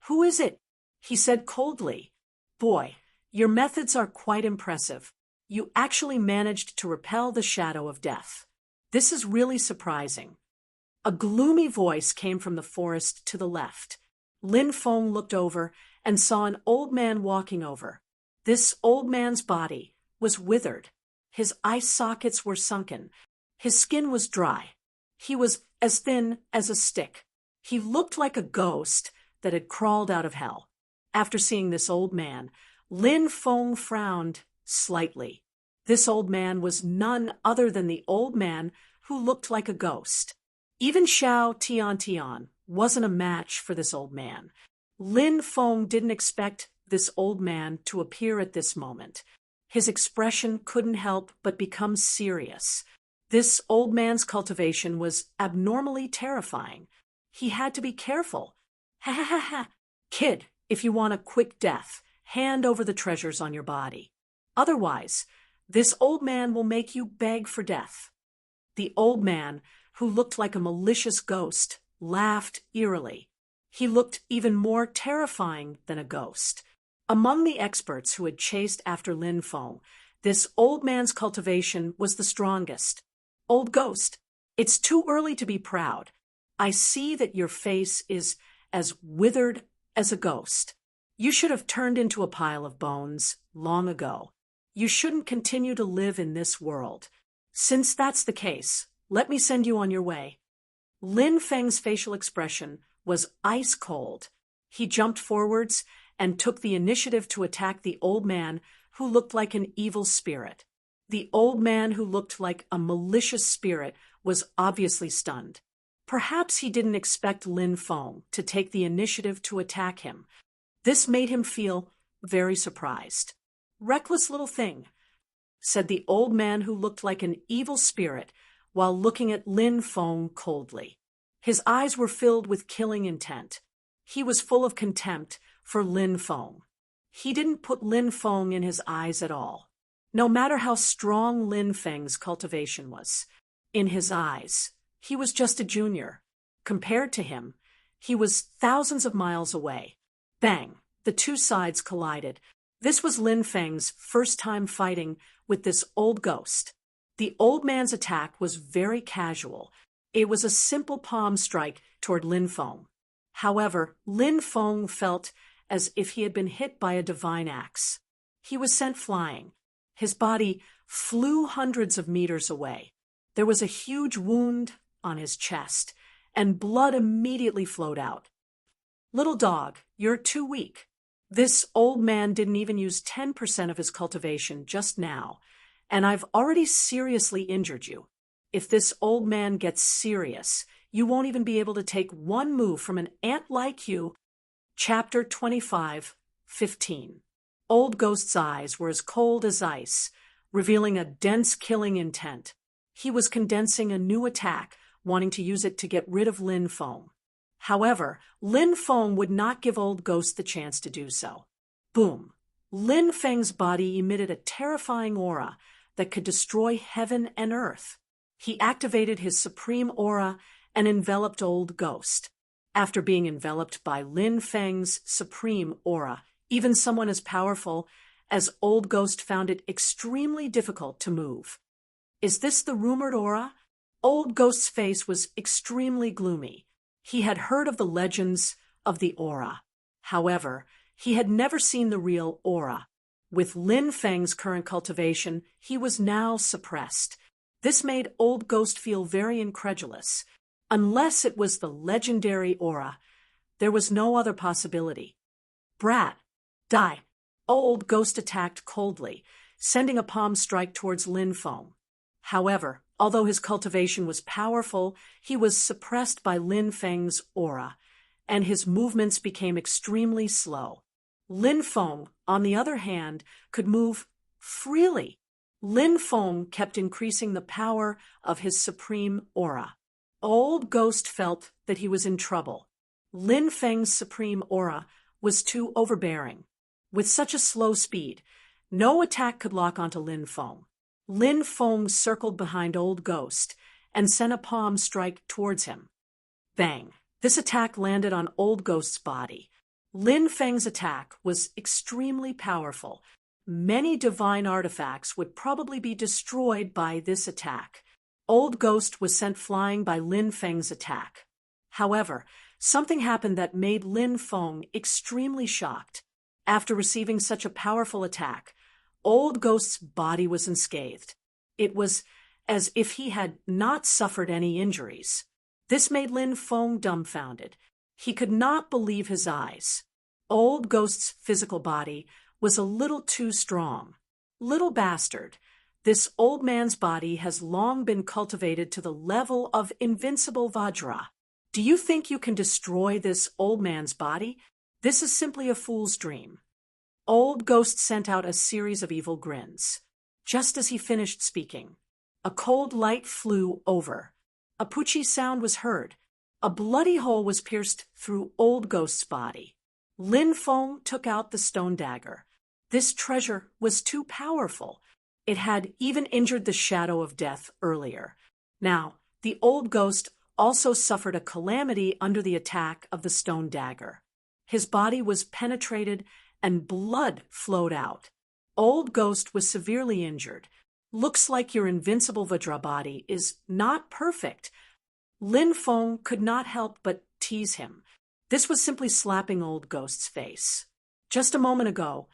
"Who is it?" he said coldly. "Boy, your methods are quite impressive. You actually managed to repel the shadow of death. This is really surprising." A gloomy voice came from the forest to the left. Lin Feng looked over and saw an old man walking over. This old man's body was withered. His eye sockets were sunken. His skin was dry. He was as thin as a stick. He looked like a ghost that had crawled out of hell. After seeing this old man, Lin Feng frowned slightly. This old man was none other than the old man who looked like a ghost. Even Xiao Tian wasn't a match for this old man. Lin Feng didn't expect this old man to appear at this moment. His expression couldn't help but become serious. This old man's cultivation was abnormally terrifying. He had to be careful. "Ha ha ha ha! Kid, if you want a quick death, hand over the treasures on your body. Otherwise, this old man will make you beg for death." The old man, who looked like a malicious ghost, laughed eerily. He looked even more terrifying than a ghost. Among the experts who had chased after Lin Feng, this old man's cultivation was the strongest. "Old ghost, it's too early to be proud. I see that your face is as withered as a ghost. You should have turned into a pile of bones long ago. You shouldn't continue to live in this world. Since that's the case, let me send you on your way." Lin Feng's facial expression was ice cold. He jumped forwards and took the initiative to attack the old man who looked like an evil spirit. The old man who looked like a malicious spirit was obviously stunned. Perhaps he didn't expect Lin Feng to take the initiative to attack him. This made him feel very surprised. "Reckless little thing," said the old man who looked like an evil spirit while looking at Lin Feng coldly. His eyes were filled with killing intent. He was full of contempt for Lin Feng. He didn't put Lin Feng in his eyes at all. No matter how strong Lin Feng's cultivation was, in his eyes, he was just a junior. Compared to him, he was thousands of miles away. Bang! The two sides collided. This was Lin Feng's first time fighting with this old ghost. The old man's attack was very casual. It was a simple palm strike toward Lin Feng. However, Lin Feng felt as if he had been hit by a divine axe. He was sent flying. His body flew hundreds of meters away. There was a huge wound on his chest, and blood immediately flowed out. "Little dog, you're too weak." This old man didn't even use 10% of his cultivation just now, and I've already seriously injured you. If this old man gets serious, you won't even be able to take one move from an ant like you. Chapter 25:15. Old Ghost's eyes were as cold as ice, revealing a dense killing intent. He was condensing a new attack, wanting to use it to get rid of Lin Feng. However, Lin Feng would not give Old Ghost the chance to do so. Boom! Lin Feng's body emitted a terrifying aura that could destroy heaven and earth. He activated his supreme aura and enveloped Old Ghost. After being enveloped by Lin Feng's supreme aura, even someone as powerful as Old Ghost found it extremely difficult to move. Is this the rumored aura? Old Ghost's face was extremely gloomy. He had heard of the legends of the aura. However, he had never seen the real aura. With Lin Feng's current cultivation, he was now suppressed. This made Old Ghost feel very incredulous. Unless it was the legendary aura, there was no other possibility. "Brat, die!" Old Ghost attacked coldly, sending a palm strike towards Lin Feng. However, although his cultivation was powerful, he was suppressed by Lin Feng's aura, and his movements became extremely slow. Lin Feng, on the other hand, could move freely. Lin Feng kept increasing the power of his supreme aura. Old Ghost felt that he was in trouble. Lin Feng's supreme aura was too overbearing. With such a slow speed, no attack could lock onto Lin Feng. Lin Feng circled behind Old Ghost and sent a palm strike towards him. Bang! This attack landed on Old Ghost's body. Lin Feng's attack was extremely powerful. Many divine artifacts would probably be destroyed by this attack. Old Ghost was sent flying by Lin Feng's attack. However, something happened that made Lin Feng extremely shocked. After receiving such a powerful attack, Old Ghost's body was unscathed. It was as if he had not suffered any injuries. This made Lin Feng dumbfounded. He could not believe his eyes. Old Ghost's physical body was a little too strong. Little bastard, this old man's body has long been cultivated to the level of invincible Vajra. Do you think you can destroy this old man's body? This is simply a fool's dream. Old Ghost sent out a series of evil grins. Just as he finished speaking, a cold light flew over. A poochie sound was heard. A bloody hole was pierced through Old Ghost's body. Lin Feng took out the stone dagger. This treasure was too powerful. It had even injured the shadow of death earlier. Now, the Old Ghost also suffered a calamity under the attack of the stone dagger. His body was penetrated and blood flowed out. Old Ghost was severely injured. Looks like your invincible Vajra body is not perfect. Lin Feng could not help but tease him. This was simply slapping Old Ghost's face. Just a moment ago,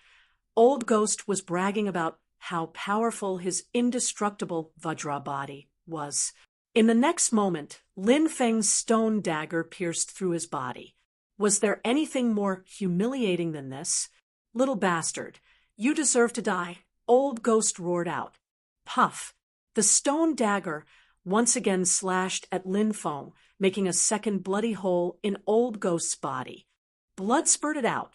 Old Ghost was bragging about how powerful his indestructible Vajra body was. In the next moment, Lin Feng's stone dagger pierced through his body. Was there anything more humiliating than this? Little bastard, you deserve to die, Old Ghost roared out. Puff! The stone dagger once again slashed at Lin Feng, making a second bloody hole in Old Ghost's body. Blood spurted out.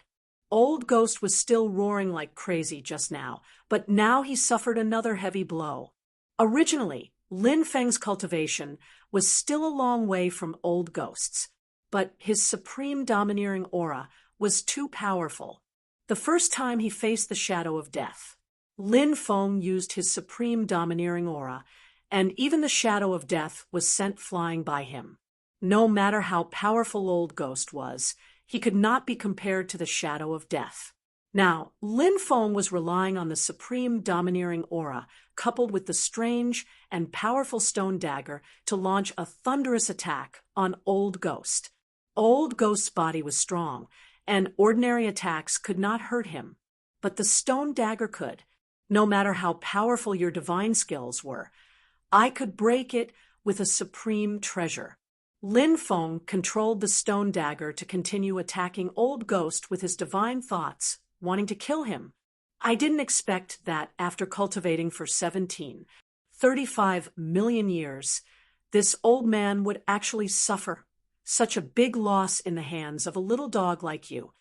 Old Ghost was still roaring like crazy just now, but now he suffered another heavy blow. Originally, Lin Feng's cultivation was still a long way from Old Ghost's, but his supreme domineering aura was too powerful. The first time he faced the shadow of death, Lin Feng used his supreme domineering aura, and even the shadow of death was sent flying by him. No matter how powerful Old Ghost was, he could not be compared to the shadow of death. Now, Lin Feng was relying on the supreme domineering aura, coupled with the strange and powerful stone dagger, to launch a thunderous attack on Old Ghost. Old Ghost's body was strong, and ordinary attacks could not hurt him. But the stone dagger could. No matter how powerful your divine skills were, I could break it with a supreme treasure. Lin Feng controlled the stone dagger to continue attacking Old Ghost with his divine thoughts, wanting to kill him. I didn't expect that after cultivating for 35 million years, this old man would actually suffer such a big loss in the hands of a little dog like you.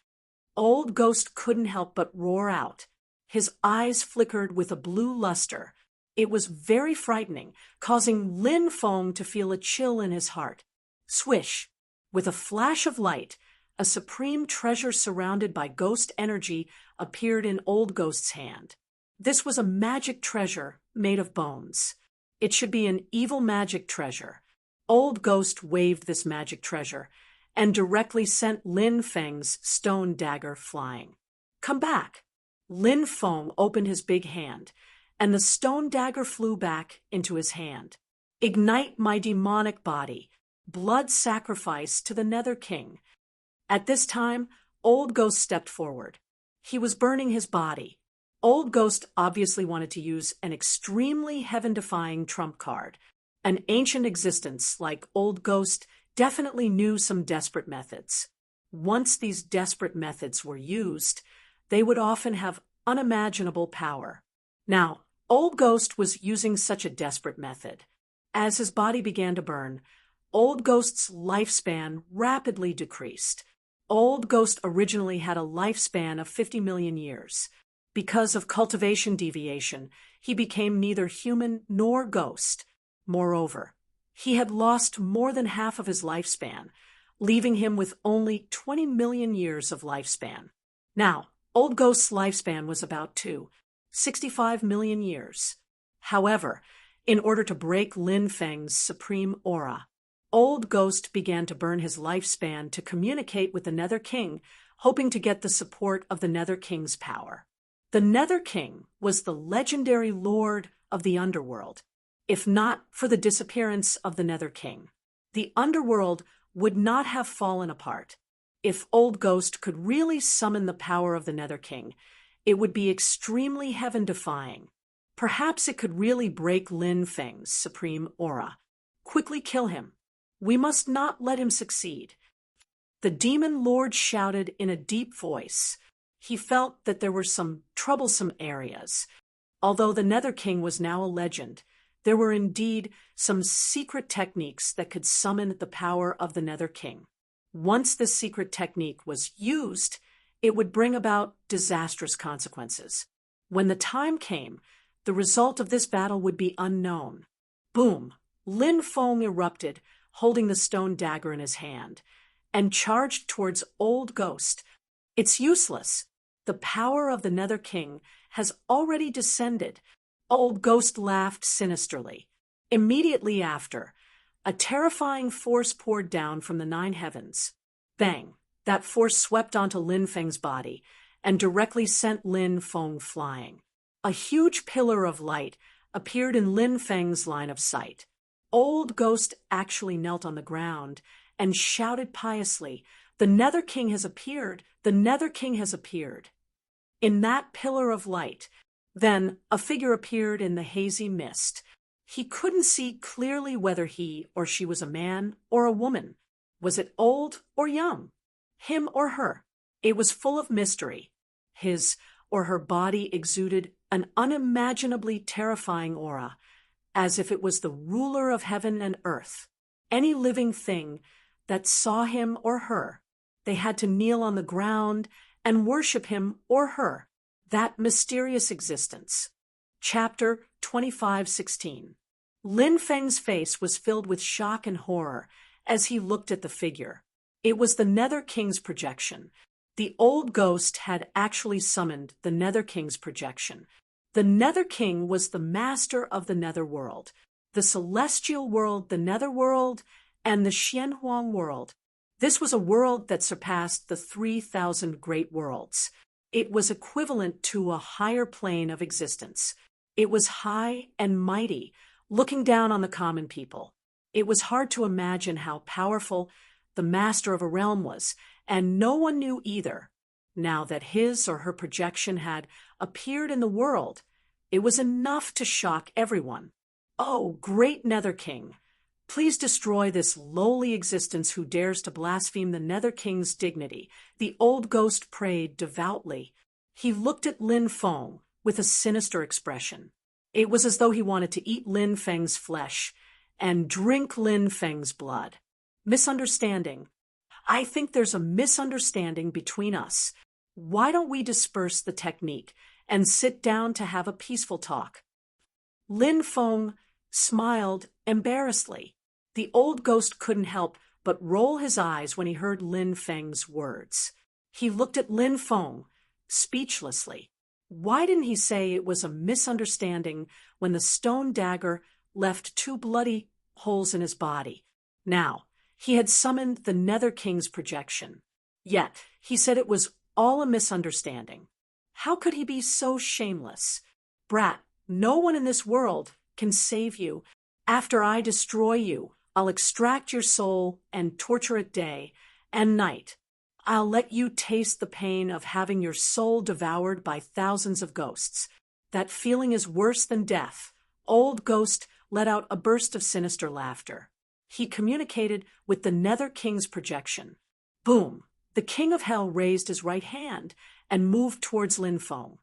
Old Ghost couldn't help but roar out. His eyes flickered with a blue luster. It was very frightening, causing Lin Feng to feel a chill in his heart. Swish! With a flash of light, a supreme treasure surrounded by ghost energy appeared in Old Ghost's hand. This was a magic treasure made of bones. It should be an evil magic treasure. Old Ghost waved this magic treasure and directly sent Lin Feng's stone dagger flying. Come back! Lin Feng opened his big hand, and the stone dagger flew back into his hand. Ignite my demonic body. Blood sacrifice to the Nether King. At this time, Old Ghost stepped forward. He was burning his body. Old Ghost obviously wanted to use an extremely heaven-defying trump card. An ancient existence like Old Ghost definitely knew some desperate methods. Once these desperate methods were used, they would often have unimaginable power. Now, Old Ghost was using such a desperate method. As his body began to burn, Old Ghost's lifespan rapidly decreased. Old Ghost originally had a lifespan of 50 million years. Because of cultivation deviation, he became neither human nor ghost. Moreover, he had lost more than half of his lifespan. leaving him with only 20 million years of lifespan. Now, Old Ghost's lifespan was about 65 million years. However, in order to break Lin Feng's supreme aura, Old Ghost began to burn his lifespan to communicate with the Nether King, hoping to get the support of the Nether King's power. The Nether King was the legendary lord of the underworld. If not for the disappearance of the Nether King, the underworld would not have fallen apart. If Old Ghost could really summon the power of the Nether King, it would be extremely heaven-defying. Perhaps it could really break Lin Feng's supreme aura. Quickly kill him. We must not let him succeed. The demon lord shouted in a deep voice. He felt that there were some troublesome areas. Although the Nether King was now a legend, there were indeed some secret techniques that could summon the power of the Nether King. Once this secret technique was used, it would bring about disastrous consequences. When the time came, the result of this battle would be unknown. Boom! Lin Feng erupted, holding the stone dagger in his hand, and charged towards Old Ghost. It's useless. The power of the Nether King has already descended. Old Ghost laughed sinisterly. Immediately after, a terrifying force poured down from the 9 heavens. Bang! That force swept onto Lin Feng's body and directly sent Lin Feng flying. A huge pillar of light appeared in Lin Feng's line of sight. Old Ghost actually knelt on the ground and shouted piously, "The Nether King has appeared! The Nether King has appeared!" In that pillar of light, then a figure appeared in the hazy mist. He couldn't see clearly whether he or she was a man or a woman. Was it old or young? Him or her? It was full of mystery. His or her body exuded an unimaginably terrifying aura, as if it was the ruler of heaven and earth. Any living thing that saw him or her, they had to kneel on the ground and worship him or her, that mysterious existence. Chapter 25:16. Lin Feng's face was filled with shock and horror as he looked at the figure. It was the Nether King's projection. The Old Ghost had actually summoned the Nether King's projection. The Nether King was the master of the Nether World, the Celestial World, the Nether World, and the Xianhuang World. This was a world that surpassed the 3,000 great worlds. It was equivalent to a higher plane of existence. It was high and mighty, looking down on the common people. It was hard to imagine how powerful the master of a realm was, and no one knew either. Now that his or her projection had appeared in the world, it was enough to shock everyone. "Oh, great Nether King, please destroy this lowly existence who dares to blaspheme the Nether King's dignity," the Old Ghost prayed devoutly. He looked at Lin Feng with a sinister expression. It was as though he wanted to eat Lin Feng's flesh and drink Lin Feng's blood. Misunderstanding. I think there's a misunderstanding between us. Why don't we disperse the technique and sit down to have a peaceful talk? Lin Feng smiled embarrassedly. The Old Ghost couldn't help but roll his eyes when he heard Lin Feng's words. He looked at Lin Feng speechlessly. Why didn't he say it was a misunderstanding when the stone dagger left 2 bloody holes in his body? Now, he had summoned the Nether King's projection. Yet, he said it was all a misunderstanding. How could he be so shameless? "Brat, no one in this world can save you. After I destroy you, I'll extract your soul and torture it day and night. I'll let you taste the pain of having your soul devoured by thousands of ghosts. That feeling is worse than death." Old Ghost let out a burst of sinister laughter. He communicated with the Nether King's projection. Boom! The King of Hell raised his right hand and moved towards Lin Feng.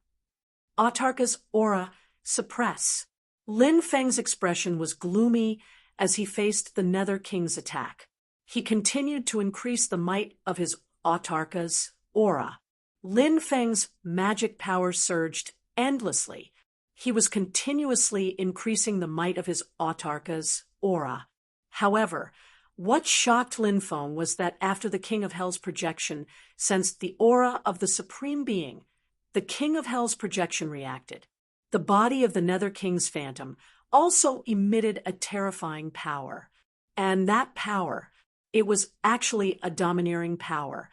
Autarka's aura suppress. Lin Feng's expression was gloomy as he faced the Nether King's attack. He continued to increase the might of his Autarka's aura. Lin Feng's magic power surged endlessly. He was continuously increasing the might of his Autarka's aura. However, What shocked Lin Feng was that after the King of Hell's projection sensed the aura of the Supreme Being, the King of Hell's projection reacted. The body of the Nether King's phantom also emitted a terrifying power. And that power, it was actually a domineering power.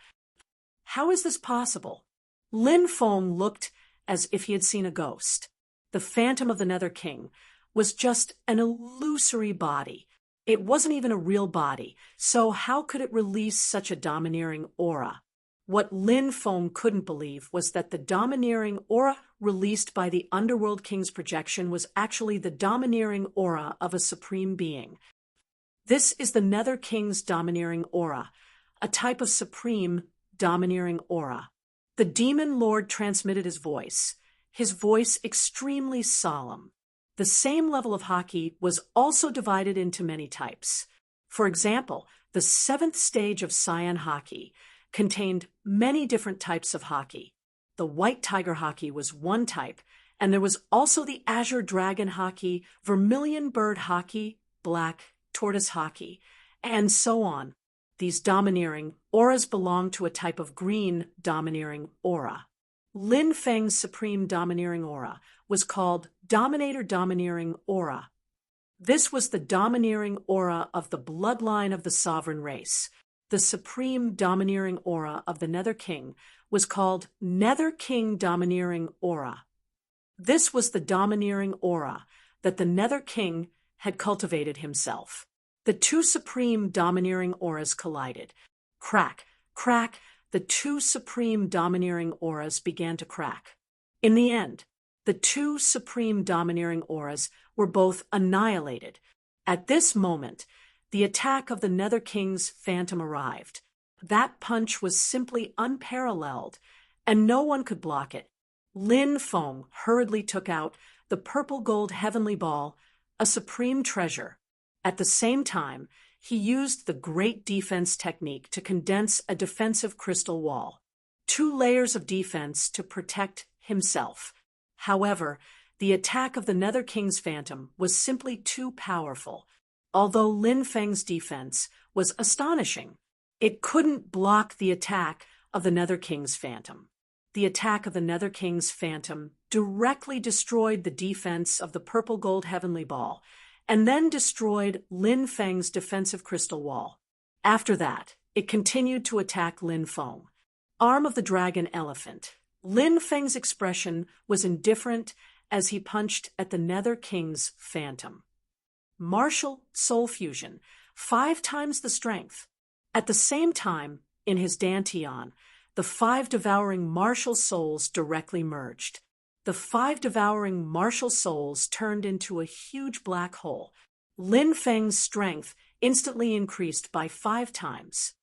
How is this possible? Lin Feng looked as if he had seen a ghost. The phantom of the Nether King was just an illusory body. It wasn't even a real body, so how could it release such a domineering aura? What Lin Feng couldn't believe was that the domineering aura released by the Underworld King's projection was actually the domineering aura of a supreme being. This is the Nether King's domineering aura, a type of supreme domineering aura. The demon lord transmitted his voice extremely solemn. The same level of haki was also divided into many types. For example, the seventh stage of Cyan haki contained many different types of haki. The white tiger haki was one type, and there was also the azure dragon haki, vermilion bird haki, black tortoise haki, and so on. These domineering auras belong to a type of green domineering aura. Lin Feng's supreme domineering aura was called Dominator Domineering Aura. This was the domineering aura of the bloodline of the sovereign race. The supreme domineering aura of the Nether King was called Nether King Domineering Aura. This was the domineering aura that the Nether King had cultivated himself. The two supreme domineering auras collided. Crack, crack, the two supreme domineering auras began to crack. In the end, the two supreme domineering auras were both annihilated. At this moment, the attack of the Nether King's phantom arrived. That punch was simply unparalleled, and no one could block it. Lin Feng hurriedly took out the purple gold heavenly ball, a supreme treasure. At the same time, he used the great defense technique to condense a defensive crystal wall. 2 layers of defense to protect himself. However, the attack of the Nether King's phantom was simply too powerful. Although Lin Feng's defense was astonishing, it couldn't block the attack of the Nether King's phantom. The attack of the Nether King's phantom directly destroyed the defense of the purple gold heavenly ball, and then destroyed Lin Feng's defensive crystal wall. After that, it continued to attack Lin Feng. Arm of the dragon elephant. Lin Feng's expression was indifferent as he punched at the Nether King's phantom. Martial soul fusion, 5 times the strength. At the same time, in his dantian, the 5 devouring martial souls directly merged. The 5 devouring martial souls turned into a huge black hole. Lin Feng's strength instantly increased by 5 times.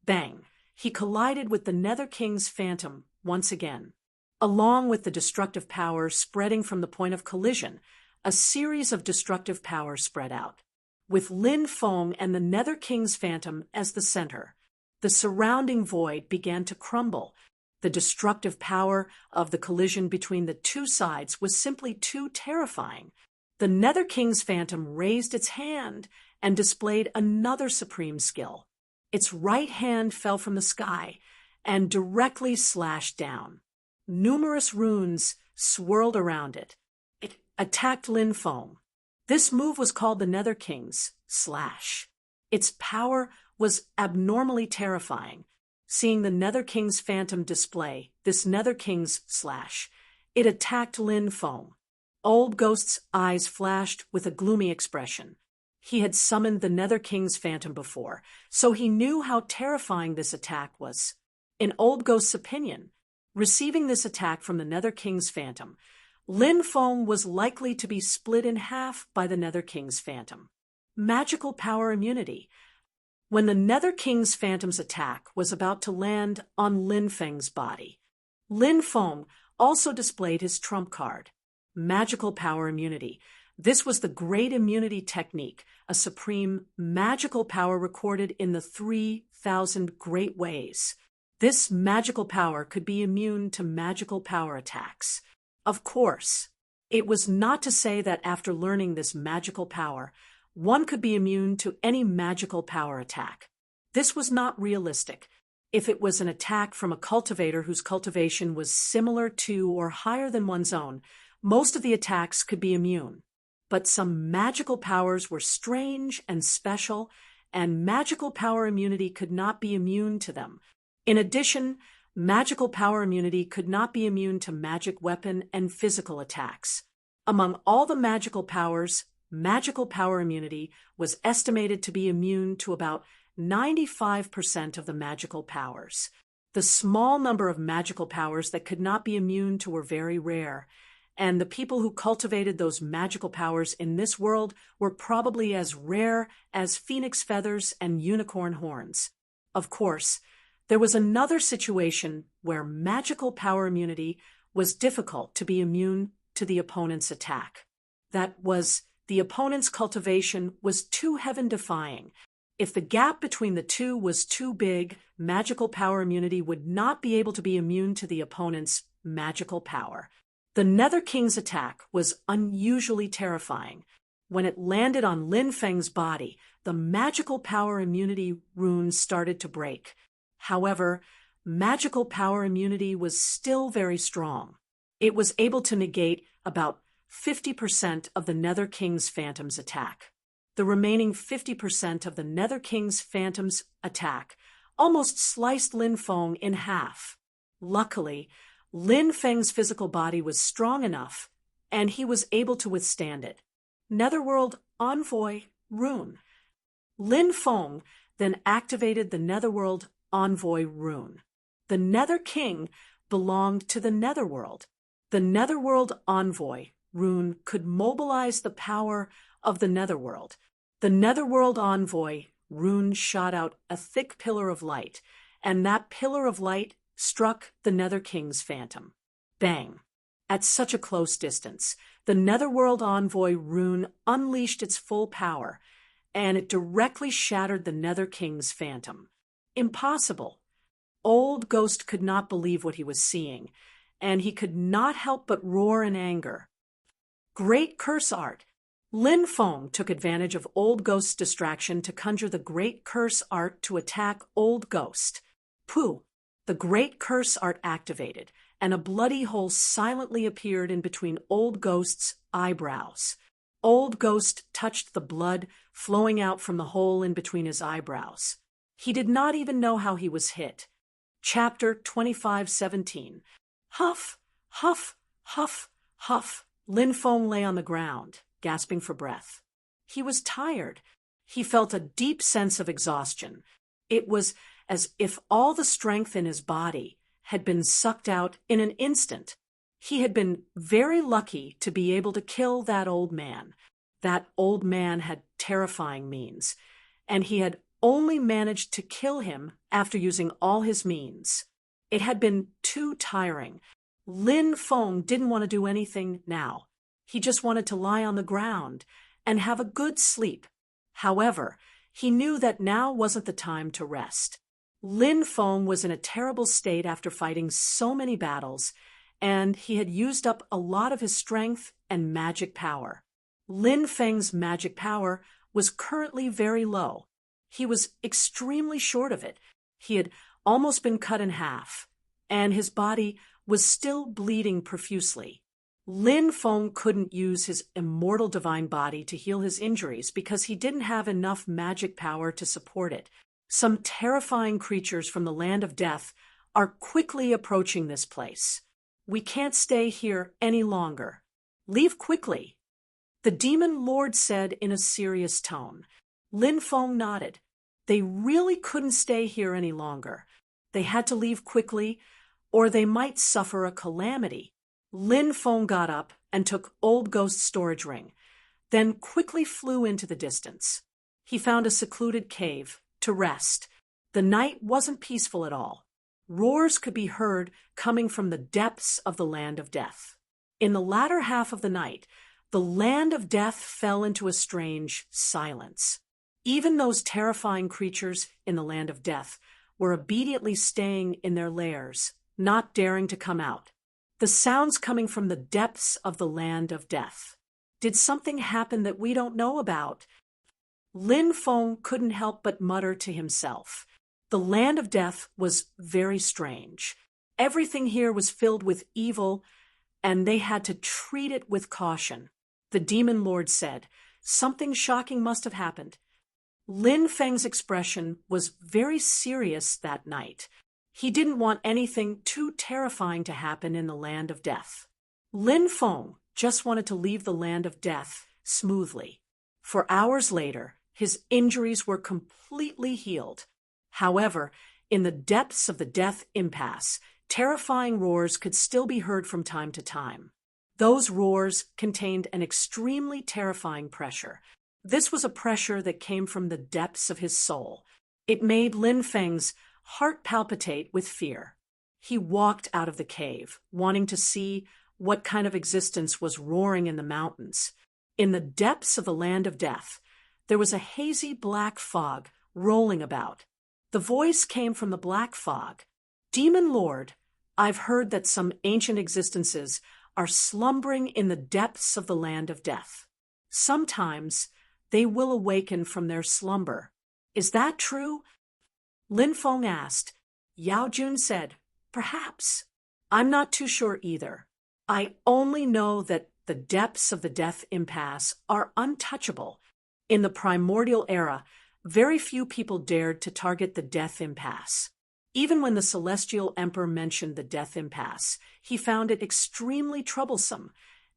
Bang! He collided with the Nether King's phantom once again. Along with the destructive power spreading from the point of collision, a series of destructive power spread out. With Lin Feng and the Nether King's phantom as the center, the surrounding void began to crumble. The destructive power of the collision between the two sides was simply too terrifying. The Nether King's phantom raised its hand and displayed another supreme skill. Its right hand fell from the sky and directly slashed down. Numerous runes swirled around it. It attacked Lin Feng. This move was called the Nether King's slash. Its power was abnormally terrifying. Seeing the Nether King's phantom display this Nether King's slash, it attacked Lin Feng. Old Ghost's eyes flashed with a gloomy expression. He had summoned the Nether King's phantom before, so he knew how terrifying this attack was. In Old Ghost's opinion, receiving this attack from the Nether King's phantom, Lin Feng was likely to be split in half by the Nether King's phantom. Magical power immunity. When the Nether King's phantom's attack was about to land on Lin Feng's body, Lin Feng also displayed his trump card, magical power immunity. This was the great immunity technique, a supreme magical power recorded in the 3,000 Great Ways. This magical power could be immune to magical power attacks. Of course, it was not to say that after learning this magical power, one could be immune to any magical power attack. This was not realistic. If it was an attack from a cultivator whose cultivation was similar to or higher than one's own, most of the attacks could be immune. But some magical powers were strange and special, and magical power immunity could not be immune to them. In addition, magical power immunity could not be immune to magic weapon and physical attacks. Among all the magical powers, magical power immunity was estimated to be immune to about 95% of the magical powers. The small number of magical powers that could not be immune to were very rare, and the people who cultivated those magical powers in this world were probably as rare as phoenix feathers and unicorn horns. Of course, there was another situation where magical power immunity was difficult to be immune to the opponent's attack. That was, the opponent's cultivation was too heaven-defying. If the gap between the two was too big, magical power immunity would not be able to be immune to the opponent's magical power. The Nether King's attack was unusually terrifying. When it landed on Lin Feng's body, the magical power immunity runes started to break. However, magical power immunity was still very strong. It was able to negate about 50% of the Nether King's Phantom's attack. The remaining 50% of the Nether King's Phantom's attack almost sliced Lin Feng in half. Luckily, Lin Feng's physical body was strong enough, and he was able to withstand it. Netherworld Envoy Rune. Lin Feng then activated the Netherworld Envoy Rune. The Nether King belonged to the Netherworld. The Netherworld Envoy Rune could mobilize the power of the Netherworld. The Netherworld Envoy Rune shot out a thick pillar of light, and that pillar of light struck the Nether King's Phantom. Bang! At such a close distance, the Netherworld Envoy Rune unleashed its full power, and it directly shattered the Nether King's Phantom. Impossible! Old Ghost could not believe what he was seeing, and he could not help but roar in anger. Great Curse Art! Lin Feng took advantage of Old Ghost's distraction to conjure the Great Curse Art to attack Old Ghost. Pooh! The Great Curse Art activated, and a bloody hole silently appeared in between Old Ghost's eyebrows. Old Ghost touched the blood flowing out from the hole in between his eyebrows. He did not even know how he was hit. Chapter 25:17. Huff, huff, huff, huff. Lin Feng lay on the ground, gasping for breath. He was tired. He felt a deep sense of exhaustion. It was as if all the strength in his body had been sucked out in an instant. He had been very lucky to be able to kill that old man. That old man had terrifying means, and he had only managed to kill him after using all his means. It had been too tiring. Lin Feng didn't want to do anything now. He just wanted to lie on the ground and have a good sleep. However, he knew that now wasn't the time to rest. Lin Feng was in a terrible state after fighting so many battles, and he had used up a lot of his strength and magic power. Lin Feng's magic power was currently very low. He was extremely short of it. He had almost been cut in half, and his body was still bleeding profusely. Lin Feng couldn't use his immortal divine body to heal his injuries because he didn't have enough magic power to support it. Some terrifying creatures from the land of death are quickly approaching this place. We can't stay here any longer. Leave quickly. The demon lord said in a serious tone. Lin Feng nodded. They really couldn't stay here any longer. They had to leave quickly, or they might suffer a calamity. Lin Feng got up and took Old Ghost's storage ring, then quickly flew into the distance. He found a secluded cave to rest. The night wasn't peaceful at all. Roars could be heard coming from the depths of the land of death. In the latter half of the night, the land of death fell into a strange silence. Even those terrifying creatures in the land of death were obediently staying in their lairs, not daring to come out. The sounds coming from the depths of the land of death. Did something happen that we don't know about? Lin Feng couldn't help but mutter to himself. The land of death was very strange. Everything here was filled with evil, and they had to treat it with caution. The demon lord said, "Something shocking must have happened." Lin Feng's expression was very serious that night. He didn't want anything too terrifying to happen in the land of death. Lin Feng just wanted to leave the land of death smoothly. For hours later, his injuries were completely healed. However, in the depths of the death impasse, terrifying roars could still be heard from time to time. Those roars contained an extremely terrifying pressure. This was a pressure that came from the depths of his soul. It made Lin Feng's heart palpitate with fear. He walked out of the cave, wanting to see what kind of existence was roaring in the mountains. In the depths of the land of death, there was a hazy black fog rolling about. The voice came from the black fog. "Demon Lord, I've heard that some ancient existences are slumbering in the depths of the land of death. Sometimes they will awaken from their slumber. Is that true?" Lin Feng asked. Yao Jun said, "Perhaps. I'm not too sure either. I only know that the depths of the death impasse are untouchable. In the primordial era, very few people dared to target the death impasse. Even when the celestial emperor mentioned the death impasse, he found it extremely troublesome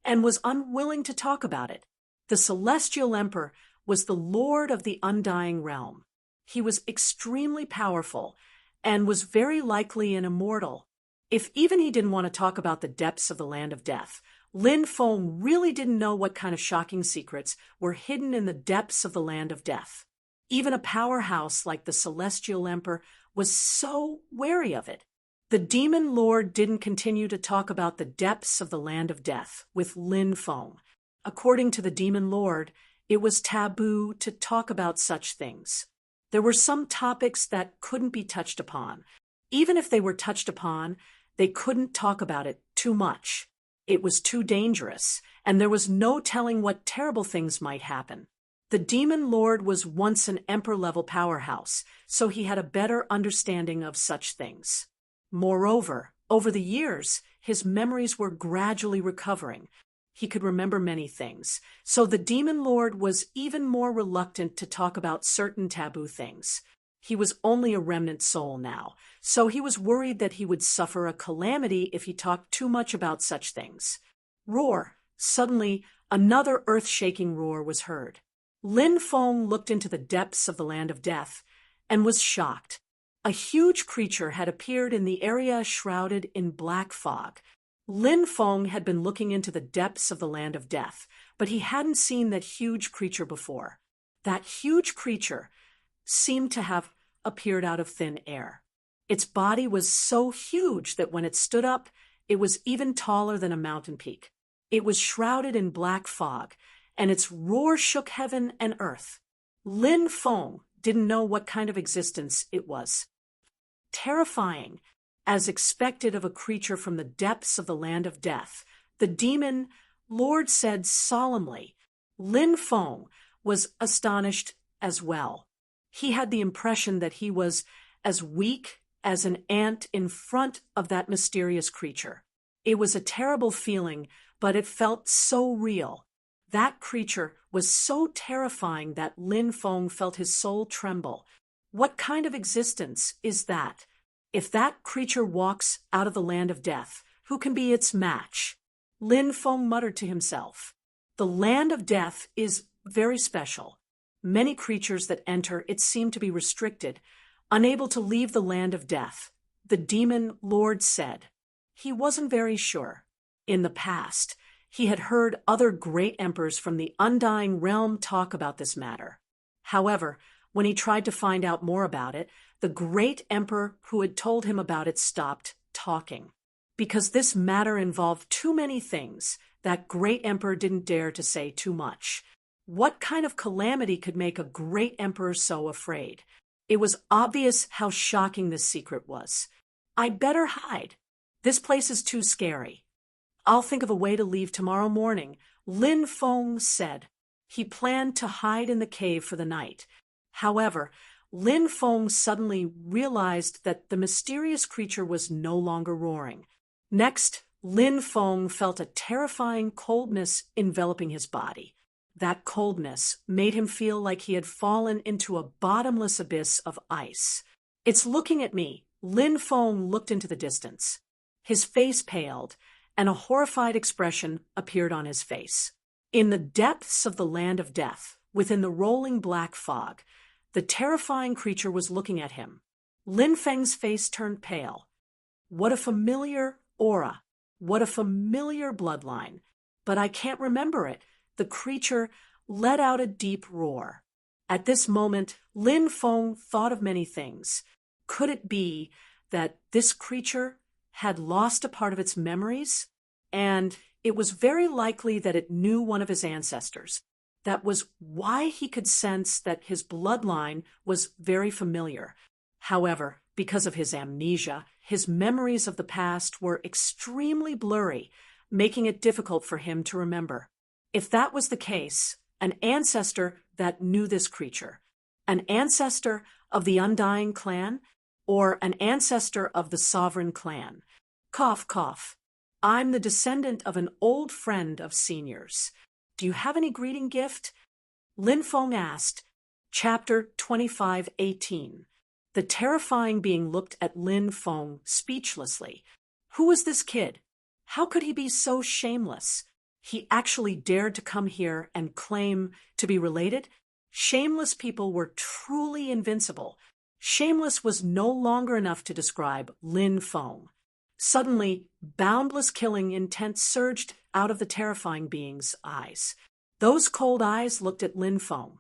and was unwilling to talk about it. The celestial emperor was the lord of the undying realm. He was extremely powerful and was very likely an immortal. If even he didn't want to talk about the depths of the land of death, Lin Feng really didn't know what kind of shocking secrets were hidden in the depths of the land of death. Even a powerhouse like the celestial emperor was so wary of it. The demon lord didn't continue to talk about the depths of the land of death with Lin Feng. According to the demon lord, it was taboo to talk about such things. There were some topics that couldn't be touched upon. Even if they were touched upon, they couldn't talk about it too much. It was too dangerous, and there was no telling what terrible things might happen. The demon lord was once an emperor-level powerhouse, so he had a better understanding of such things. Moreover, over the years, his memories were gradually recovering. He could remember many things, so the demon lord was even more reluctant to talk about certain taboo things. He was only a remnant soul now, so he was worried that he would suffer a calamity if he talked too much about such things. Roar! Suddenly, another earth-shaking roar was heard. Lin Feng looked into the depths of the land of death and was shocked. A huge creature had appeared in the area shrouded in black fog. Lin Feng had been looking into the depths of the land of death, but he hadn't seen that huge creature before. That huge creature seemed to have appeared out of thin air. Its body was so huge that when it stood up, it was even taller than a mountain peak. It was shrouded in black fog, and its roar shook heaven and earth. Lin Feng didn't know what kind of existence it was. Terrifying, as expected of a creature from the depths of the land of death, the demon lord said solemnly. Lin Feng was astonished as well. He had the impression that he was as weak as an ant in front of that mysterious creature. It was a terrible feeling, but it felt so real. That creature was so terrifying that Lin Feng felt his soul tremble. What kind of existence is that? If that creature walks out of the land of death, who can be its match? Lin Feng muttered to himself. The land of death is very special. Many creatures that enter it seem to be restricted, unable to leave the land of death. The demon lord said. He wasn't very sure. In the past, he had heard other great emperors from the undying realm talk about this matter. However, when he tried to find out more about it, the great emperor who had told him about it stopped talking. Because this matter involved too many things, that great emperor didn't dare to say too much. What kind of calamity could make a great emperor so afraid? It was obvious how shocking this secret was. I'd better hide. This place is too scary. I'll think of a way to leave tomorrow morning, Lin Feng said. He planned to hide in the cave for the night. However, Lin Feng suddenly realized that the mysterious creature was no longer roaring. Next, Lin Feng felt a terrifying coldness enveloping his body. That coldness made him feel like he had fallen into a bottomless abyss of ice. "It's looking at me." Lin Feng looked into the distance. His face paled, and a horrified expression appeared on his face. In the depths of the land of death, within the rolling black fog, the terrifying creature was looking at him. Lin Feng's face turned pale. What a familiar aura! What a familiar bloodline! But I can't remember it. The creature let out a deep roar. At this moment, Lin Feng thought of many things. Could it be that this creature had lost a part of its memories? And it was very likely that it knew one of his ancestors. That was why he could sense that his bloodline was very familiar. However, because of his amnesia, his memories of the past were extremely blurry, making it difficult for him to remember. If that was the case, an ancestor that knew this creature, an ancestor of the Undying clan, or an ancestor of the Sovereign clan. Cough, cough. I'm the descendant of an old friend of Senior's. Do you have any greeting gift? Lin Feng asked. Chapter 25:18. The terrifying being looked at Lin Feng speechlessly. Who was this kid? How could he be so shameless? He actually dared to come here and claim to be related? Shameless people were truly invincible. Shameless was no longer enough to describe Lin Feng. Suddenly, boundless killing intent surged out of the terrifying being's eyes. Those cold eyes looked at Lin Feng.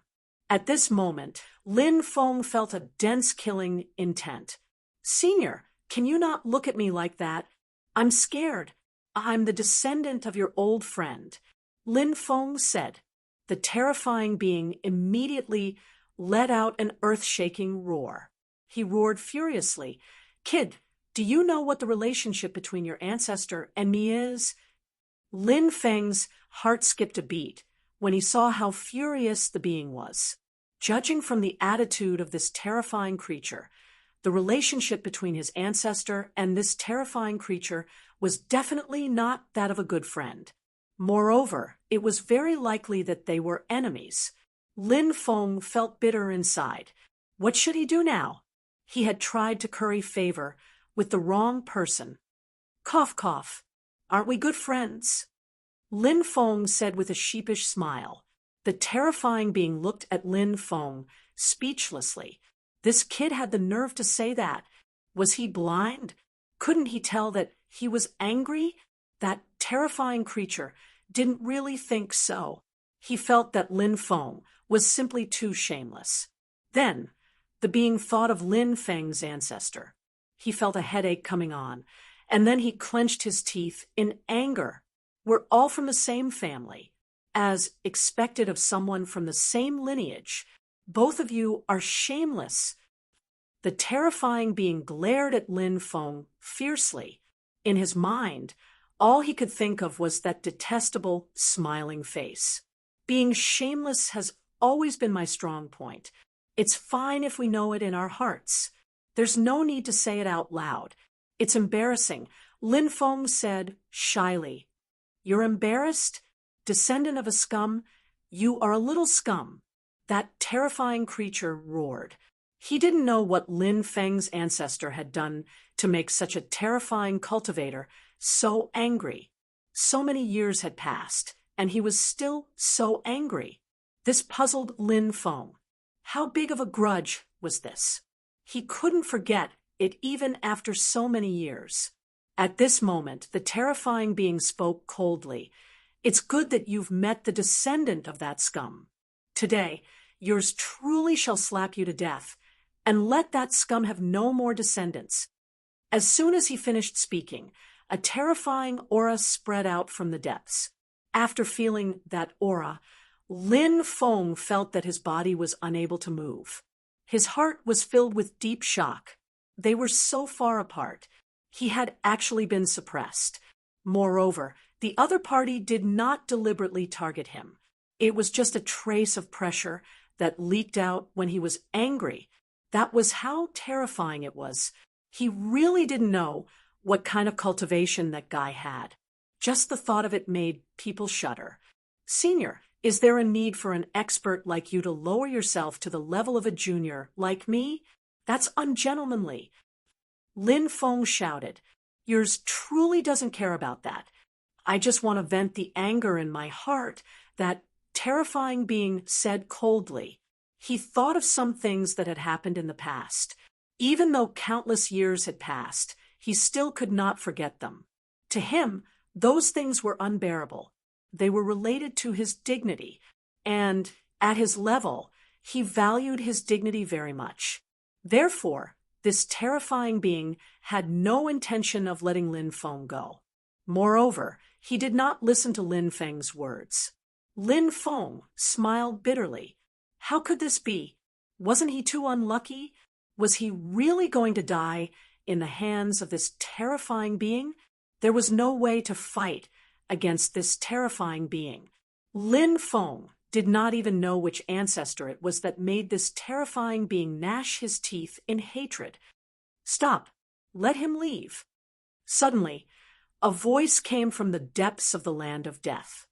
At this moment, Lin Feng felt a dense killing intent. Senior, can you not look at me like that? I'm scared. I'm the descendant of your old friend. Lin Feng said. The terrifying being immediately let out an earth-shaking roar. He roared furiously. Kid, do you know what the relationship between your ancestor and me is? Lin Feng's heart skipped a beat when he saw how furious the being was. Judging from the attitude of this terrifying creature, the relationship between his ancestor and this terrifying creature was definitely not that of a good friend. Moreover, it was very likely that they were enemies. Lin Feng felt bitter inside. What should he do now? He had tried to curry favor with the wrong person. Cough, cough. Aren't we good friends? Lin Feng said with a sheepish smile. The terrifying being looked at Lin Feng speechlessly. This kid had the nerve to say that. Was he blind? Couldn't he tell that he was angry? That terrifying creature didn't really think so. He felt that Lin Feng was simply too shameless. Then, the being thought of Lin Feng's ancestor. He felt a headache coming on, and then he clenched his teeth in anger. We're all from the same family. As expected of someone from the same lineage, both of you are shameless. The terrifying being glared at Lin Feng fiercely. In his mind, all he could think of was that detestable, smiling face. Being shameless has always been my strong point. It's fine if we know it in our hearts. There's no need to say it out loud. It's embarrassing, Lin Feng said shyly. You're embarrassed? Descendant of a scum? You are a little scum. That terrifying creature roared. He didn't know what Lin Feng's ancestor had done to make such a terrifying cultivator so angry. So many years had passed, and he was still so angry. This puzzled Lin Feng. How big of a grudge was this? He couldn't forget it even after so many years. At this moment, the terrifying being spoke coldly. It's good that you've met the descendant of that scum. Today, yours truly shall slap you to death, and let that scum have no more descendants. As soon as he finished speaking, a terrifying aura spread out from the depths. After feeling that aura, Lin Feng felt that his body was unable to move. His heart was filled with deep shock. They were so far apart. He had actually been suppressed. Moreover, the other party did not deliberately target him. It was just a trace of pressure that leaked out when he was angry. That was how terrifying it was. He really didn't know what kind of cultivation that guy had. Just the thought of it made people shudder. Senior, is there a need for an expert like you to lower yourself to the level of a junior like me? That's ungentlemanly. Lin Feng shouted. Yours truly doesn't care about that. I just want to vent the anger in my heart, that terrifying being said coldly. He thought of some things that had happened in the past. Even though countless years had passed, he still could not forget them. To him, those things were unbearable. They were related to his dignity, and, at his level, he valued his dignity very much. Therefore, this terrifying being had no intention of letting Lin Feng go. Moreover, he did not listen to Lin Feng's words. Lin Feng smiled bitterly. How could this be? Wasn't he too unlucky? Was he really going to die in the hands of this terrifying being? There was no way to fight against this terrifying being. Lin Feng did not even know which ancestor it was that made this terrifying being gnash his teeth in hatred. Stop! Let him leave. Suddenly, a voice came from the depths of the land of death.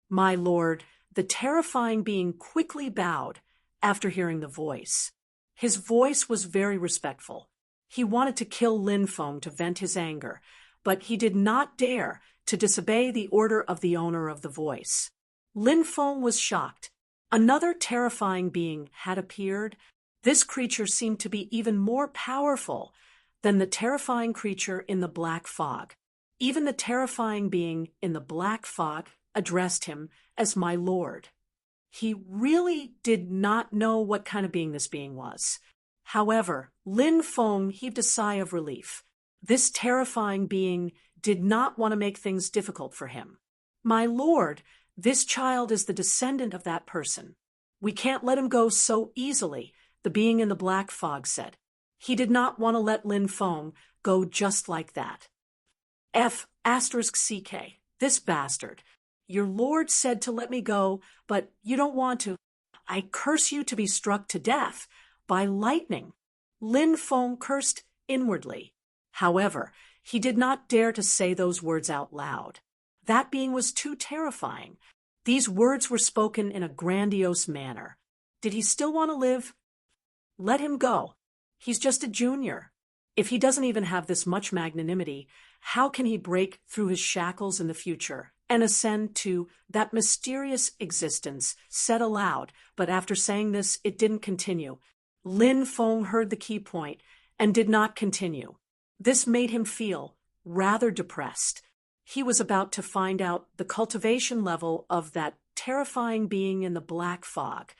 My lord, the terrifying being quickly bowed after hearing the voice. His voice was very respectful. He wanted to kill Lin Feng to vent his anger, but he did not dare to disobey the order of the owner of the voice. Lin Feng was shocked. Another terrifying being had appeared. This creature seemed to be even more powerful than the terrifying creature in the black fog. Even the terrifying being in the black fog addressed him as my lord. He really did not know what kind of being this being was. However, Lin Feng heaved a sigh of relief. This terrifying being did not want to make things difficult for him. My lord, this child is the descendant of that person. We can't let him go so easily, the being in the black fog said. He did not want to let Lin Feng go just like that. F***CK, this bastard. Your lord said to let me go, but you don't want to. I curse you to be struck to death by lightning. Lin Feng cursed inwardly. However, he did not dare to say those words out loud. That being was too terrifying. These words were spoken in a grandiose manner. Did he still want to live? Let him go. He's just a junior. If he doesn't even have this much magnanimity, how can he break through his shackles in the future and ascend to that mysterious existence? Said aloud, but after saying this, it didn't continue. Lin Feng heard the key point and did not continue. This made him feel rather depressed. He was about to find out the cultivation level of that terrifying being in the black fog.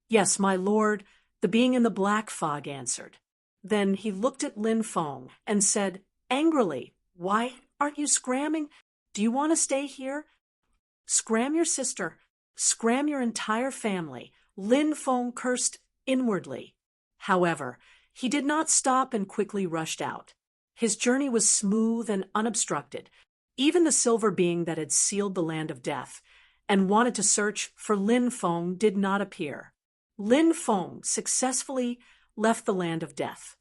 Yes, my lord, the being in the black fog answered. Then he looked at Lin Feng and said angrily, Why aren't you scramming? Do you want to stay here? Scram your sister. Scram your entire family. Lin Feng cursed inwardly. However, he did not stop and quickly rushed out. His journey was smooth and unobstructed. Even the silver being that had sealed the land of death and wanted to search for Lin Feng did not appear. Lin Feng successfully left the land of death.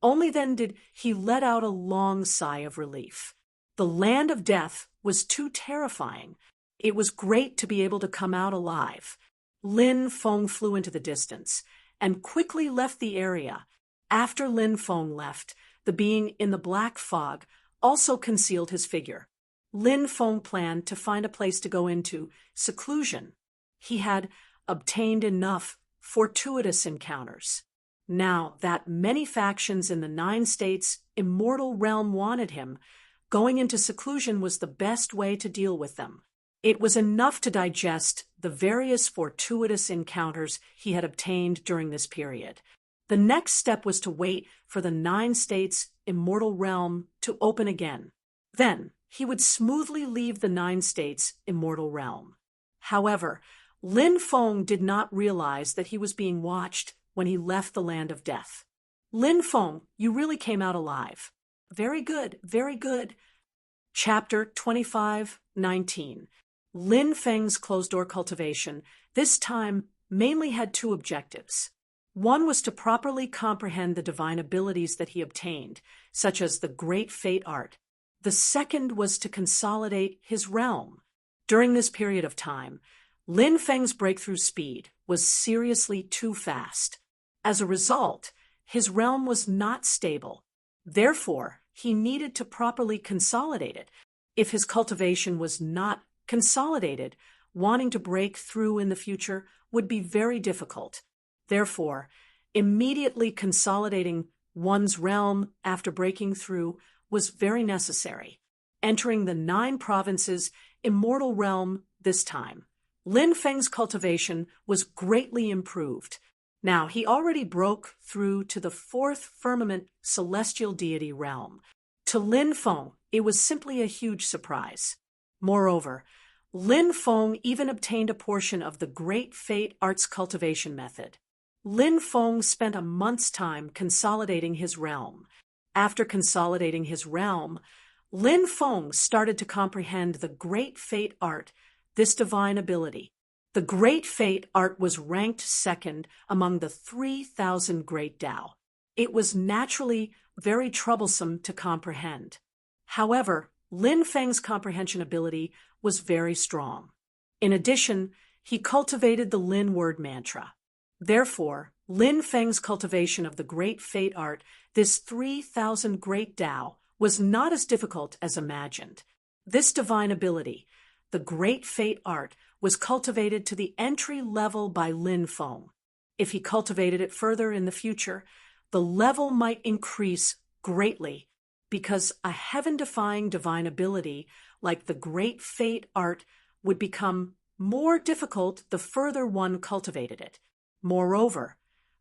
Only then did he let out a long sigh of relief. The land of death was too terrifying. It was great to be able to come out alive. Lin Feng flew into the distance and quickly left the area. After Lin Feng left, the being in the black fog also concealed his figure. Lin Feng planned to find a place to go into seclusion. He had obtained enough fortuitous encounters. Now that many factions in the 9 states' immortal realm wanted him, going into seclusion was the best way to deal with them. It was enough to digest the various fortuitous encounters he had obtained during this period. The next step was to wait for the 9 states' immortal realm to open again. Then he would smoothly leave the 9 states' immortal realm. However, Lin Feng did not realize that he was being watched when he left the land of death. Lin Feng, you really came out alive. Very good, very good. Chapter 25:19. Lin Feng's closed-door cultivation this time mainly had two objectives. One was to properly comprehend the divine abilities that he obtained, such as the great fate art. The second was to consolidate his realm. During this period of time, Lin Feng's breakthrough speed was seriously too fast. As a result, his realm was not stable. Therefore, he needed to properly consolidate it. If his cultivation was not consolidated, wanting to break through in the future would be very difficult. Therefore, immediately consolidating one's realm after breaking through was very necessary. Entering the 9 provinces immortal realm this time, Lin Feng's cultivation was greatly improved. Now, he already broke through to the 4th firmament celestial deity realm. To Lin Feng, it was simply a huge surprise. Moreover, Lin Feng even obtained a portion of the Great Fate Arts cultivation method. Lin Feng spent a month's time consolidating his realm. After consolidating his realm, Lin Feng started to comprehend the Great Fate Art, this divine ability. The Great Fate Art was ranked second among the 3,000 Great Tao. It was naturally very troublesome to comprehend. However, Lin Feng's comprehension ability was very strong. In addition, he cultivated the Lin word mantra. Therefore, Lin Feng's cultivation of the Great Fate Art, this 3,000 Great Tao, was not as difficult as imagined. This divine ability, the Great Fate Art, was cultivated to the entry level by Lin Feng. If he cultivated it further in the future, the level might increase greatly, because a heaven-defying divine ability like the Great Fate Art would become more difficult the further one cultivated it. Moreover,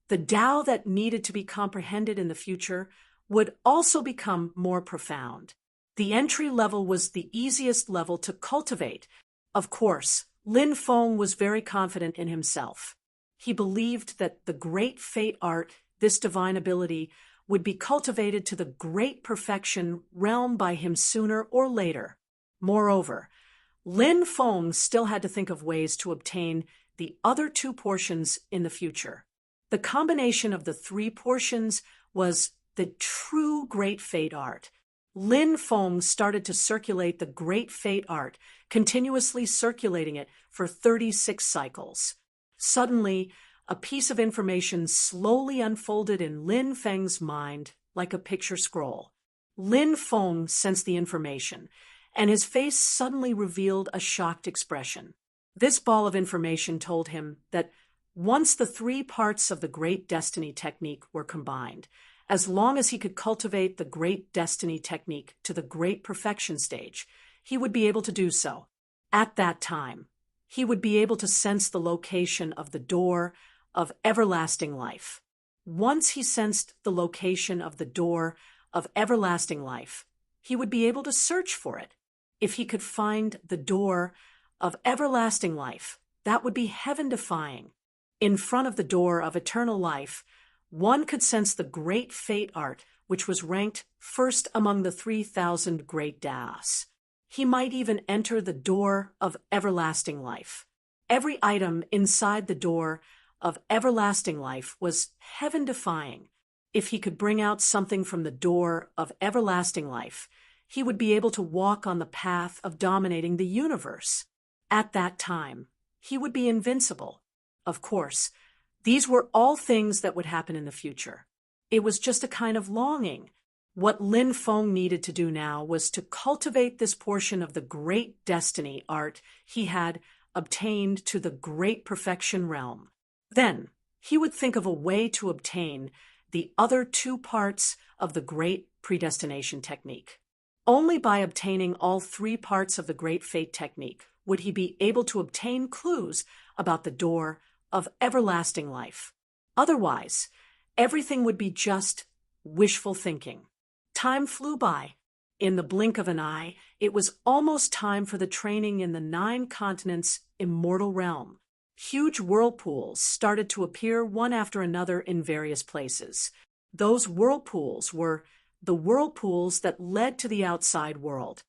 the Tao that needed to be comprehended in the future would also become more profound. The entry level was the easiest level to cultivate. Of course, Lin Feng was very confident in himself. He believed that the Great Fate Art, this divine ability, would be cultivated to the great perfection realm by him sooner or later. Moreover, Lin Feng still had to think of ways to obtain the other 2 portions in the future. The combination of the 3 portions was the true Great Fate Art. Lin Feng started to circulate the Great Fate Art, continuously circulating it for 36 cycles. Suddenly, a piece of information slowly unfolded in Lin Feng's mind like a picture scroll. Lin Feng sensed the information, and his face suddenly revealed a shocked expression. This ball of information told him that once the 3 parts of the Great Destiny technique were combined, as long as he could cultivate the Great Destiny technique to the Great Perfection stage, he would be able to do so. At that time, he would be able to sense the location of the door of everlasting life. Once he sensed the location of the door of everlasting life, he would be able to search for it. If he could find the door of everlasting life, that would be heaven-defying. In front of the door of eternal life, one could sense the Great Fate Art, which was ranked first among the 3,000 Great Taos. He might even enter the door of everlasting life. Every item inside the door of everlasting life was heaven-defying. If he could bring out something from the door of everlasting life, he would be able to walk on the path of dominating the universe. At that time, he would be invincible. Of course, these were all things that would happen in the future. It was just a kind of longing. What Lin Feng needed to do now was to cultivate this portion of the Great Destiny Art he had obtained to the Great Perfection realm. Then, he would think of a way to obtain the other 2 parts of the Great Predestination technique. Only by obtaining all 3 parts of the Great Fate technique would he be able to obtain clues about the door of everlasting life. Otherwise, everything would be just wishful thinking. Time flew by. In the blink of an eye, it was almost time for the training in the 9 continents' immortal realm. Huge whirlpools started to appear one after another in various places. Those whirlpools were the whirlpools that led to the outside world.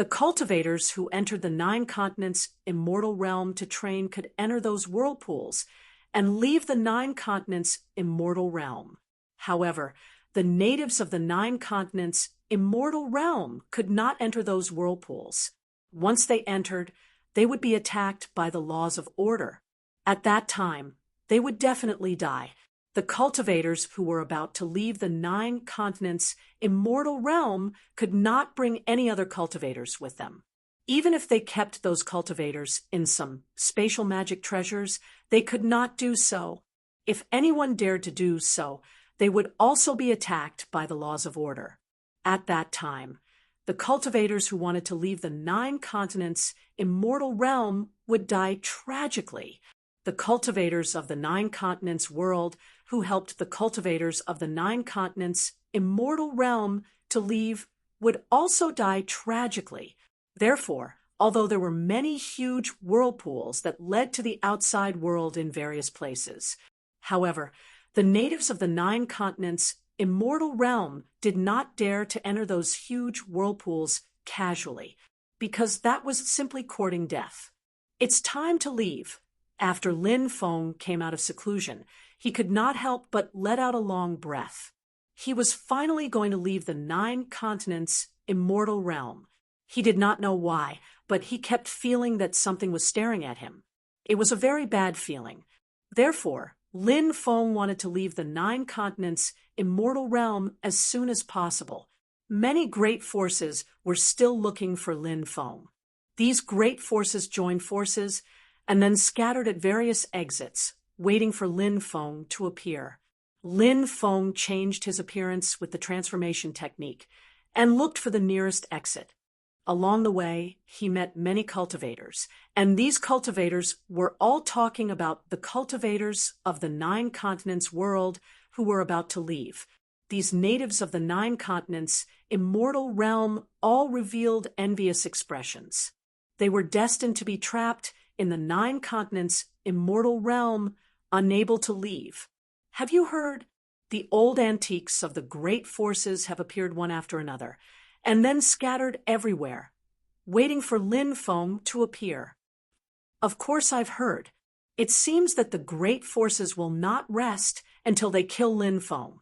The cultivators who entered the nine continents' immortal realm to train could enter those whirlpools and leave the nine continents' immortal realm. However, the natives of the nine continents' immortal realm could not enter those whirlpools. Once they entered, they would be attacked by the laws of order. At that time, they would definitely die. The cultivators who were about to leave the nine continents' immortal realm could not bring any other cultivators with them. Even if they kept those cultivators in some spatial magic treasures, they could not do so. If anyone dared to do so, they would also be attacked by the laws of order. At that time, the cultivators who wanted to leave the nine continents' immortal realm would die tragically. The cultivators of the nine continents world who helped the cultivators of the nine continents' immortal realm to leave would also die tragically. Therefore, although there were many huge whirlpools that led to the outside world in various places, however, the natives of the nine continents' immortal realm did not dare to enter those huge whirlpools casually, because that was simply courting death. It's time to leave. After Lin Feng came out of seclusion, he could not help but let out a long breath. He was finally going to leave the nine continents' immortal realm. He did not know why, but he kept feeling that something was staring at him. It was a very bad feeling. Therefore, Lin Feng wanted to leave the nine continents' immortal realm as soon as possible. Many great forces were still looking for Lin Feng. These great forces joined forces and then scattered at various exits, waiting for Lin Feng to appear. Lin Feng changed his appearance with the transformation technique and looked for the nearest exit. Along the way, he met many cultivators, and these cultivators were all talking about the cultivators of the nine continents world who were about to leave. These natives of the nine continents' immortal realm all revealed envious expressions. They were destined to be trapped in the nine continents' immortal realm, unable to leave. Have you heard? The old antiques of the great forces have appeared one after another, and then scattered everywhere, waiting for Lin Feng to appear. Of course I've heard. It seems that the great forces will not rest until they kill Lin Feng.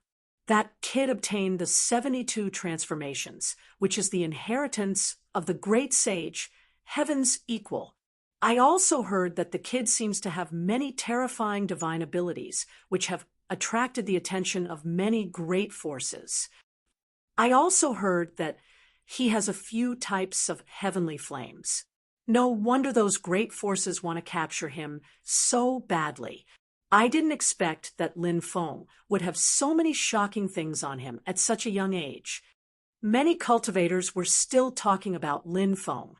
That kid obtained the 72 transformations, which is the inheritance of the great sage, heaven's equal. I also heard that the kid seems to have many terrifying divine abilities, which have attracted the attention of many great forces. I also heard that he has a few types of heavenly flames. No wonder those great forces want to capture him so badly. I didn't expect that Lin Feng would have so many shocking things on him at such a young age. Many cultivators were still talking about Lin Feng.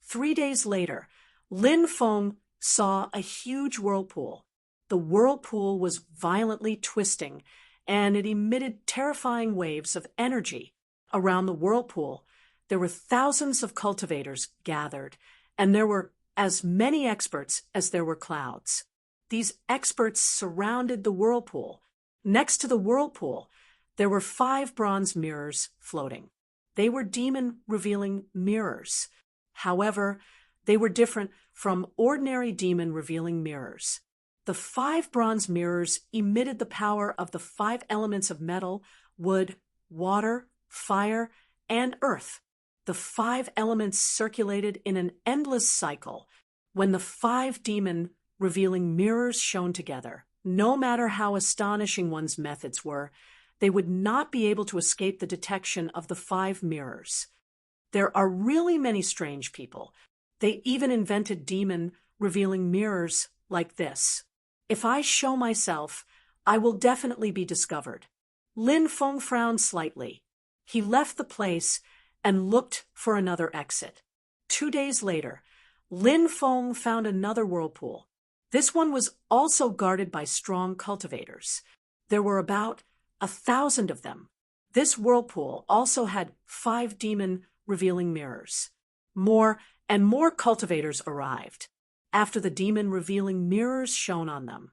3 days later, Lin Feng saw a huge whirlpool. The whirlpool was violently twisting, and it emitted terrifying waves of energy. Around the whirlpool, there were thousands of cultivators gathered, and there were as many experts as there were clouds. These experts surrounded the whirlpool. Next to the whirlpool, there were 5 bronze mirrors floating. They were demon-revealing mirrors. However, they were different from ordinary demon-revealing mirrors. The 5 bronze mirrors emitted the power of the 5 elements of metal, wood, water, fire, and earth. The 5 elements circulated in an endless cycle. When the 5 demon-revealing mirrors shone together, no matter how astonishing one's methods were, they would not be able to escape the detection of the 5 mirrors. There are really many strange people. They even invented demon-revealing mirrors like this. If I show myself, I will definitely be discovered. Lin Feng frowned slightly. He left the place and looked for another exit. 2 days later, Lin Feng found another whirlpool. This one was also guarded by strong cultivators. There were about 1,000 of them. This whirlpool also had 5 demon-revealing mirrors. More and more cultivators arrived. After the demon-revealing mirrors shone on them,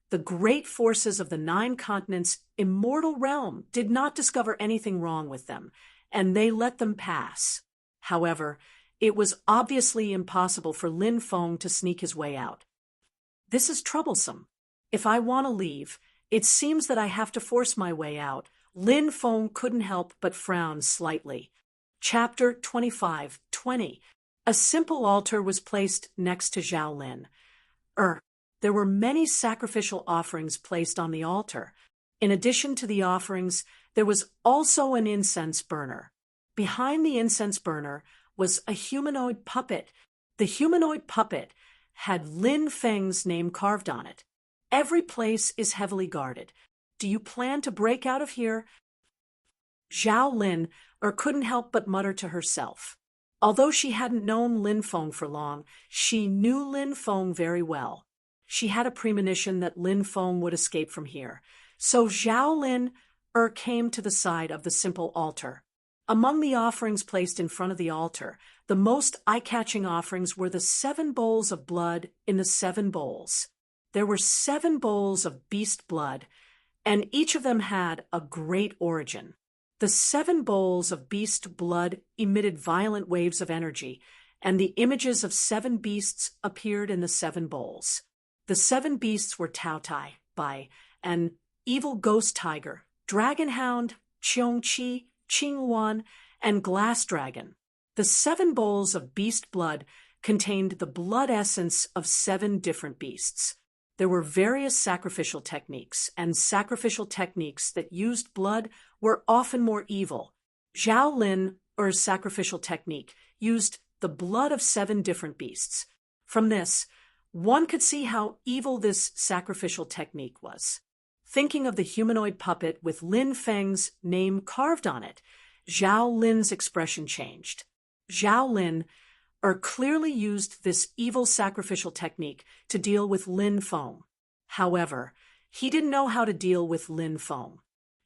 the great forces of the 9 continents' immortal realm did not discover anything wrong with them, and they let them pass. However, It was obviously impossible for Lin Feng to sneak his way out. This is troublesome. If I want to leave, it seems that I have to force my way out. Lin Feng couldn't help but frown slightly. Chapter 25:20. A simple altar was placed next to Zhao Lin. There were many sacrificial offerings placed on the altar. In addition to the offerings, there was also an incense burner. Behind the incense burner was a humanoid puppet. The humanoid puppet had Lin Feng's name carved on it. Every place is heavily guarded. Do you plan to break out of here? Zhao Lin couldn't help but mutter to herself. Although she hadn't known Lin Feng for long, she knew Lin Feng very well. She had a premonition that Lin Feng would escape from here. So Zhao Lin came to the side of the simple altar. Among the offerings placed in front of the altar, the most eye-catching offerings were the 7 bowls of blood in the 7 bowls. There were 7 bowls of beast blood, and each of them had a great origin. The 7 bowls of beast blood emitted violent waves of energy, and the images of 7 beasts appeared in the 7 bowls. The 7 beasts were Tao Tai, Bai, an evil ghost tiger, dragon hound, Qiong Qi, Qing Wan, and glass dragon. The 7 bowls of beast blood contained the blood essence of 7 different beasts. There were various sacrificial techniques, and sacrificial techniques that used blood were often more evil. Zhao Lin's sacrificial technique used the blood of 7 different beasts. From this, one could see how evil this sacrificial technique was. Thinking of the humanoid puppet with Lin Feng's name carved on it, Zhao Lin's expression changed. Zhao Lin clearly used this evil sacrificial technique to deal with Lin Feng. However, he didn't know how to deal with Lin Feng.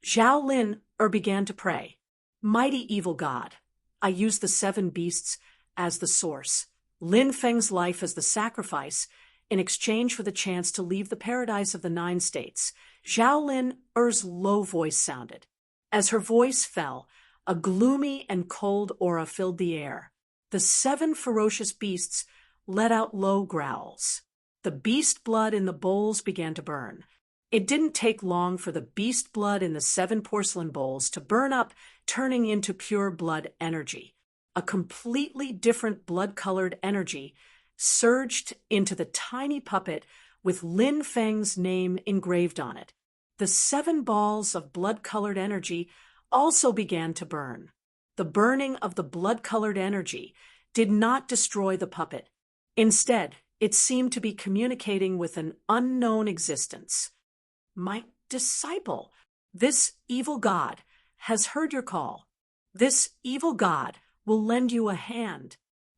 Zhao Lin began to pray. Mighty evil God, I use the 7 beasts as the source, Lin Feng's life as the sacrifice, in exchange for the chance to leave the paradise of the 9 states. Zhao Lin's low voice sounded. As her voice fell, a gloomy and cold aura filled the air. The 7 ferocious beasts let out low growls. The beast blood in the bowls began to burn. It didn't take long for the beast blood in the 7 porcelain bowls to burn up, turning into pure blood energy. A completely different blood-colored energy surged into the tiny puppet with Lin Feng's name engraved on it. The 7 balls of blood-colored energy also began to burn. The burning of the blood-colored energy did not destroy the puppet. Instead, it seemed to be communicating with an unknown existence. My disciple, this evil god has heard your call. This evil god will lend you a hand.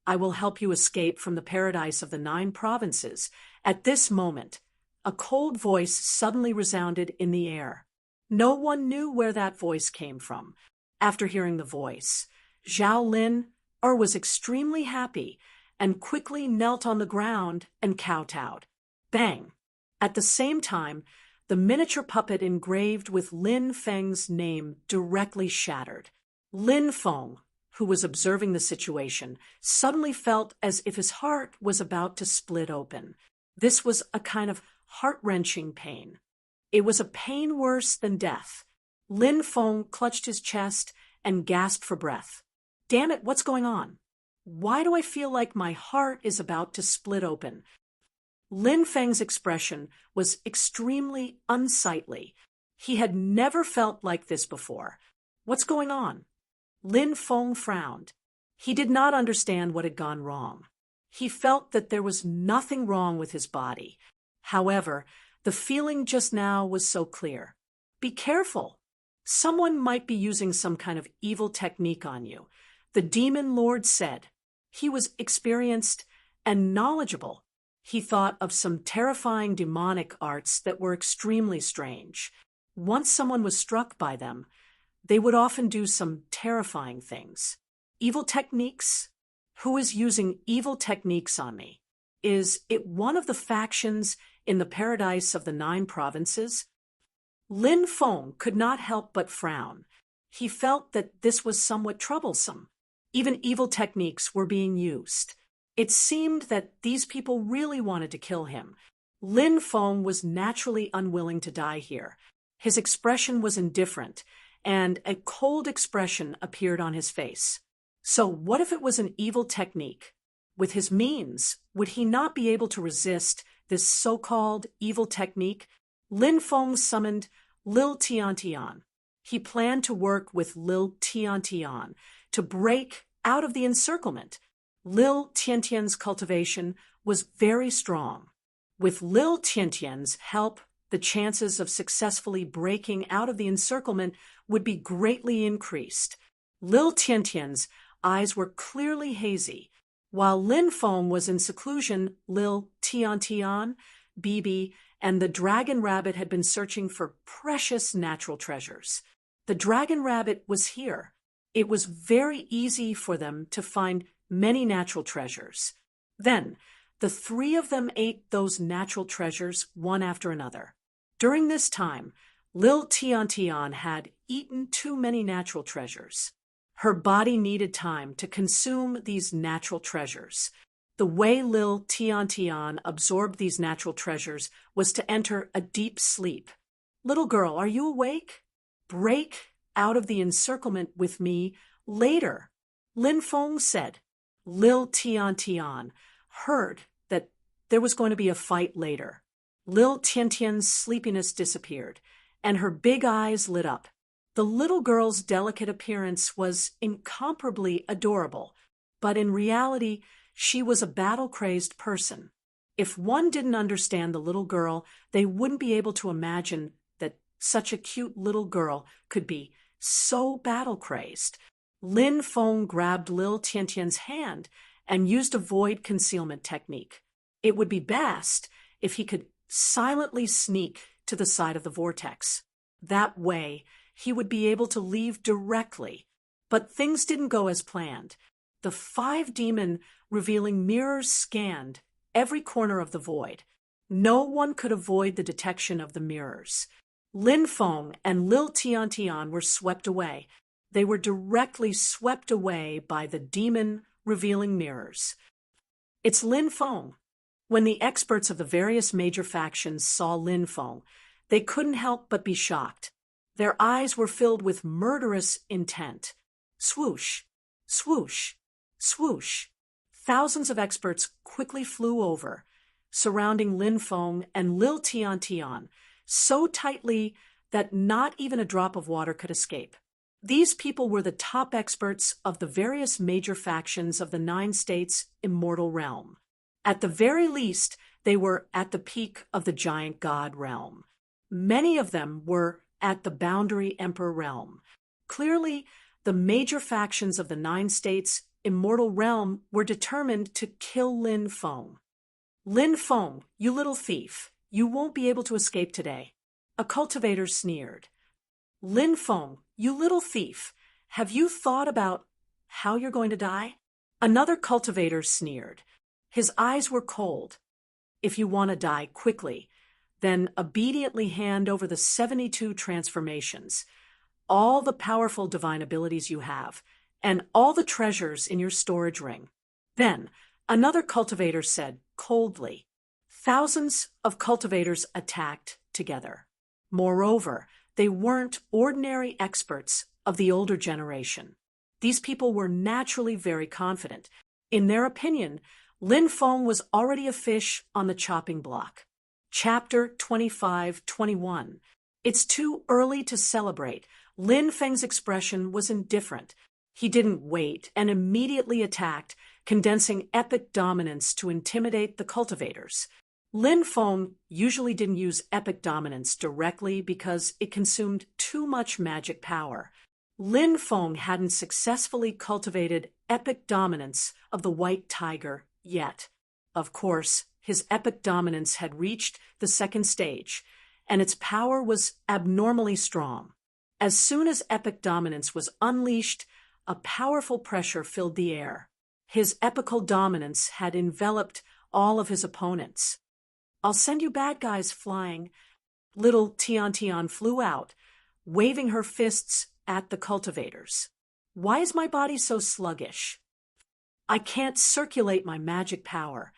I will help you escape from the paradise of the 9 provinces. At this moment, a cold voice suddenly resounded in the air. No one knew where that voice came from. After hearing the voice, Zhao Lin was extremely happy and quickly knelt on the ground and kowtowed. Bang! At the same time, the miniature puppet engraved with Lin Feng's name directly shattered. Lin Feng, who was observing the situation, suddenly felt as if his heart was about to split open. This was a kind of heart-wrenching pain. It was a pain worse than death. Lin Feng clutched his chest and gasped for breath. Damn it, what's going on? Why do I feel like my heart is about to split open? Lin Feng's expression was extremely unsightly. He had never felt like this before. What's going on? Lin Feng frowned. He did not understand what had gone wrong. He felt that there was nothing wrong with his body. However, the feeling just now was so clear. Be careful. Someone might be using some kind of evil technique on you. The demon lord said. He was experienced and knowledgeable. He thought of some terrifying demonic arts that were extremely strange. Once someone was struck by them, they would often do some terrifying things. Evil techniques? Who is using evil techniques on me? Is it one of the factions in the paradise of the 9 provinces? Lin Feng could not help but frown. He felt that this was somewhat troublesome. Even evil techniques were being used. It seemed that these people really wanted to kill him. Lin Feng was naturally unwilling to die here. His expression was indifferent, and a cold expression appeared on his face. So what if it was an evil technique? With his means, would he not be able to resist this so-called evil technique? Lin Feng summoned Lil Tiantian. He planned to work with Lil Tiantian to break out of the encirclement. Lil Tiantian's cultivation was very strong. With Lil Tiantian's help, the chances of successfully breaking out of the encirclement would be greatly increased. Lil Tiantian's eyes were clearly hazy. While Lin Feng was in seclusion, Lil Tiantian, Bibi, and the dragon rabbit had been searching for precious natural treasures. The dragon rabbit was here. It was very easy for them to find many natural treasures. Then, the three of them ate those natural treasures one after another. During this time, Lil Tiantian had eaten too many natural treasures. Her body needed time to consume these natural treasures. The way Lil Tiantian absorbed these natural treasures was to enter a deep sleep. Little girl, are you awake? Break out of the encirclement with me later, Lin Feng said. Lil Tiantian heard that there was going to be a fight later. Lil Tiantian's sleepiness disappeared, and her big eyes lit up. The little girl's delicate appearance was incomparably adorable, but in reality, she was a battle-crazed person. If one didn't understand the little girl, they wouldn't be able to imagine that such a cute little girl could be so battle-crazed. Lin Feng grabbed Lil Tiantian's hand and used a void concealment technique. It would be best if he could silently sneak to the side of the vortex. That way, he would be able to leave directly. But things didn't go as planned. The 5 demon revealing mirrors scanned every corner of the void. No one could avoid the detection of the mirrors. Lin Feng and Lil Tiantian were swept away. They were directly swept away by the demon revealing mirrors. It's Lin Feng. When the experts of the various major factions saw Lin Feng, they couldn't help but be shocked. Their eyes were filled with murderous intent. Swoosh, swoosh, swoosh. Thousands of experts quickly flew over, surrounding Lin Feng and Lil Tiantian so tightly that not even a drop of water could escape. These people were the top experts of the various major factions of the 9 states' immortal realm. At the very least, they were at the peak of the giant god realm. Many of them were at the boundary emperor realm. Clearly, the major factions of the 9 states' immortal realm were determined to kill Lin Feng. Lin Feng, you little thief, you won't be able to escape today. A cultivator sneered. Lin Feng, you little thief, have you thought about how you're going to die? Another cultivator sneered. His eyes were cold. If you want to die quickly, then obediently hand over the 72 transformations, all the powerful divine abilities you have, and all the treasures in your storage ring. Then another cultivator said coldly. Thousands of cultivators attacked together. Moreover, they weren't ordinary experts of the older generation. These people were naturally very confident. In their opinion, Lin Feng was already a fish on the chopping block. Chapter 25-21. It's too early to celebrate. Lin Feng's expression was indifferent. He didn't wait and immediately attacked, condensing epic dominance to intimidate the cultivators. Lin Feng usually didn't use epic dominance directly because it consumed too much magic power. Lin Feng hadn't successfully cultivated epic dominance of the white tiger yet. Of course, his epic dominance had reached the 2nd stage, and its power was abnormally strong. As soon as epic dominance was unleashed, a powerful pressure filled the air. His epical dominance had enveloped all of his opponents. I'll send you bad guys flying. Little Tiantian flew out, waving her fists at the cultivators. Why is my body so sluggish? I can't circulate my magic power.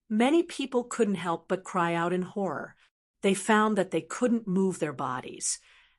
Many people couldn't help but cry out in horror. They found that they couldn't move their bodies,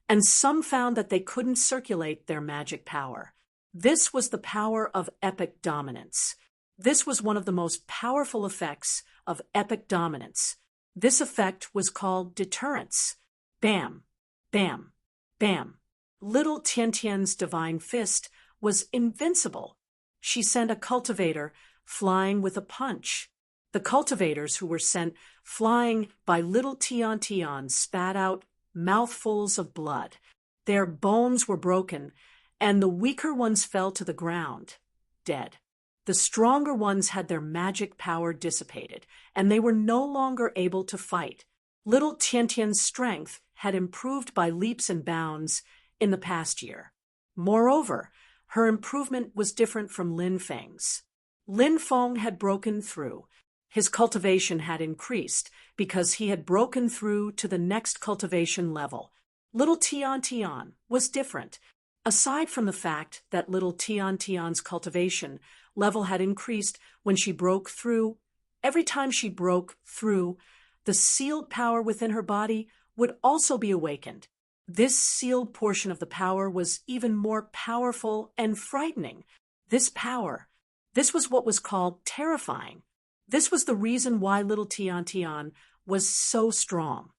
and some found that they couldn't circulate their magic power. This was the power of epic dominance. This was one of the most powerful effects of epic dominance. This effect was called deterrence. Bam, bam, bam. Little Tiantian's divine fist was invincible. She sent a cultivator flying with a punch. The cultivators who were sent flying by little Tian spat out mouthfuls of blood. Their bones were broken, and the weaker ones fell to the ground, dead. The stronger ones had their magic power dissipated, and they were no longer able to fight. Little Tiantian's strength had improved by leaps and bounds in the past year. Moreover, her improvement was different from Lin Feng's. Lin Feng had broken through. His cultivation had increased because he had broken through to the next cultivation level. Little Tian was different. Aside from the fact that little Tian's cultivation level had increased when she broke through, every time she broke through, the sealed power within her body would also be awakened. This sealed portion of the power was even more powerful and frightening. This power, this was what was called terrifying. This was the reason why little Tian was so strong.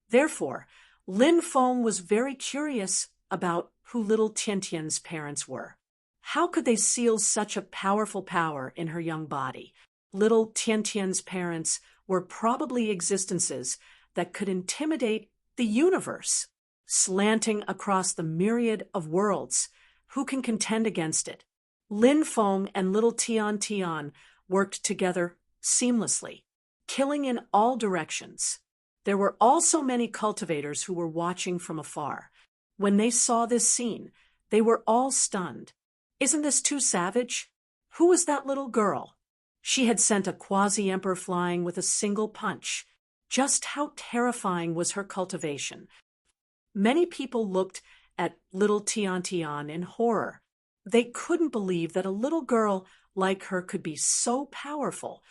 Therefore, Lin Feng was very curious about who little Tian's parents were. How could they seal such a powerful power in her young body? Little Tian's parents were probably existences that could intimidate the universe, slanting across the myriad of worlds. Who can contend against it? Lin Feng and little Tian worked together seamlessly, killing in all directions. There were also many cultivators who were watching from afar. When they saw this scene, they were all stunned. Isn't this too savage? Who was that little girl? She had sent a quasi-emperor flying with a single punch. Just how terrifying was her cultivation? Many people looked at little Tian in horror. They couldn't believe that a little girl like her could be so powerful.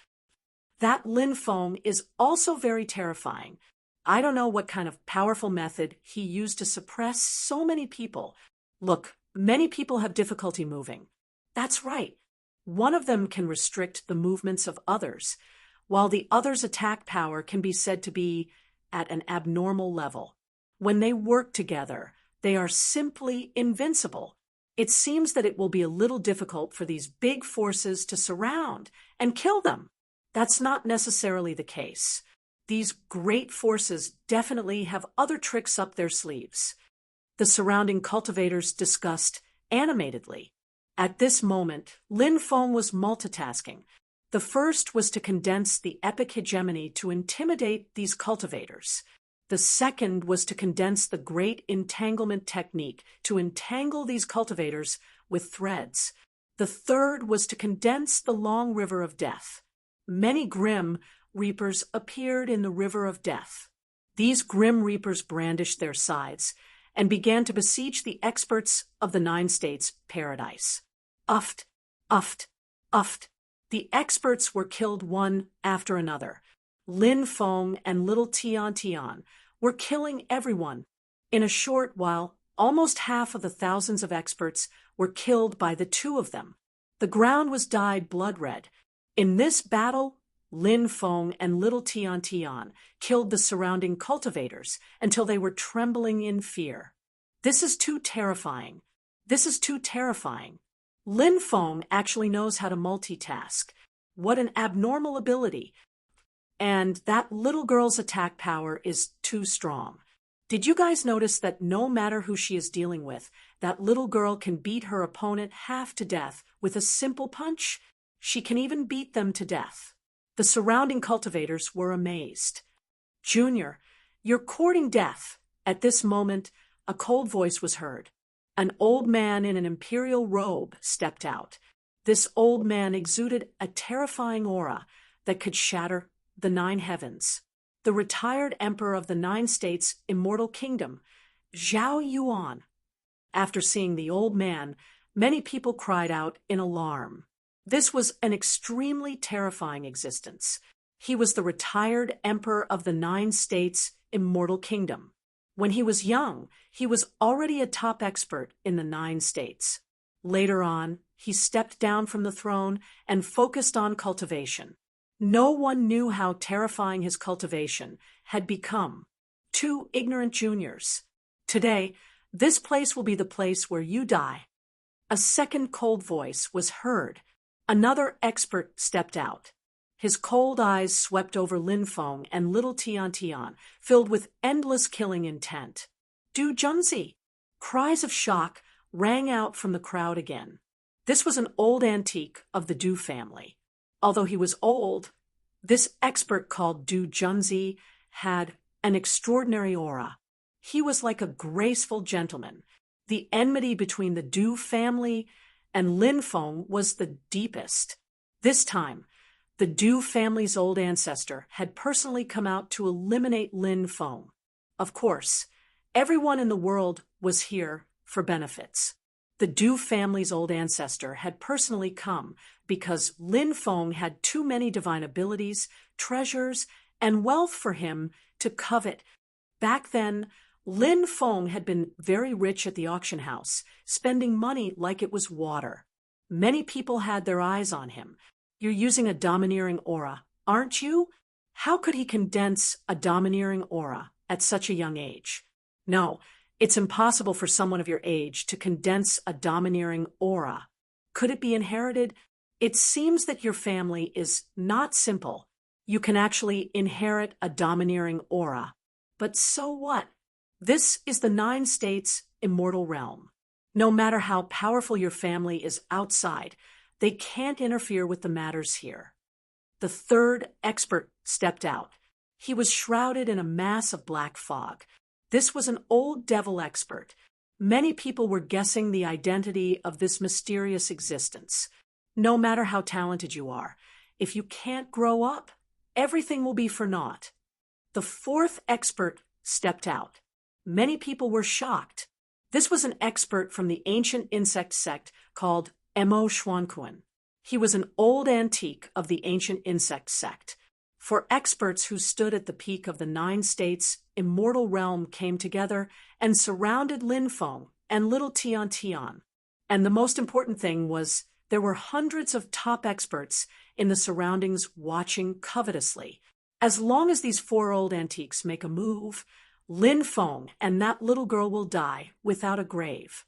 That Lin Feng is also very terrifying. I don't know what kind of powerful method he used to suppress so many people. Look, many people have difficulty moving. That's right. One of them can restrict the movements of others, while the other's attack power can be said to be at an abnormal level. When they work together, they are simply invincible. It seems that it will be a little difficult for these big forces to surround and kill them. That's not necessarily the case. These great forces definitely have other tricks up their sleeves. The surrounding cultivators discussed animatedly. At this moment, Lin Feng was multitasking. The first was to condense the epic hegemony to intimidate these cultivators. The second was to condense the great entanglement technique to entangle these cultivators with threads. The third was to condense the long river of death. Many grim reapers appeared in the river of death. These grim reapers brandished their scythes and began to besiege the experts of the 9 states paradise. Uft, uft, uft. The experts were killed one after another. Lin Feng and little Tian were killing everyone. In a short while, almost half of the thousands of experts were killed by the 2 of them. The ground was dyed blood red. In this battle, Lin Feng and little Tian killed the surrounding cultivators until they were trembling in fear. This is too terrifying. This is too terrifying. Lin Feng actually knows how to multitask. What an abnormal ability. And that little girl's attack power is too strong. Did you guys notice that no matter who she is dealing with, that little girl can beat her opponent half to death with a simple punch? She can even beat them to death. The surrounding cultivators were amazed. Junior, you're courting death. At this moment, a cold voice was heard. An old man in an imperial robe stepped out. This old man exuded a terrifying aura that could shatter the 9 heavens. The retired emperor of the 9 states' immortal kingdom, Zhao Yuan. After seeing the old man, Many people cried out in alarm. This was an extremely terrifying existence. He was the retired emperor of the 9 states immortal kingdom. When he was young, he was already a top expert in the 9 states. Later on, he stepped down from the throne and focused on cultivation. No one knew how terrifying his cultivation had become. 2 ignorant juniors. Today, this place will be the place where you die. A second cold voice was heard. Another expert stepped out. His cold eyes swept over Lin Feng and little Tian Tian, filled with endless killing intent. Du Junzi! Cries of shock rang out from the crowd again. This was an old antique of the Du family. Although he was old, this expert called Du Junzi had an extraordinary aura. He was like a graceful gentleman. The enmity between the Du family and Lin Feng was the deepest. This time, the Du family's old ancestor had personally come out to eliminate Lin Feng. Of course, everyone in the world was here for benefits. The Du family's old ancestor had personally come because Lin Feng had too many divine abilities, treasures, and wealth for him to covet. Back then, Lin Feng had been very rich at the auction house, spending money like it was water. Many people had their eyes on him. You're using a domineering aura, aren't you? How could he condense a domineering aura at such a young age? No, it's impossible for someone of your age to condense a domineering aura. Could it be inherited? It seems that your family is not simple. You can actually inherit a domineering aura. But so what? This is the 9 states immortal realm. No matter how powerful your family is outside, they can't interfere with the matters here. The third expert stepped out. He was shrouded in a mass of black fog. This was an old devil expert. Many people were guessing the identity of this mysterious existence. No matter how talented you are, if you can't grow up, everything will be for naught. The fourth expert stepped out. Many people were shocked. This was an expert from the ancient insect sect called Mo Xuanquan. He was an old antique of the ancient insect sect. For experts who stood at the peak of the 9 states immortal realm came together and surrounded Lin Feng and little Tian Tian. And the most important thing was there were hundreds of top experts in the surroundings watching covetously. As long as these 4 old antiques make a move, Lin Feng and that little girl will die without a grave.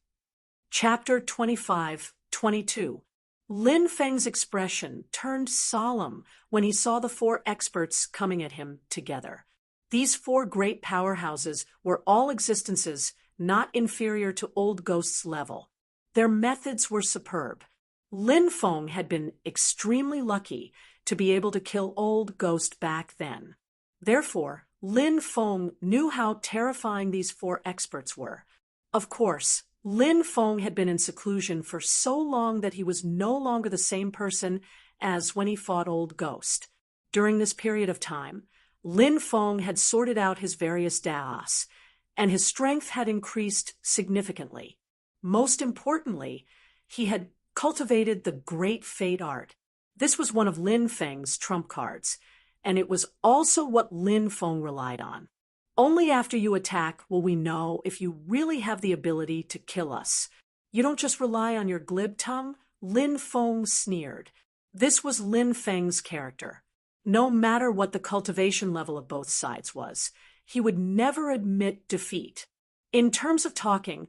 Chapter 25-22. Lin Feng's expression turned solemn when he saw the 4 experts coming at him together. These 4 great powerhouses were all existences not inferior to Old Ghost's level. Their methods were superb. Lin Feng had been extremely lucky to be able to kill Old Ghost back then. Therefore, Lin Feng knew how terrifying these 4 experts were. Of course, Lin Feng had been in seclusion for so long that he was no longer the same person as when he fought Old Ghost. During this period of time, Lin Feng had sorted out his various daos, and his strength had increased significantly. Most importantly, he had cultivated the great fate art. This was one of Lin Feng's trump cards, and it was also what Lin Feng relied on. Only after you attack will we know if you really have the ability to kill us. You don't just rely on your glib tongue, Lin Feng sneered. This was Lin Feng's character. No matter what the cultivation level of both sides was, he would never admit defeat. In terms of talking,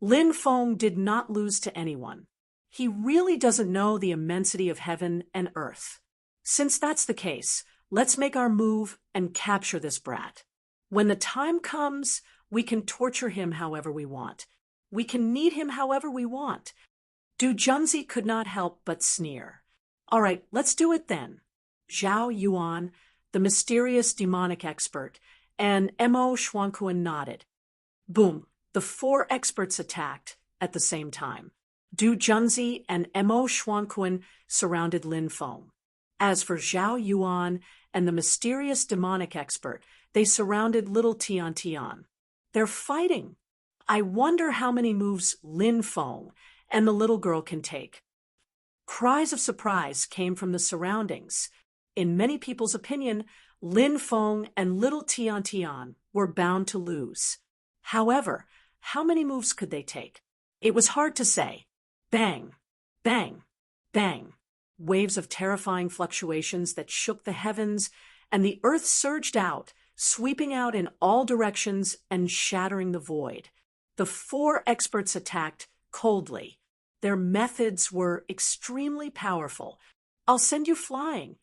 Lin Feng did not lose to anyone. He really doesn't know the immensity of heaven and earth. Since that's the case, let's make our move and capture this brat. When the time comes, we can torture him however we want. We can knead him however we want. Du Junzi could not help but sneer. All right, let's do it then. Zhao Yuan, the mysterious demonic expert, and Mo Xuanquan nodded. Boom, the 4 experts attacked at the same time. Du Junzi and Mo Xuanquan surrounded Lin Feng. As for Zhao Yuan and the mysterious demonic expert, they surrounded little Tian Tian. They're fighting. I wonder how many moves Lin Feng and the little girl can take. Cries of surprise came from the surroundings. In many people's opinion, Lin Feng and little Tian Tian were bound to lose. However, how many moves could they take? It was hard to say. Bang, bang, bang. Waves of terrifying fluctuations that shook the heavens, and the earth surged out, sweeping out in all directions and shattering the void. The four experts attacked coldly. Their methods were extremely powerful. I'll send you flying.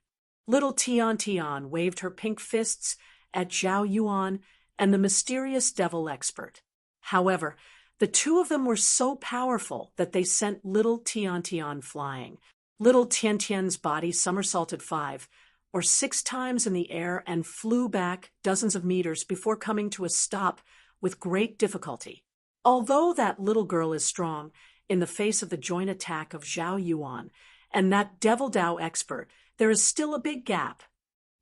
Little Tian Tian waved her pink fists at Zhao Yuan and the mysterious devil expert. However, the two of them were so powerful that they sent little Tian Tian flying. Little Tian Tian's body somersaulted 5 or 6 times in the air and flew back dozens of meters before coming to a stop with great difficulty. Although that little girl is strong in the face of the joint attack of Zhao Yuan and that devil Dao expert, there is still a big gap.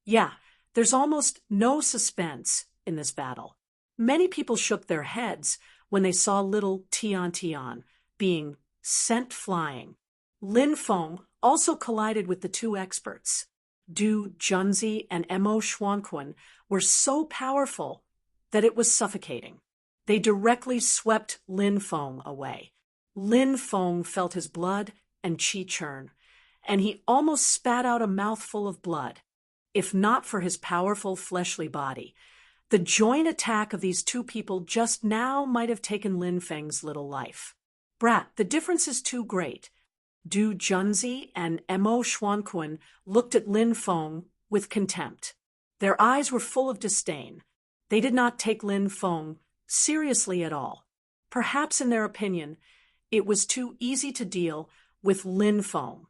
Yeah, there's almost no suspense in this battle. Many people shook their heads when they saw little Tian Tian being sent flying. Lin Feng also collided with the two experts. Du Junzi and Mo Xuanquan were so powerful that it was suffocating. They directly swept Lin Feng away. Lin Feng felt his blood and qi churn, and he almost spat out a mouthful of blood. If not for his powerful fleshly body, the joint attack of these two people just now might have taken Lin Feng's little life. Brat, the difference is too great. Du Junzi and Mo Xuanquan looked at Lin Feng with contempt. Their eyes were full of disdain. They did not take Lin Feng seriously at all. Perhaps in their opinion, it was too easy to deal with Lin Feng.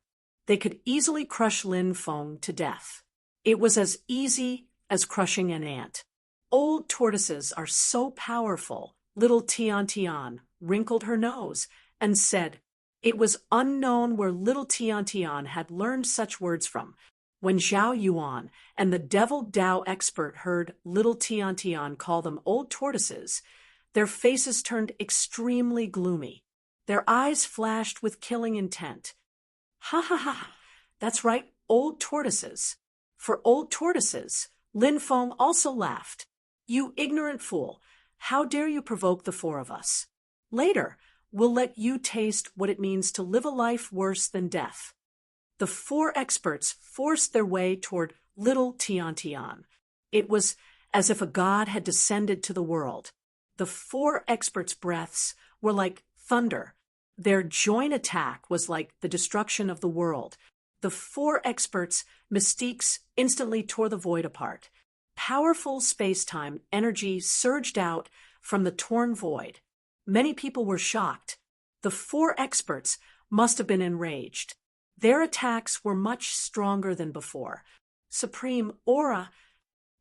They could easily crush Lin Feng to death. It was as easy as crushing an ant. Old tortoises are so powerful. Little Tian Tian wrinkled her nose and said, it was unknown where little Tian Tian had learned such words from. When Zhao Yuan and the devil Dao expert heard little Tian Tian call them old tortoises, their faces turned extremely gloomy. Their eyes flashed with killing intent. Ha ha ha, that's right, old tortoises. For old tortoises, Lin Feng also laughed. You ignorant fool, how dare you provoke the four of us? Later, we'll let you taste what it means to live a life worse than death. The four experts forced their way toward little Tian Tian. It was as if a god had descended to the world. The four experts' breaths were like thunder. Their joint attack was like the destruction of the world. The four experts' mystiques instantly tore the void apart. Powerful space-time energy surged out from the torn void. Many people were shocked. The four experts must have been enraged. Their attacks were much stronger than before. Supreme aura.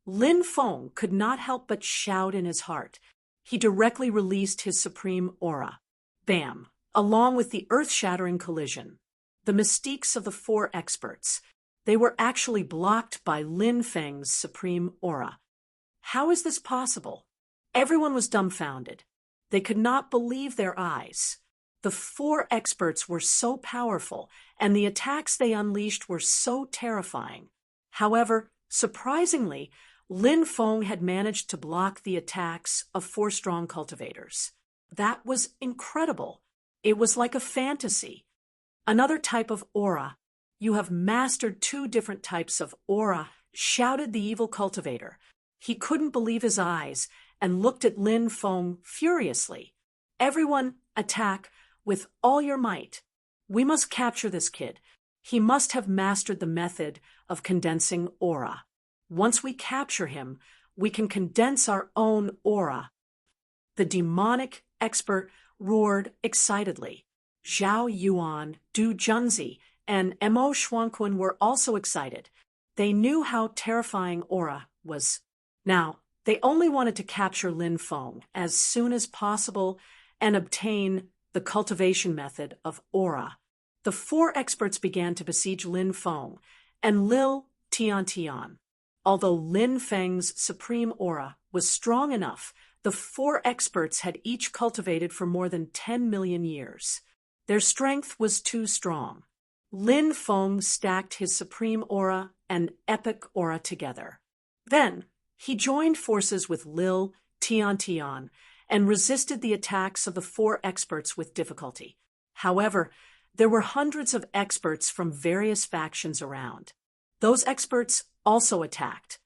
Lin Feng could not help but shout in his heart. He directly released his supreme aura. Bam! Along with the earth-shattering collision. The mystiques of the four experts. They were actually blocked by Lin Feng's supreme aura. How is this possible? Everyone was dumbfounded. They could not believe their eyes. The four experts were so powerful, and the attacks they unleashed were so terrifying. However, surprisingly, Lin Feng had managed to block the attacks of 4 strong cultivators. That was incredible. It was like a fantasy. Another type of aura. You have mastered 2 different types of aura, shouted the evil cultivator. He couldn't believe his eyes and looked at Lin Feng furiously. Everyone, attack with all your might. We must capture this kid. He must have mastered the method of condensing aura. Once we capture him, we can condense our own aura. The demonic expert roared excitedly. Zhao Yuan, Du Junzi, and Mo Xuanquan were also excited. They knew how terrifying aura was. Now, they only wanted to capture Lin Feng as soon as possible and obtain the cultivation method of aura. The 4 experts began to besiege Lin Feng and Lil Tian Tian. Although Lin Feng's supreme aura was strong enough, the 4 experts had each cultivated for more than 10 million years. Their strength was too strong. Lin Feng stacked his supreme aura and epic aura together. Then, he joined forces with Lil Tian and resisted the attacks of the four experts with difficulty. However, there were hundreds of experts from various factions around. Those experts also attacked.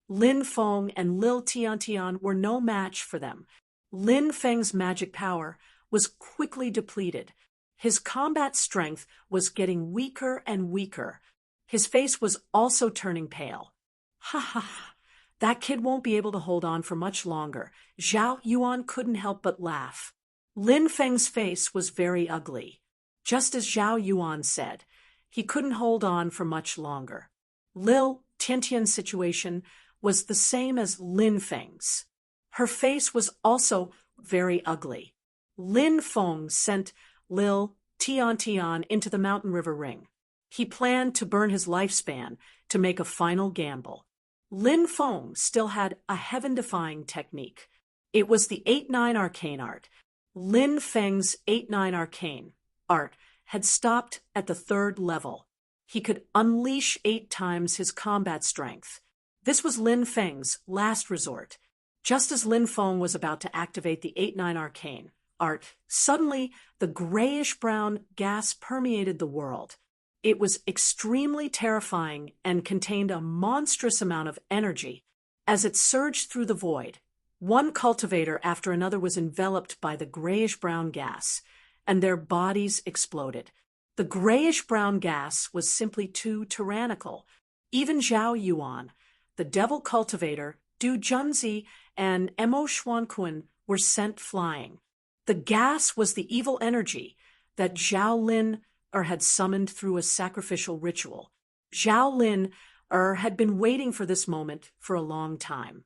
Lin Feng and Lil Tian were no match for them. Lin Feng's magic power was quickly depleted. His combat strength was getting weaker and weaker. His face was also turning pale. Ha ha ha. That kid won't be able to hold on for much longer. Zhao Yuan couldn't help but laugh. Lin Feng's face was very ugly. Just as Zhao Yuan said, he couldn't hold on for much longer. Lil Tiantian's situation was the same as Lin Feng's. Her face was also very ugly. Lin Feng sent Lil Tian into the mountain river ring. He planned to burn his lifespan to make a final gamble. Lin Feng still had a heaven-defying technique. It was the 8-9 arcane art. Lin Feng's 8-9 arcane art had stopped at the 3rd level. He could unleash 8 times his combat strength. This was Lin Feng's last resort. Just as Lin Feng was about to activate the 8-9 arcane art, suddenly the grayish-brown gas permeated the world. It was extremely terrifying and contained a monstrous amount of energy. As it surged through the void, one cultivator after another was enveloped by the grayish-brown gas, and their bodies exploded. The grayish-brown gas was simply too tyrannical. Even Zhao Yuan, the devil cultivator, Du Junzi, and Mo Xuanqun were sent flying. The gas was the evil energy that Zhao Lin had summoned through a sacrificial ritual. Zhao Lin had been waiting for this moment for a long time.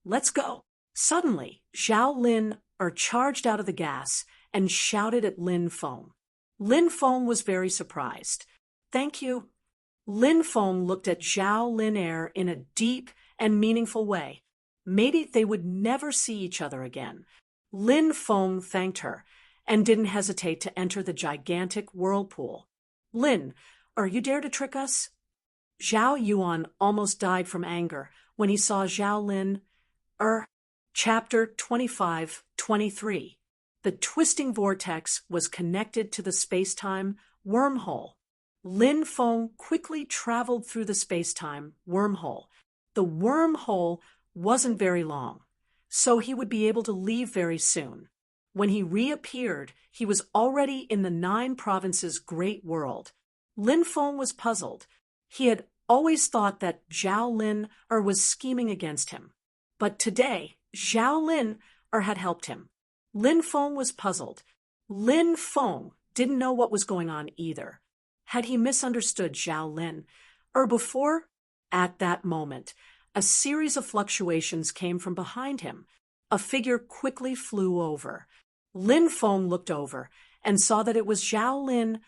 Let's go. Suddenly, Zhao Lin charged out of the gas and shouted at Lin Feng. Lin Feng was very surprised. Thank you. Lin Feng looked at Zhao Lin in a deep and meaningful way. Maybe they would never see each other again. Lin Feng thanked her and didn't hesitate to enter the gigantic whirlpool. Lin, you dare to trick us? Zhao Yuan almost died from anger when he saw Zhao Lin. Chapter 25-23. The twisting vortex was connected to the space-time wormhole. Lin Feng quickly traveled through the space-time wormhole. The wormhole wasn't very long, so he would be able to leave very soon. When he reappeared, he was already in the 9 provinces' great world. Lin Feng was puzzled. He had always thought that Zhao Lin was scheming against him. But today, Zhao Lin had helped him. Lin Feng was puzzled. Lin Feng didn't know what was going on either. Had he misunderstood Zhao Lin? Before? At that moment, a series of fluctuations came from behind him. A figure quickly flew over. Lin Feng looked over and saw that it was Zhao Lin.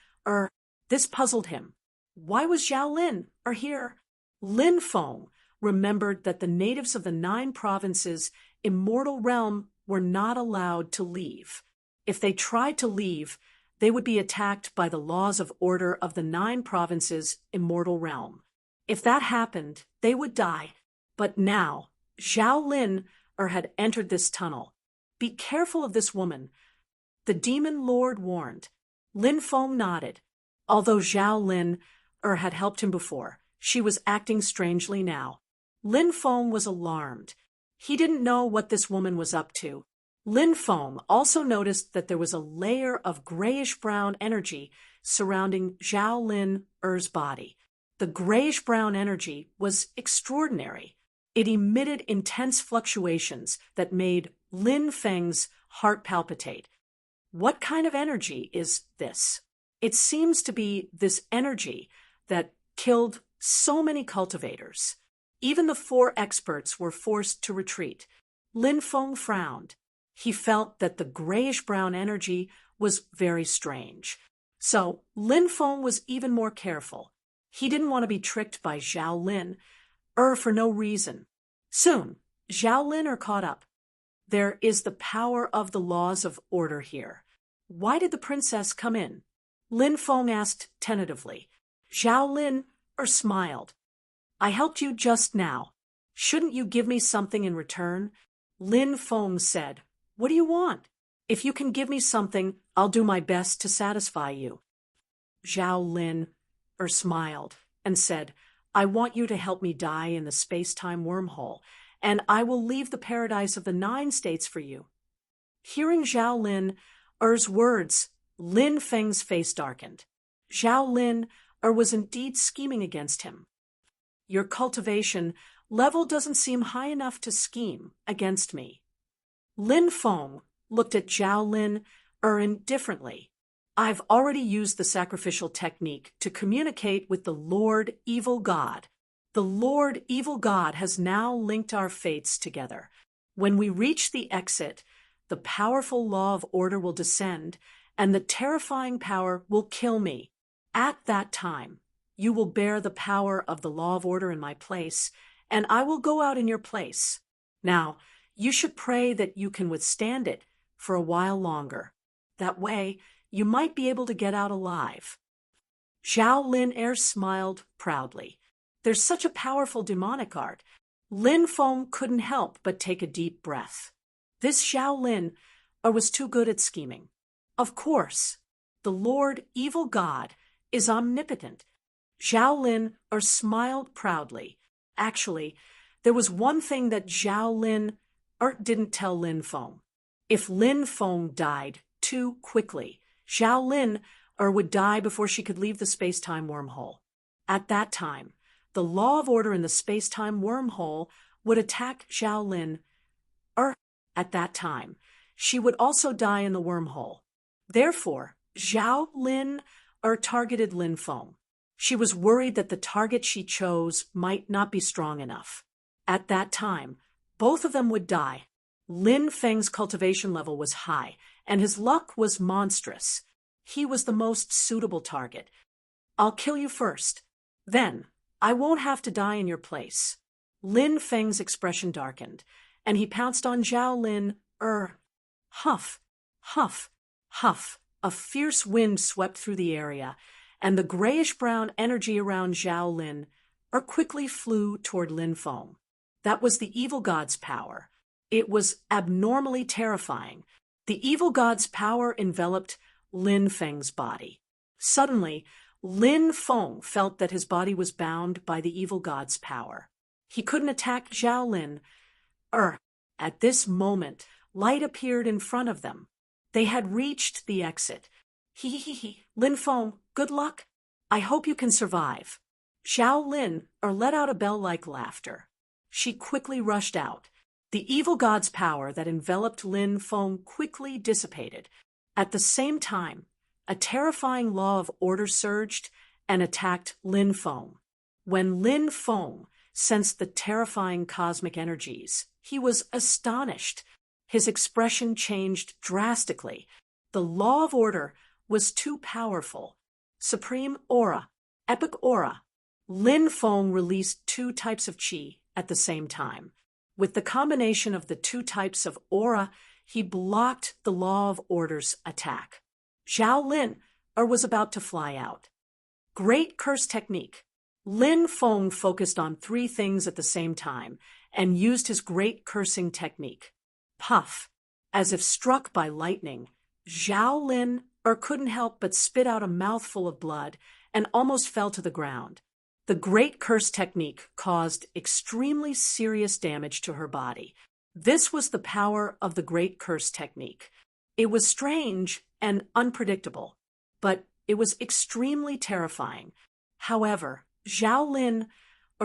This puzzled him. Why was Zhao Lin here? Lin Feng remembered that the natives of the 9 provinces' immortal realm were not allowed to leave. If they tried to leave, they would be attacked by the laws of order of the 9 provinces' immortal realm. If that happened, they would die. But now, Zhao Lin had entered this tunnel. Be careful of this woman, the demon lord warned. Lin Feng nodded. Although Zhao Lin had helped him before, she was acting strangely now. Lin Feng was alarmed. He didn't know what this woman was up to. Lin Feng also noticed that there was a layer of grayish-brown energy surrounding Zhao Lin's body. The grayish-brown energy was extraordinary. It emitted intense fluctuations that made Lin Feng's heart palpitate. What kind of energy is this? It seems to be this energy that killed so many cultivators. Even the 4 experts were forced to retreat. Lin Feng frowned. He felt that the grayish-brown energy was very strange. So Lin Feng was even more careful. He didn't want to be tricked by Zhao Lin, for no reason. Soon, Zhao Lin caught up. There is the power of the laws of order here. Why did the princess come in? Lin Feng asked tentatively. Zhao Lin smiled. I helped you just now. Shouldn't you give me something in return? Lin Feng said. What do you want? If you can give me something, I'll do my best to satisfy you. Zhao Lin smiled and said, I want you to help me die in the space-time wormhole, and I will leave the paradise of the 9 states for you. Hearing Zhao Lin's words, Lin Feng's face darkened. Zhao Lin was indeed scheming against him. Your cultivation level doesn't seem high enough to scheme against me. Lin Feng looked at Zhao Lin indifferently. I've already used the sacrificial technique to communicate with the Lord Evil God. The Lord Evil God has now linked our fates together. When we reach the exit, the powerful law of order will descend, and the terrifying power will kill me. At that time, you will bear the power of the law of order in my place, and I will go out in your place. Now, you should pray that you can withstand it for a while longer. That way, you might be able to get out alive. Zhao Lin smiled proudly. There's such a powerful demonic art. Lin Feng couldn't help but take a deep breath. This Zhao Lin was too good at scheming. Of course, the Lord Evil God is omnipotent. Zhao Lin smiled proudly. Actually, there was one thing that Zhao Lin didn't tell Lin Feng. If Lin Feng died too quickly, Zhao Lin would die before she could leave the space-time wormhole. At that time, the law of order in the space-time wormhole would attack Zhao Lin. At that time, she would also die in the wormhole. Therefore, Zhao Lin targeted Lin Feng. She was worried that the target she chose might not be strong enough. At that time, both of them would die. Lin Feng's cultivation level was high, and his luck was monstrous. He was the most suitable target. I'll kill you first. Then, I won't have to die in your place. Lin Feng's expression darkened, and he pounced on Zhao Lin. Huff, huff, huff. A fierce wind swept through the area, and the grayish-brown energy around Zhao Lin quickly flew toward Lin Feng. That was the evil god's power. It was abnormally terrifying. The evil god's power enveloped Lin Feng's body. Suddenly, Lin Feng felt that his body was bound by the evil god's power. He couldn't attack Zhao Lin. At this moment, light appeared in front of them. They had reached the exit. Lin Feng, good luck. I hope you can survive. Zhao Lin let out a bell-like laughter. She quickly rushed out. The evil god's power that enveloped Lin Feng quickly dissipated. At the same time, a terrifying law of order surged and attacked Lin Feng. When Lin Feng sensed the terrifying cosmic energies, he was astonished. His expression changed drastically. The law of order was too powerful. Supreme aura, epic aura. Lin Feng released 2 types of qi at the same time. With the combination of the 2 types of aura, he blocked the law of order's attack. Zhao Lin was about to fly out. Great curse technique. Lin Feng focused on 3 things at the same time and used his great cursing technique. Puff. As if struck by lightning, Zhao Lin couldn't help but spit out a mouthful of blood and almost fell to the ground. The great curse technique caused extremely serious damage to her body. This was the power of the great curse technique. It was strange and unpredictable, but it was extremely terrifying. However, Zhao Lin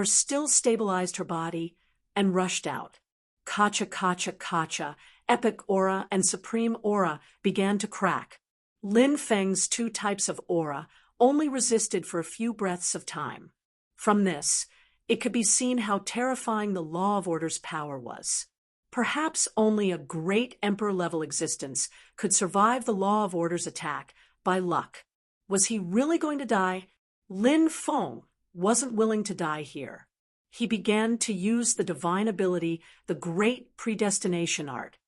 still stabilized her body and rushed out. Kacha, kacha, kacha, epic aura and supreme aura began to crack. Lin Feng's 2 types of aura only resisted for a few breaths of time. From this, it could be seen how terrifying the law of order's power was. Perhaps only a great emperor-level existence could survive the law of order's attack by luck. Was he really going to die? Lin Feng wasn't willing to die here. He began to use the divine ability, the great predestination art.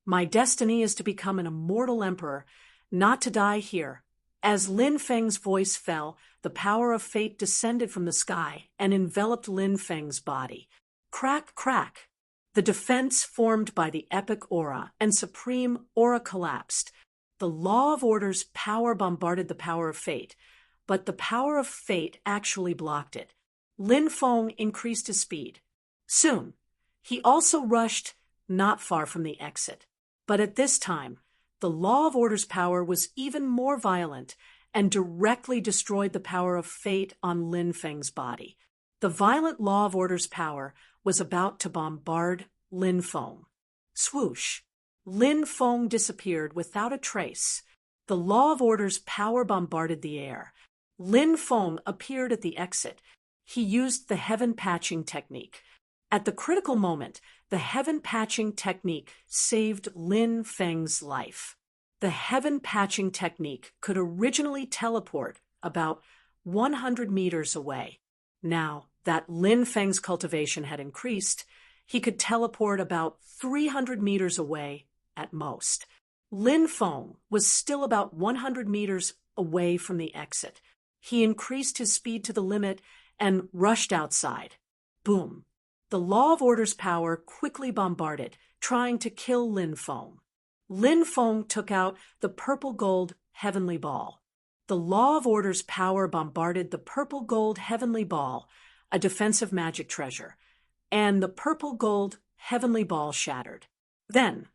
My destiny is to become an immortal emperor, not to die here. As Lin Feng's voice fell, the power of fate descended from the sky and enveloped Lin Feng's body. Crack, crack. The defense formed by the epic aura and supreme aura collapsed. The law of order's power bombarded the power of fate, but the power of fate actually blocked it. Lin Feng increased his speed. Soon, he also rushed not far from the exit. But at this time, the law of order's power was even more violent and directly destroyed the power of fate on Lin Feng's body. The violent law of order's power was about to bombard Lin Feng. Swoosh! Lin Feng disappeared without a trace. The law of order's power bombarded the air. Lin Feng appeared at the exit. He used the heaven patching technique. At the critical moment, the heaven patching technique saved Lin Feng's life. The heaven patching technique could originally teleport about 100 meters away. Now that Lin Feng's cultivation had increased, he could teleport about 300 meters away at most. Lin Feng was still about 100 meters away from the exit. He increased his speed to the limit and rushed outside. Boom! The law of order's power quickly bombarded, trying to kill Lin Feng. Lin Feng took out the purple gold heavenly ball. The law of order's power bombarded the purple gold heavenly ball, a defensive magic treasure, and the purple gold heavenly ball shattered. Then,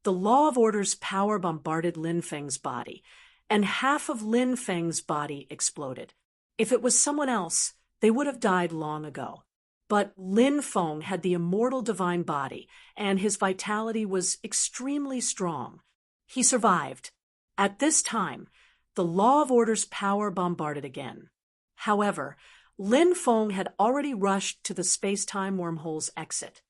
the law of order's power bombarded Lin Feng's body, and half of Lin Feng's body exploded. If it was someone else, they would have died long ago. But Lin Feng had the immortal divine body, and his vitality was extremely strong. He survived. At this time, the law of order's power bombarded again. However, Lin Feng had already rushed to the space-time wormhole's exit.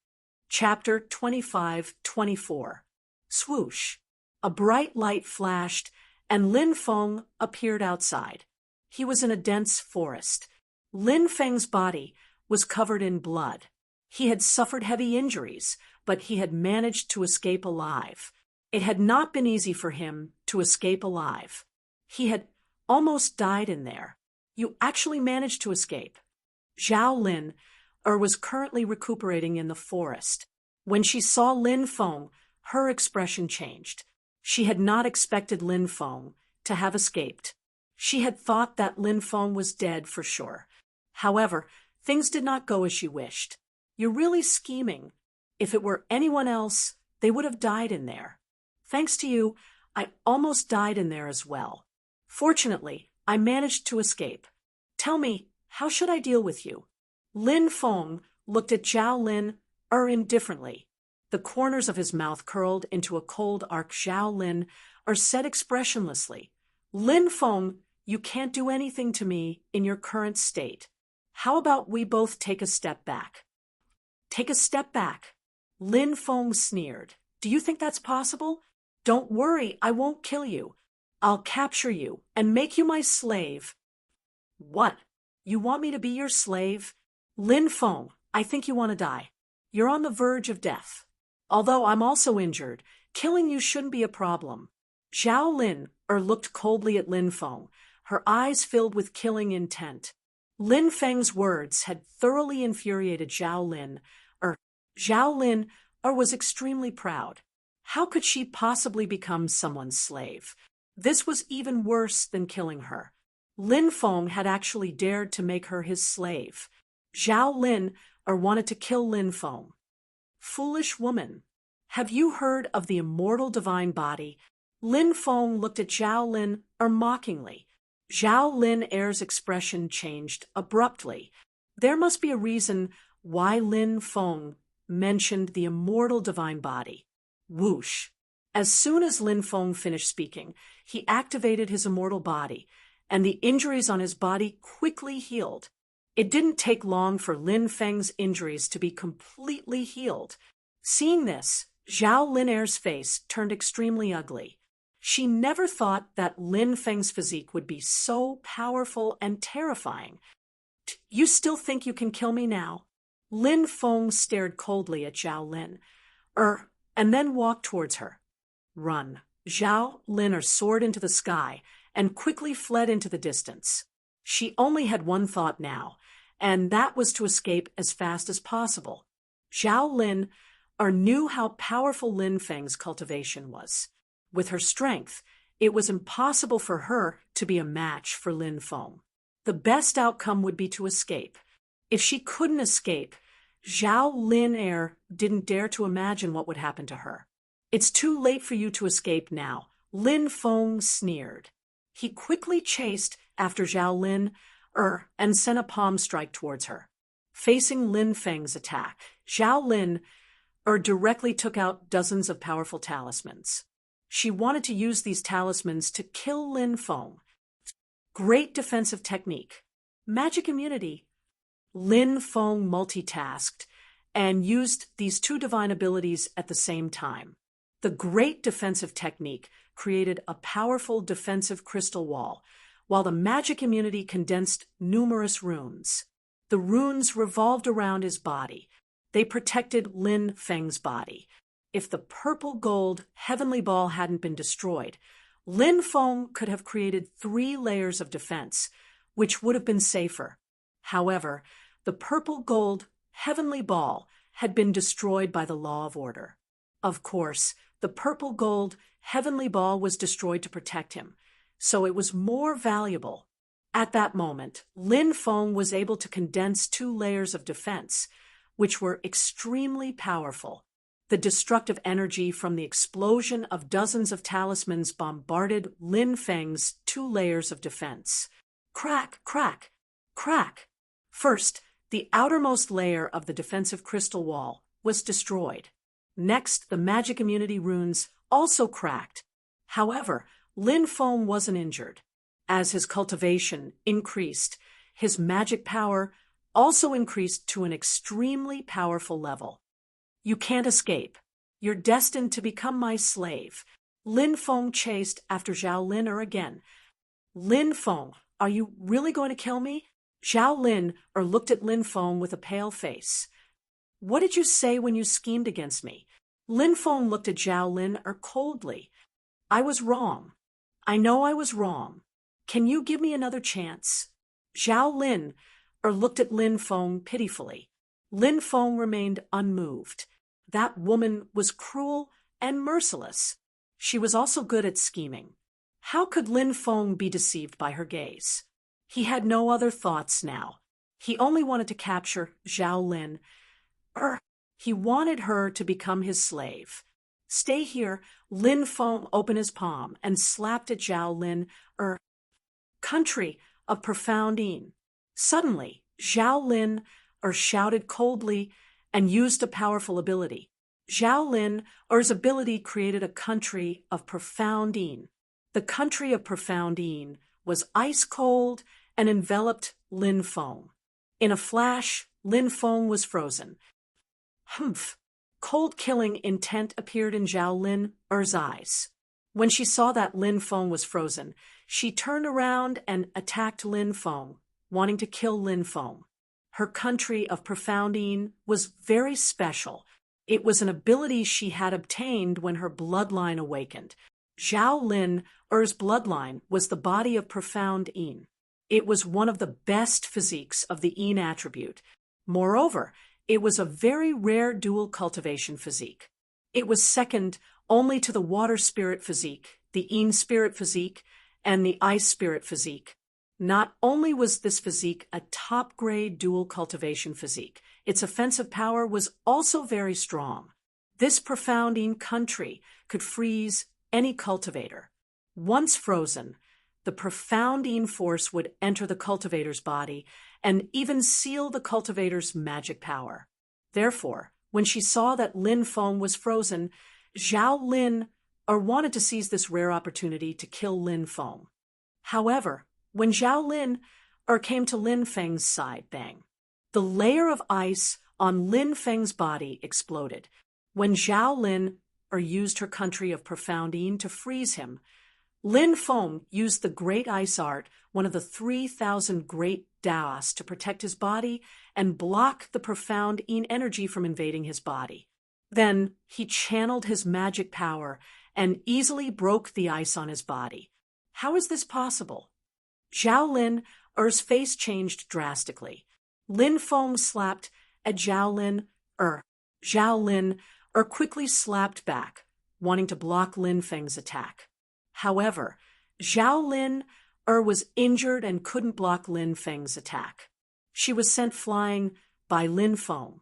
Chapter 25-24. Swoosh! A bright light flashed, and Lin Feng appeared outside. He was in a dense forest. Lin Feng's body was covered in blood. He had suffered heavy injuries, but he had managed to escape alive. It had not been easy for him to escape alive. He had almost died in there. You actually managed to escape. Zhao Lin was currently recuperating in the forest. When she saw Lin Feng, her expression changed. She had not expected Lin Feng to have escaped. She had thought that Lin Feng was dead for sure. However, things did not go as she wished. You're really scheming. If it were anyone else, they would have died in there. Thanks to you, I almost died in there as well. Fortunately, I managed to escape. Tell me, how should I deal with you? Lin Feng looked at Zhao Lin indifferently. The corners of his mouth curled into a cold arc. Zhao Lin said expressionlessly, Lin Feng, you can't do anything to me in your current state. How about we both take a step back? Take a step back. Lin Feng sneered. Do you think that's possible? Don't worry, I won't kill you. I'll capture you and make you my slave. What? You want me to be your slave? Lin Feng, I think you want to die. You're on the verge of death. Although I'm also injured, killing you shouldn't be a problem. Zhao Lin looked coldly at Lin Feng, her eyes filled with killing intent. Lin Feng's words had thoroughly infuriated Zhao Lin. Zhao Lin was extremely proud. How could she possibly become someone's slave? This was even worse than killing her. Lin Feng had actually dared to make her his slave. Zhao Lin wanted to kill Lin Feng. Foolish woman. Have you heard of the immortal divine body? Lin Feng looked at Zhao Lin mockingly. Zhao Lin's expression changed abruptly. There must be a reason why Lin Feng mentioned the immortal divine body. Whoosh! As soon as Lin Feng finished speaking, he activated his immortal body, and the injuries on his body quickly healed. It didn't take long for Lin Feng's injuries to be completely healed. Seeing this, Zhao Lin's face turned extremely ugly. She never thought that Lin Feng's physique would be so powerful and terrifying. You still think you can kill me now? Lin Feng stared coldly at Zhao Lin, and then walked towards her. Run. Zhao Lin soared into the sky and quickly fled into the distance. She only had one thought now, and that was to escape as fast as possible. Zhao Lin knew how powerful Lin Feng's cultivation was. With her strength, it was impossible for her to be a match for Lin Feng. The best outcome would be to escape. If she couldn't escape, Zhao Lin didn't dare to imagine what would happen to her. "It's too late for you to escape now," Lin Feng sneered. He quickly chased after Zhao Lin and sent a palm strike towards her. Facing Lin Feng's attack, Zhao Lin directly took out dozens of powerful talismans. She wanted to use these talismans to kill Lin Feng. Great defensive technique. Magic immunity. Lin Feng multitasked and used these two divine abilities at the same time. The great defensive technique created a powerful defensive crystal wall, while the magic immunity condensed numerous runes. The runes revolved around his body. They protected Lin Feng's body. If the purple gold heavenly ball hadn't been destroyed, Lin Feng could have created 3 layers of defense, which would have been safer. However, the purple gold heavenly ball had been destroyed by the law of order. Of course, the purple gold heavenly ball was destroyed to protect him, so it was more valuable. At that moment, Lin Feng was able to condense 2 layers of defense, which were extremely powerful. The destructive energy from the explosion of dozens of talismans bombarded Lin Feng's 2 layers of defense. Crack, crack, crack. First, the outermost layer of the defensive crystal wall was destroyed. Next, the magic immunity runes also cracked. However, Lin Feng wasn't injured. As his cultivation increased, his magic power also increased to an extremely powerful level. "You can't escape. You're destined to become my slave." Lin Feng chased after Zhao Lin again. "Lin Feng, are you really going to kill me?" Zhao Lin looked at Lin Feng with a pale face. "What did you say when you schemed against me?" Lin Feng looked at Zhao Lin coldly. "I was wrong. I know I was wrong. Can you give me another chance?" Zhao Lin looked at Lin Feng pitifully. Lin Feng remained unmoved. That woman was cruel and merciless. She was also good at scheming. How could Lin Feng be deceived by her gaze? He had no other thoughts now. He only wanted to capture Zhao Lin. He wanted her to become his slave. "Stay here." Lin Feng opened his palm and slapped at Zhao Lin. "Country of profound Yin." Suddenly, Zhao Lin shouted coldly and used a powerful ability. Zhao Lin's ability created a country of profound Yin. The country of profound Yin was ice cold and enveloped Lin Feng. In a flash, Lin Feng was frozen. Humph! Cold killing intent appeared in Zhao Lin's eyes. When she saw that Lin Feng was frozen, she turned around and attacked Lin Feng, wanting to kill Lin Feng. Her country of profound Yin was very special. It was an ability she had obtained when her bloodline awakened. Zhao Lin's bloodline was the body of profound Yin. It was one of the best physiques of the Yin attribute. Moreover, it was a very rare dual cultivation physique. It was second only to the water spirit physique, the Yin spirit physique, and the ice spirit physique. Not only was this physique a top-grade dual cultivation physique, its offensive power was also very strong. This profound Yin country could freeze any cultivator. Once frozen, the profound Yin force would enter the cultivator's body and even seal the cultivator's magic power. Therefore, when she saw that Lin Feng was frozen, Zhao Lin wanted to seize this rare opportunity to kill Lin Feng. However, when Zhao Lin came to Lin Feng's side, bang! The layer of ice on Lin Feng's body exploded. When Zhao Lin used her country of profound Yin to freeze him, Lin Feng used the Great Ice Art, one of the 3,000 great Daos, to protect his body and block the profound Yin energy from invading his body. Then he channeled his magic power and easily broke the ice on his body. How is this possible? Zhao Lin Er's face changed drastically. Lin Feng slapped at Zhao Lin Er. Zhao Lin Er quickly slapped back, wanting to block Lin Feng's attack. However, Zhao Lin Er was injured and couldn't block Lin Feng's attack. She was sent flying by Lin Feng.